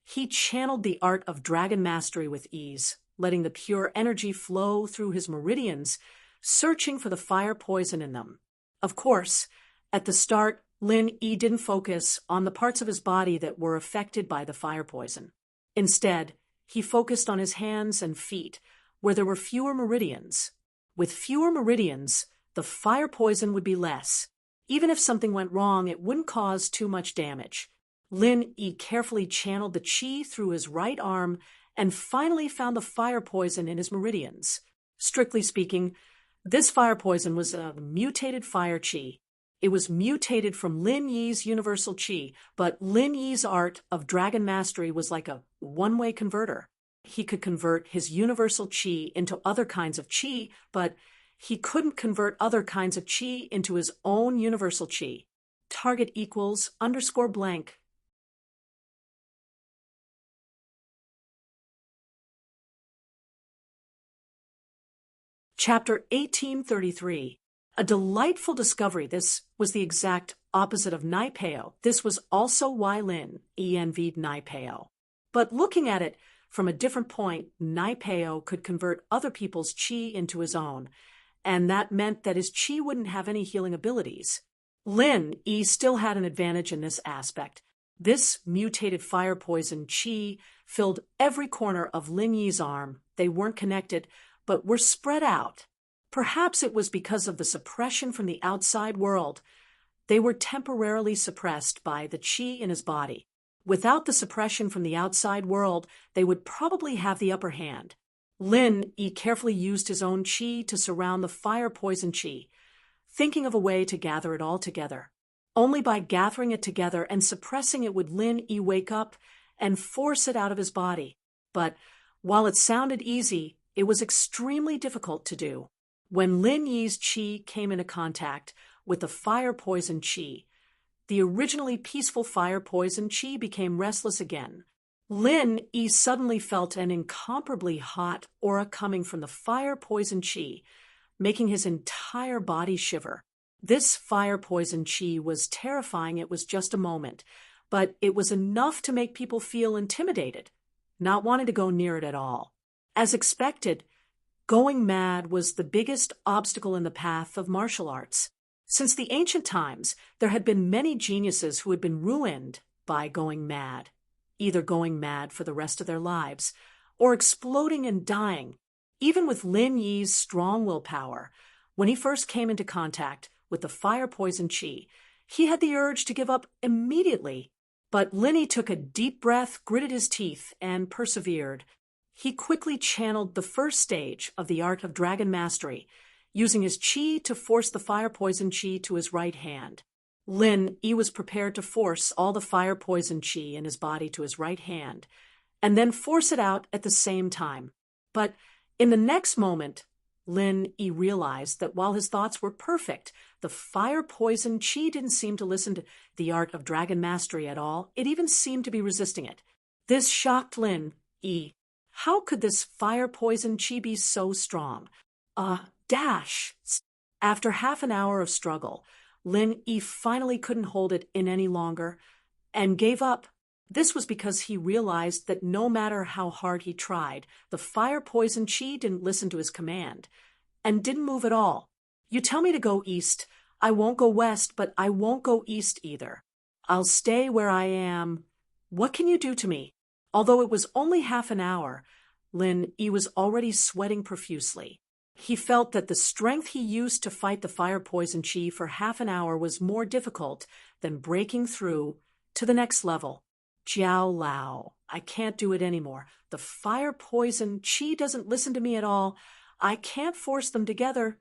He channeled the art of dragon mastery with ease, letting the pure energy flow through his meridians, searching for the fire poison in them. Of course, at the start, Lin Yi didn't focus on the parts of his body that were affected by the fire poison. Instead, he focused on his hands and feet, where there were fewer meridians. With fewer meridians, the fire poison would be less. Even if something went wrong, it wouldn't cause too much damage. Lin Yi carefully channeled the qi through his right arm and finally found the fire poison in his meridians. Strictly speaking, this fire poison was a mutated fire qi. It was mutated from Lin Yi's universal qi, but Lin Yi's art of dragon mastery was like a one-way converter. He could convert his universal qi into other kinds of qi, but he couldn't convert other kinds of qi into his own universal qi. Target equals _blank. Chapter 1833. A delightful discovery. This was the exact opposite of Naipeo. This was also why Lin Yi envied Naipeo. But looking at it from a different point, Naipeo could convert other people's qi into his own, and that meant that his qi wouldn't have any healing abilities. Lin Yi still had an advantage in this aspect. This mutated fire poison qi filled every corner of Lin Yi's arm. They weren't connected, but were spread out. Perhaps it was because of the suppression from the outside world. They were temporarily suppressed by the qi in his body. Without the suppression from the outside world, they would probably have the upper hand. Lin Yi carefully used his own qi to surround the fire poison qi, thinking of a way to gather it all together. Only by gathering it together and suppressing it would Lin Yi wake up and force it out of his body. But while it sounded easy, it was extremely difficult to do. When Lin Yi's qi came into contact with the fire poison qi, the originally peaceful fire poison qi became restless again. Lin Yi suddenly felt an incomparably hot aura coming from the fire poison qi, making his entire body shiver. This fire poison qi was terrifying. It was just a moment, but it was enough to make people feel intimidated, not wanting to go near it at all. As expected, going mad was the biggest obstacle in the path of martial arts. Since the ancient times, there had been many geniuses who had been ruined by going mad, either going mad for the rest of their lives or exploding and dying. Even with Lin Yi's strong willpower, when he first came into contact with the fire poison qi, he had the urge to give up immediately. But Lin Yi took a deep breath, gritted his teeth, and persevered. He quickly channeled the first stage of the art of dragon mastery, using his qi to force the fire poison qi to his right hand. Lin Yi was prepared to force all the fire poison qi in his body to his right hand, and then force it out at the same time. But in the next moment, Lin Yi realized that while his thoughts were perfect, the fire poison qi didn't seem to listen to the art of dragon mastery at all. It even seemed to be resisting it. This shocked Lin Yi. How could this fire poison qi be so strong? Dash! After half an hour of struggle, Lin Yi finally couldn't hold it in any longer and gave up. This was because he realized that no matter how hard he tried, the fire poison qi didn't listen to his command and didn't move at all. You tell me to go east, I won't go west, but I won't go east either. I'll stay where I am. What can you do to me? Although it was only half an hour, Lin Yi was already sweating profusely. He felt that the strength he used to fight the fire poison qi for half an hour was more difficult than breaking through to the next level. Jiao Lao, I can't do it anymore. The fire poison qi doesn't listen to me at all. I can't force them together.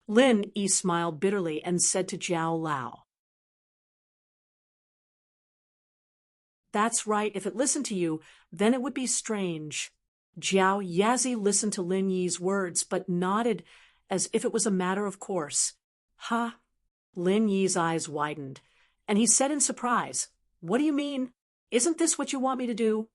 Lin Yi smiled bitterly and said to Jiao Lao, "That's right. If it listened to you, then it would be strange." Jiao Yazi listened to Lin Yi's words, but nodded as if it was a matter of course. "Ha!" Lin Yi's eyes widened, and he said in surprise, "What do you mean? Isn't this what you want me to do?"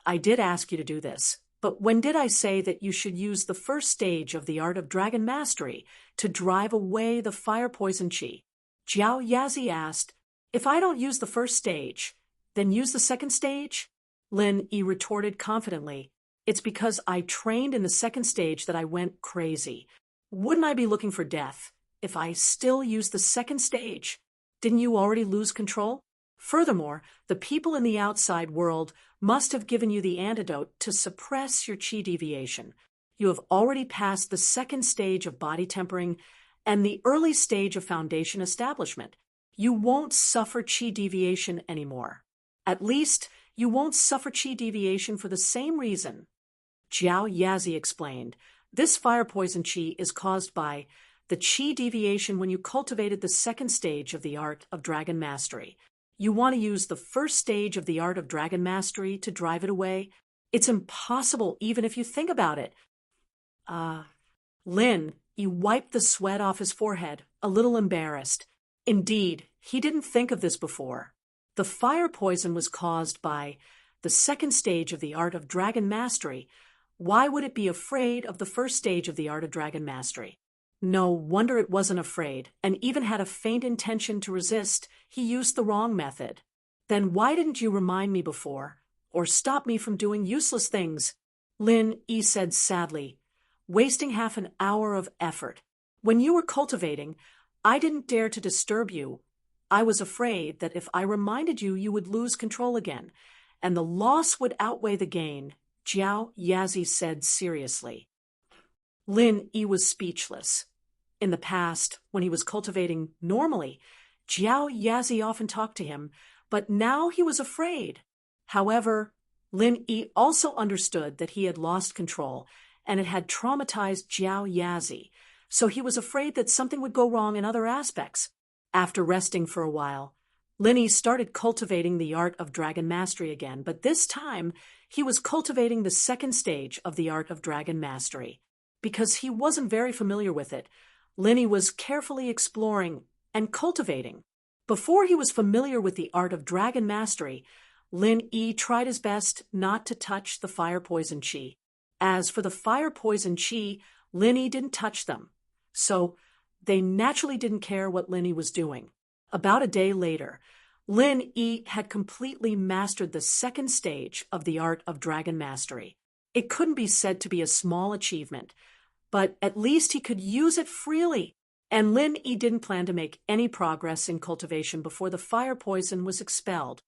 "I did ask you to do this, but when did I say that you should use the first stage of the art of dragon mastery to drive away the fire poison qi?" Jiao Yazi asked. "If I don't use the first stage, then use the second stage?" Lin Yi retorted confidently. "It's because I trained in the second stage that I went crazy. Wouldn't I be looking for death if I still used the second stage? Didn't you already lose control? Furthermore, the people in the outside world must have given you the antidote to suppress your qi deviation. You have already passed the second stage of body tempering and the early stage of foundation establishment. You won't suffer qi deviation anymore. At least, you won't suffer qi deviation for the same reason." Jiao Yazi explained, "This fire poison qi is caused by the qi deviation when you cultivated the second stage of the art of dragon mastery. You want to use the first stage of the art of dragon mastery to drive it away? It's impossible even if you think about it." Lin Yi wiped the sweat off his forehead, a little embarrassed. Indeed, he didn't think of this before. The fire poison was caused by the second stage of the art of dragon mastery. Why would it be afraid of the first stage of the art of dragon mastery? No wonder it wasn't afraid, and even had a faint intention to resist. He used the wrong method. "Then why didn't you remind me before, or stop me from doing useless things?" Lin Yi said sadly, "Wasting half an hour of effort. When you were cultivating, I didn't dare to disturb you. I was afraid that if I reminded you, you would lose control again, and the loss would outweigh the gain, Jiao Yazi said seriously. Lin Yi was speechless. In the past, when he was cultivating normally, Jiao Yazi often talked to him, but now he was afraid. However, Lin Yi also understood that he had lost control, and it had traumatized Jiao Yazi, so he was afraid that something would go wrong in other aspects. After resting for a while, Lin Yi started cultivating the art of dragon mastery again, but this time he was cultivating the second stage of the art of dragon mastery. Because he wasn't very familiar with it, Lin Yi was carefully exploring and cultivating. Before he was familiar with the art of dragon mastery, Lin Yi tried his best not to touch the fire poison chi. As for the fire poison chi, Lin Yi didn't touch them, so they naturally didn't care what Lin Yi was doing. About a day later, Lin Yi had completely mastered the second stage of the art of dragon mastery. It couldn't be said to be a small achievement, but at least he could use it freely, and Lin Yi didn't plan to make any progress in cultivation before the fire poison was expelled.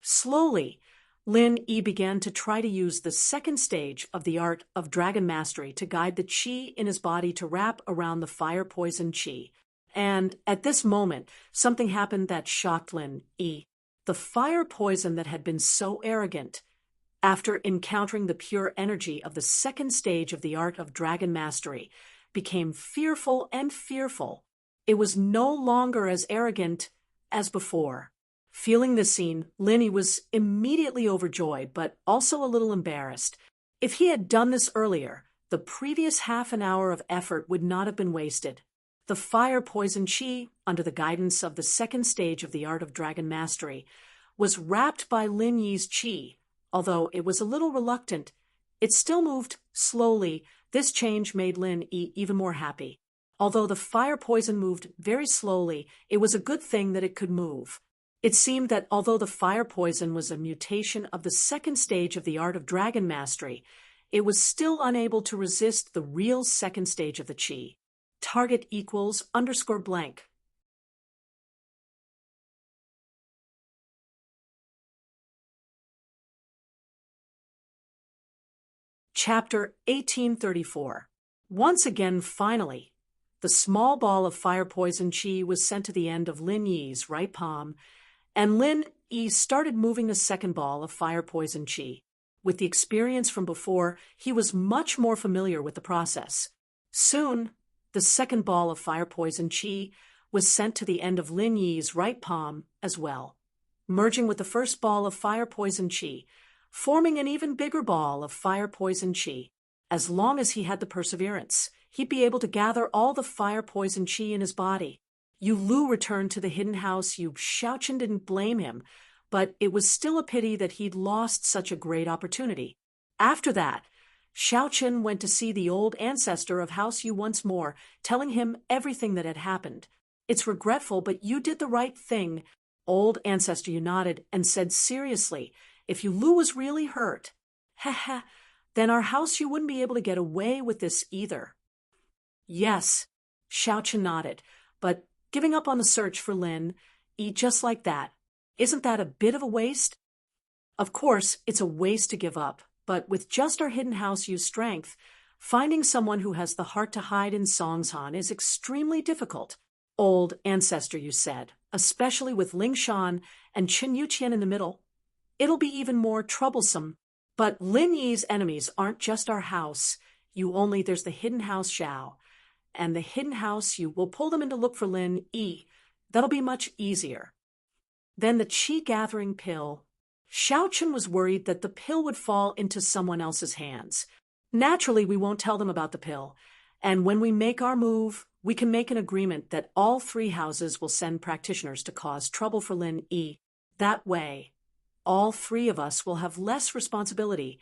Slowly, Lin Yi began to try to use the second stage of the art of dragon mastery to guide the qi in his body to wrap around the fire poison qi. And at this moment, something happened that shocked Lin Yi. The fire poison that had been so arrogant, after encountering the pure energy of the second stage of the art of dragon mastery, became fearful and fearful. It was no longer as arrogant as before. Feeling this scene, Lin Yi was immediately overjoyed, but also a little embarrassed. If he had done this earlier, the previous half an hour of effort would not have been wasted. The fire poison chi, under the guidance of the second stage of the art of dragon mastery, was wrapped by Lin Yi's chi. Although it was a little reluctant, it still moved slowly. This change made Lin Yi even more happy. Although the fire poison moved very slowly, it was a good thing that it could move. It seemed that although the fire poison was a mutation of the second stage of the art of dragon mastery, it was still unable to resist the real second stage of the chi. Target equals _blank. Chapter 1834. Once again, finally, the small ball of fire poison chi was sent to the end of Lin Yi's right palm, and Lin Yi started moving the second ball of fire poison chi. With the experience from before, he was much more familiar with the process. Soon, the second ball of fire poison chi was sent to the end of Lin Yi's right palm as well, merging with the first ball of fire poison chi, forming an even bigger ball of fire poison chi. As long as he had the perseverance, he'd be able to gather all the fire poison chi in his body. Yu Lu returned to the hidden house. Yu Shaochen didn't blame him, but it was still a pity that he'd lost such a great opportunity. After that, Shaochen went to see the old ancestor of House Yu once more, telling him everything that had happened. It's regretful, but you did the right thing. Old ancestor Yu nodded and said seriously, if Yu Lu was really hurt, then our House Yu wouldn't be able to get away with this either. Yes, Shaochen nodded, but giving up on the search for Lin Yi just like that, isn't that a bit of a waste? Of course, it's a waste to give up, but with just our hidden House Yu's strength, finding someone who has the heart to hide in Songshan is extremely difficult. Old ancestor Yu said, especially with Ling Shan and Chen Yuqian in the middle. It'll be even more troublesome. But Lin Yi's enemies aren't just our house. There's the hidden house Xiao. And the hidden house Yu will pull them in to look for Lin Yi. That'll be much easier. Then the chi gathering pill. Shaochen was worried that the pill would fall into someone else's hands. Naturally, we won't tell them about the pill. And when we make our move, we can make an agreement that all three houses will send practitioners to cause trouble for Lin Yi. That way, all three of us will have less responsibility,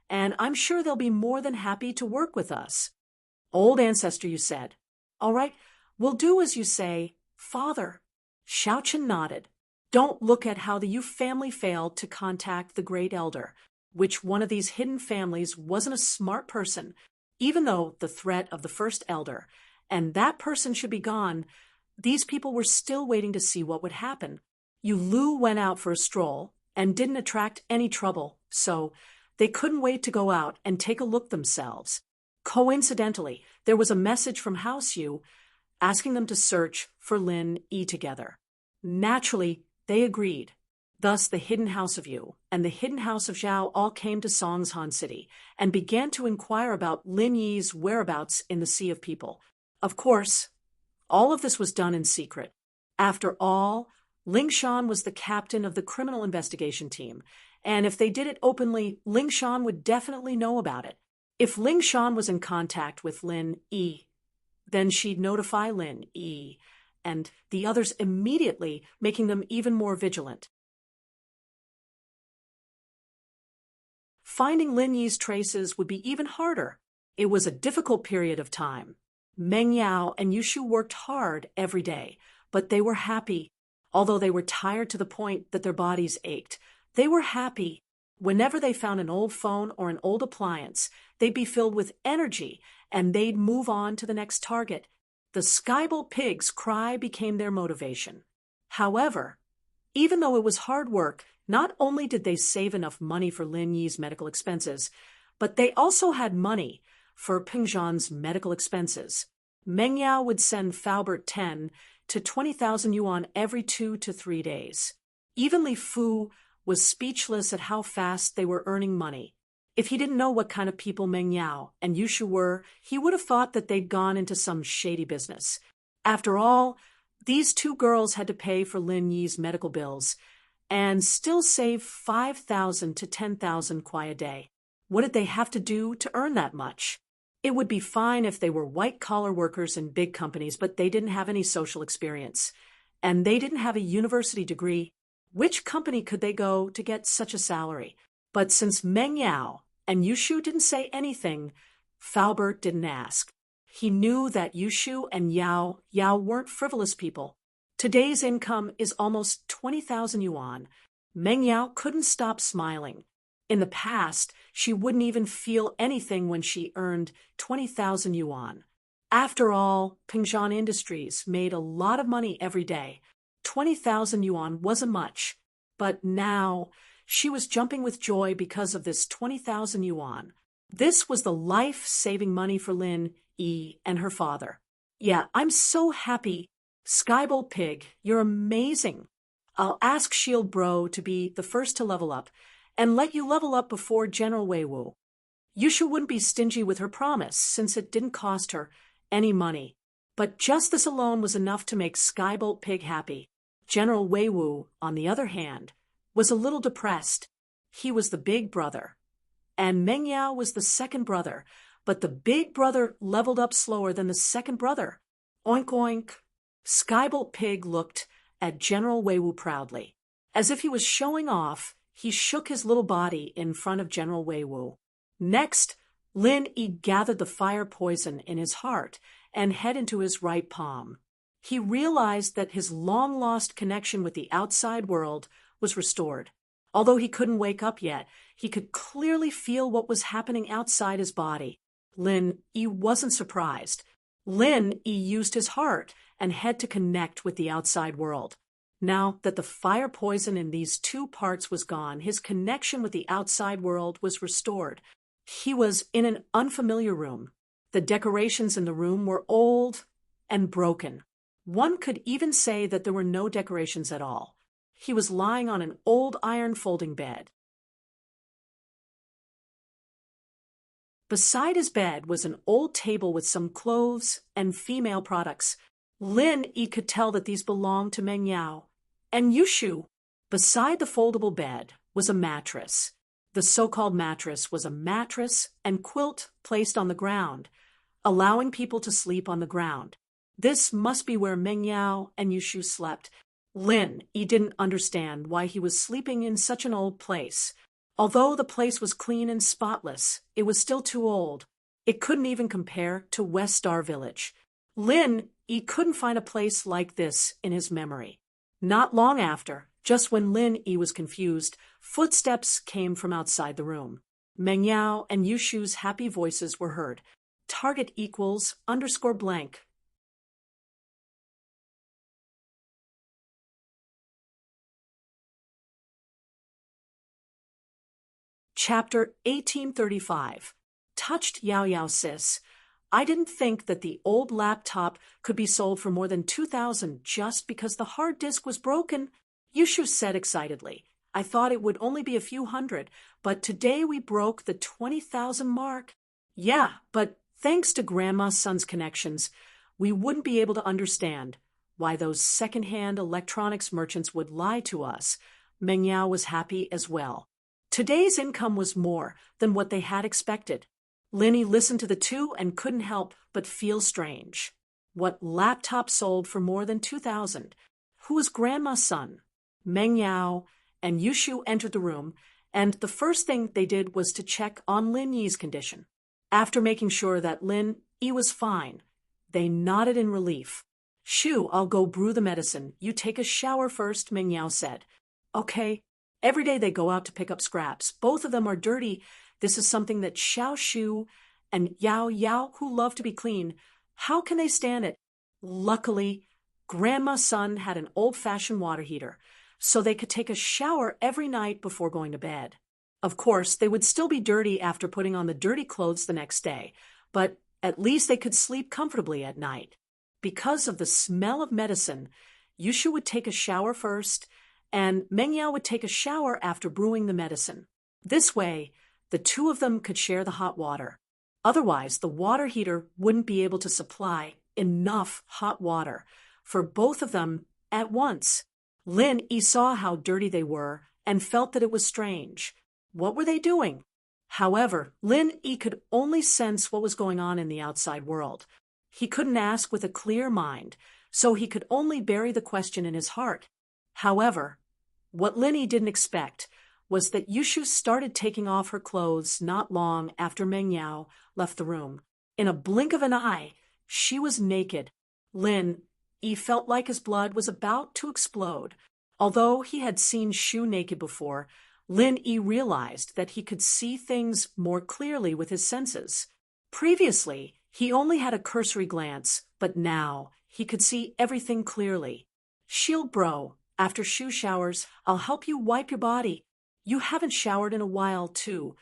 and I'm sure they'll be more than happy to work with us. Old ancestor Yu said, all right, we'll do as you say, Father. Shaochen nodded. Don't look at how the Yu family failed to contact the Great Elder. Which one of these hidden families wasn't a smart person, even though the threat of the first elder and that person should be gone, these people were still waiting to see what would happen. Lu went out for a stroll and didn't attract any trouble, so they couldn't wait to go out and take a look themselves. Coincidentally, there was a message from House Yu asking them to search for Lin Yi together. Naturally, they agreed. Thus, the hidden house of Yu and the hidden house of Zhao all came to Songshan City and began to inquire about Lin Yi's whereabouts in the Sea of People. Of course, all of this was done in secret. After all, Ling Shan was the captain of the criminal investigation team, and if they did it openly, Ling Shan would definitely know about it. If Ling Shan was in contact with Lin Yi, then she'd notify Lin Yi and the others immediately, making them even more vigilant. Finding Lin Yi's traces would be even harder. It was a difficult period of time. Meng Yao and Yushu worked hard every day, but they were happy. Although they were tired to the point that their bodies ached, they were happy. Whenever they found an old phone or an old appliance, they'd be filled with energy and they'd move on to the next target. The Skybolt pig's cry became their motivation. However, even though it was hard work, not only did they save enough money for Lin Yi's medical expenses, but they also had money for Pingzhan's medical expenses. Meng Yao would send Faubert 10 to 20,000 yuan every 2 to 3 days. Even Li Fu was speechless at how fast they were earning money. If he didn't know what kind of people Meng Yao and Yushu were, he would have thought that they'd gone into some shady business. After all, these two girls had to pay for Lin Yi's medical bills and still save 5,000 to 10,000 kuai a day. What did they have to do to earn that much? It would be fine if they were white-collar workers in big companies, but they didn't have any social experience, and they didn't have a university degree. Which company could they go to get such a salary? But since Meng Yao and Yushu didn't say anything, Faubert didn't ask. He knew that Yushu and Yao weren't frivolous people. Today's income is almost 20,000 yuan. Meng Yao couldn't stop smiling. In the past, she wouldn't even feel anything when she earned 20,000 yuan. After all, Pingzhan Industries made a lot of money every day. 20,000 yuan wasn't much, but now she was jumping with joy because of this 20,000 yuan. This was the life-saving money for Lin Yi and her father. Yeah, I'm so happy. Skybolt Pig, you're amazing. I'll ask Shield Bro to be the first to level up, and let you level up before General Wei Wu. Yushu wouldn't be stingy with her promise, since it didn't cost her any money. But just this alone was enough to make Skybolt Pig happy. General Wei Wu, on the other hand, was a little depressed. He was the big brother, and Meng Yao was the second brother, but the big brother leveled up slower than the second brother. Oink oink. Skybolt Pig looked at General Wei Wu proudly. As if he was showing off, he shook his little body in front of General Wei Wu. Next, Lin Yi gathered the fire poison in his heart and head into his right palm. He realized that his long-lost connection with the outside world was restored. Although he couldn't wake up yet, he could clearly feel what was happening outside his body. Lin Yi wasn't surprised. Lin Yi used his heart and head to connect with the outside world. Now that the fire poison in these two parts was gone, his connection with the outside world was restored. He was in an unfamiliar room. The decorations in the room were old and broken. One could even say that there were no decorations at all. He was lying on an old iron folding bed. Beside his bed was an old table with some clothes and female products. Lin Yi could tell that these belonged to Meng Yao and Yushu. Beside the foldable bed was a mattress. The so-called mattress was a mattress and quilt placed on the ground, allowing people to sleep on the ground. This must be where Meng Yao and Yushu slept. Lin Yi didn't understand why he was sleeping in such an old place. Although the place was clean and spotless, it was still too old. It couldn't even compare to West Star Village. Lin Yi couldn't find a place like this in his memory. Not long after, just when Lin Yi was confused, footsteps came from outside the room. Meng Yao and Yushu's happy voices were heard. Target equals _blank. Chapter 1835. Touched Yao Yao sis. I didn't think that the old laptop could be sold for more than 2,000 just because the hard disk was broken, Yushu said excitedly. I thought it would only be a few hundred, but today we broke the 20,000 mark. Yeah, but thanks to Grandma's son's connections, we wouldn't be able to understand why those second-hand electronics merchants would lie to us. Meng Yao was happy as well. Today's income was more than what they had expected. Linny listened to the two and couldn't help but feel strange. What laptop sold for more than 2,000? Who was Grandma's son? Meng Yao and Yushu entered the room, and the first thing they did was to check on Lin Yi's condition. After making sure that Lin Yi was fine, they nodded in relief. Shu, I'll go brew the medicine. You take a shower first, Meng Yao said. Okay. Every day they go out to pick up scraps. Both of them are dirty. This is something that Xiao Shu and Yao Yao, who love to be clean, how can they stand it? Luckily, Grandma's son had an old-fashioned water heater, so they could take a shower every night before going to bed. Of course, they would still be dirty after putting on the dirty clothes the next day, but at least they could sleep comfortably at night. Because of the smell of medicine, Yushu would take a shower first, and Meng Yao would take a shower after brewing the medicine. This way, the two of them could share the hot water. Otherwise, the water heater wouldn't be able to supply enough hot water for both of them at once. Lin Yi saw how dirty they were and felt that it was strange. What were they doing? However, Lin Yi could only sense what was going on in the outside world. He couldn't ask with a clear mind, so he could only bury the question in his heart. However, what Lin Yi didn't expect was that Yushu started taking off her clothes not long after Meng Yao left the room. In a blink of an eye, she was naked. Lin Yi felt like his blood was about to explode. Although he had seen Shu naked before, Lin Yi realized that he could see things more clearly with his senses. Previously, he only had a cursory glance, but now he could see everything clearly. Shield bro, after Shu showers, I'll help you wipe your body. You haven't showered in a while, too.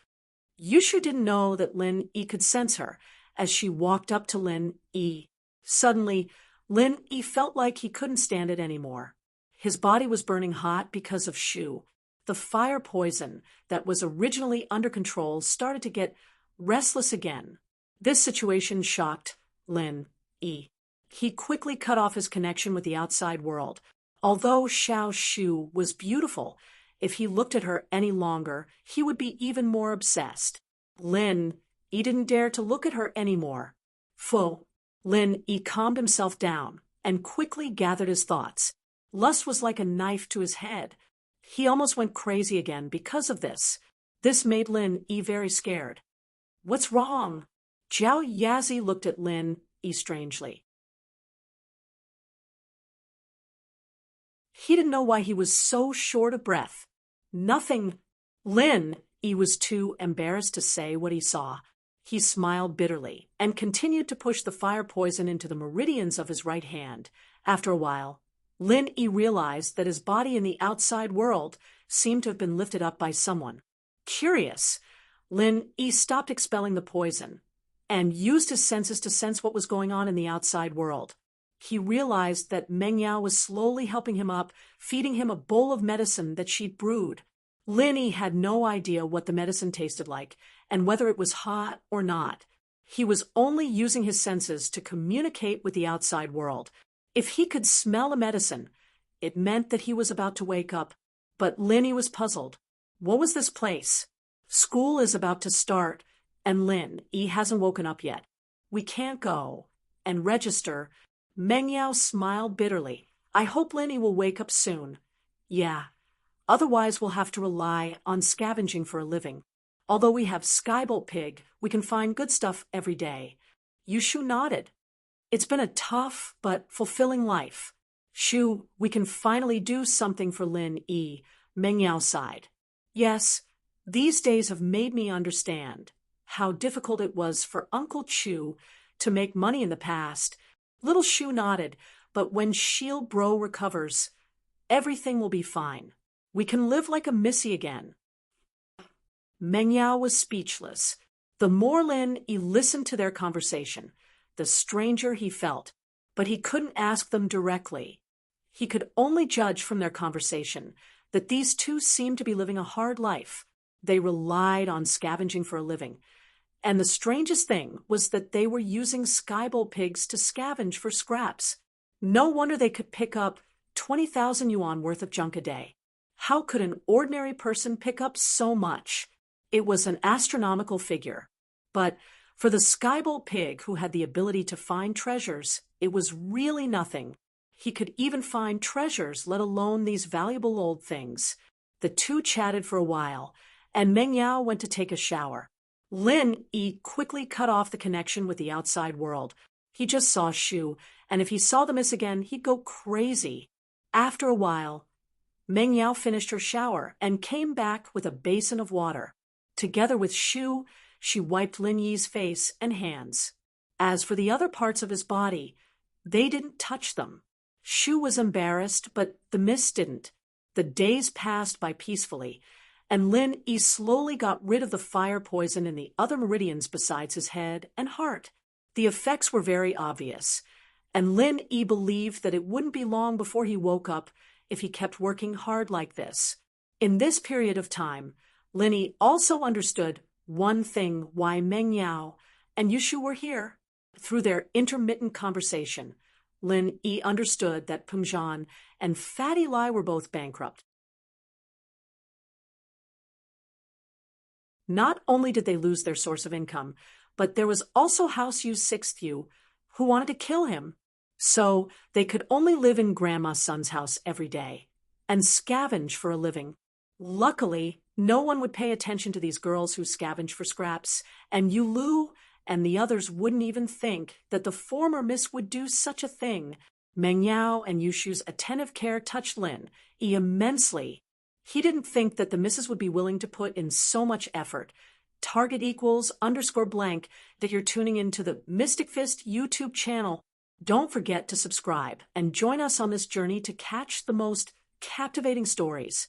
Yushu didn't know that Lin Yi could sense her as she walked up to Lin Yi. Suddenly, Lin Yi felt like he couldn't stand it anymore. His body was burning hot because of Shu. The fire poison that was originally under control started to get restless again. This situation shocked Lin Yi. He quickly cut off his connection with the outside world. Although Xiao Shu was beautiful, if he looked at her any longer, he would be even more obsessed. Lin Yi didn't dare to look at her anymore. Lin Yi calmed himself down and quickly gathered his thoughts. Lust was like a knife to his head. He almost went crazy again because of this. This made Lin Yi very scared. What's wrong? Zhao Yazi looked at Lin Yi strangely. He didn't know why he was so short of breath. Nothing. Lin Yi was too embarrassed to say what he saw. He smiled bitterly and continued to push the fire poison into the meridians of his right hand. After a while, Lin Yi realized that his body in the outside world seemed to have been lifted up by someone. Curious, Lin Yi stopped expelling the poison and used his senses to sense what was going on in the outside world. He realized that Meng Yao was slowly helping him up, feeding him a bowl of medicine that she'd brewed. Lin Yi had no idea what the medicine tasted like and whether it was hot or not. He was only using his senses to communicate with the outside world. If he could smell a medicine, it meant that he was about to wake up. But Lin Yi was puzzled. What was this place? School is about to start, and Lin Yi hasn't woken up yet. We can't go and register. Meng Yao smiled bitterly. I hope Lin Yi will wake up soon. Yeah. Otherwise we'll have to rely on scavenging for a living. Although we have Skybolt Pig, we can find good stuff every day. Yushu nodded. It's been a tough but fulfilling life. Shu, we can finally do something for Lin Yi. Meng Yao sighed. Yes, these days have made me understand how difficult it was for Uncle Chu to make money in the past. Little Shu nodded, but when Shield Bro recovers, everything will be fine. We can live like a missy again. Meng Yao was speechless. The more Lin Yi listened to their conversation, the stranger he felt, but he couldn't ask them directly. He could only judge from their conversation that these two seemed to be living a hard life. They relied on scavenging for a living. And the strangest thing was that they were using skybowl pigs to scavenge for scraps. No wonder they could pick up 20,000 yuan worth of junk a day. How could an ordinary person pick up so much? It was an astronomical figure. But for the skybowl pig who had the ability to find treasures, it was really nothing. He could even find treasures, let alone these valuable old things. The two chatted for a while, and Meng Yao went to take a shower. Lin Yi quickly cut off the connection with the outside world. He just saw Shu, and if he saw the miss again, he'd go crazy. After a while, Meng Yao finished her shower and came back with a basin of water. Together with Shu, she wiped Lin Yi's face and hands. As for the other parts of his body, they didn't touch them. Shu was embarrassed, but the miss didn't. The days passed by peacefully, and Lin Yi slowly got rid of the fire poison in the other meridians besides his head and heart. The effects were very obvious, and Lin Yi believed that it wouldn't be long before he woke up if he kept working hard like this. In this period of time, Lin Yi also understood one thing: why Meng Yao and Yushu were here. Through their intermittent conversation, Lin Yi understood that Pengzhan and Fatty Lai were both bankrupt. Not only did they lose their source of income, but there was also House Yu's sixth Yu, who wanted to kill him. So they could only live in Grandma Sun's house every day and scavenge for a living. Luckily, no one would pay attention to these girls who scavenged for scraps, and Yu Lu and the others wouldn't even think that the former miss would do such a thing. Meng Yao and Yushu's attentive care touched Lin Yi immensely. He didn't think that the missus would be willing to put in so much effort. Target equals _blank that you're tuning into the Mystic Fist YouTube channel. Don't forget to subscribe and join us on this journey to catch the most captivating stories.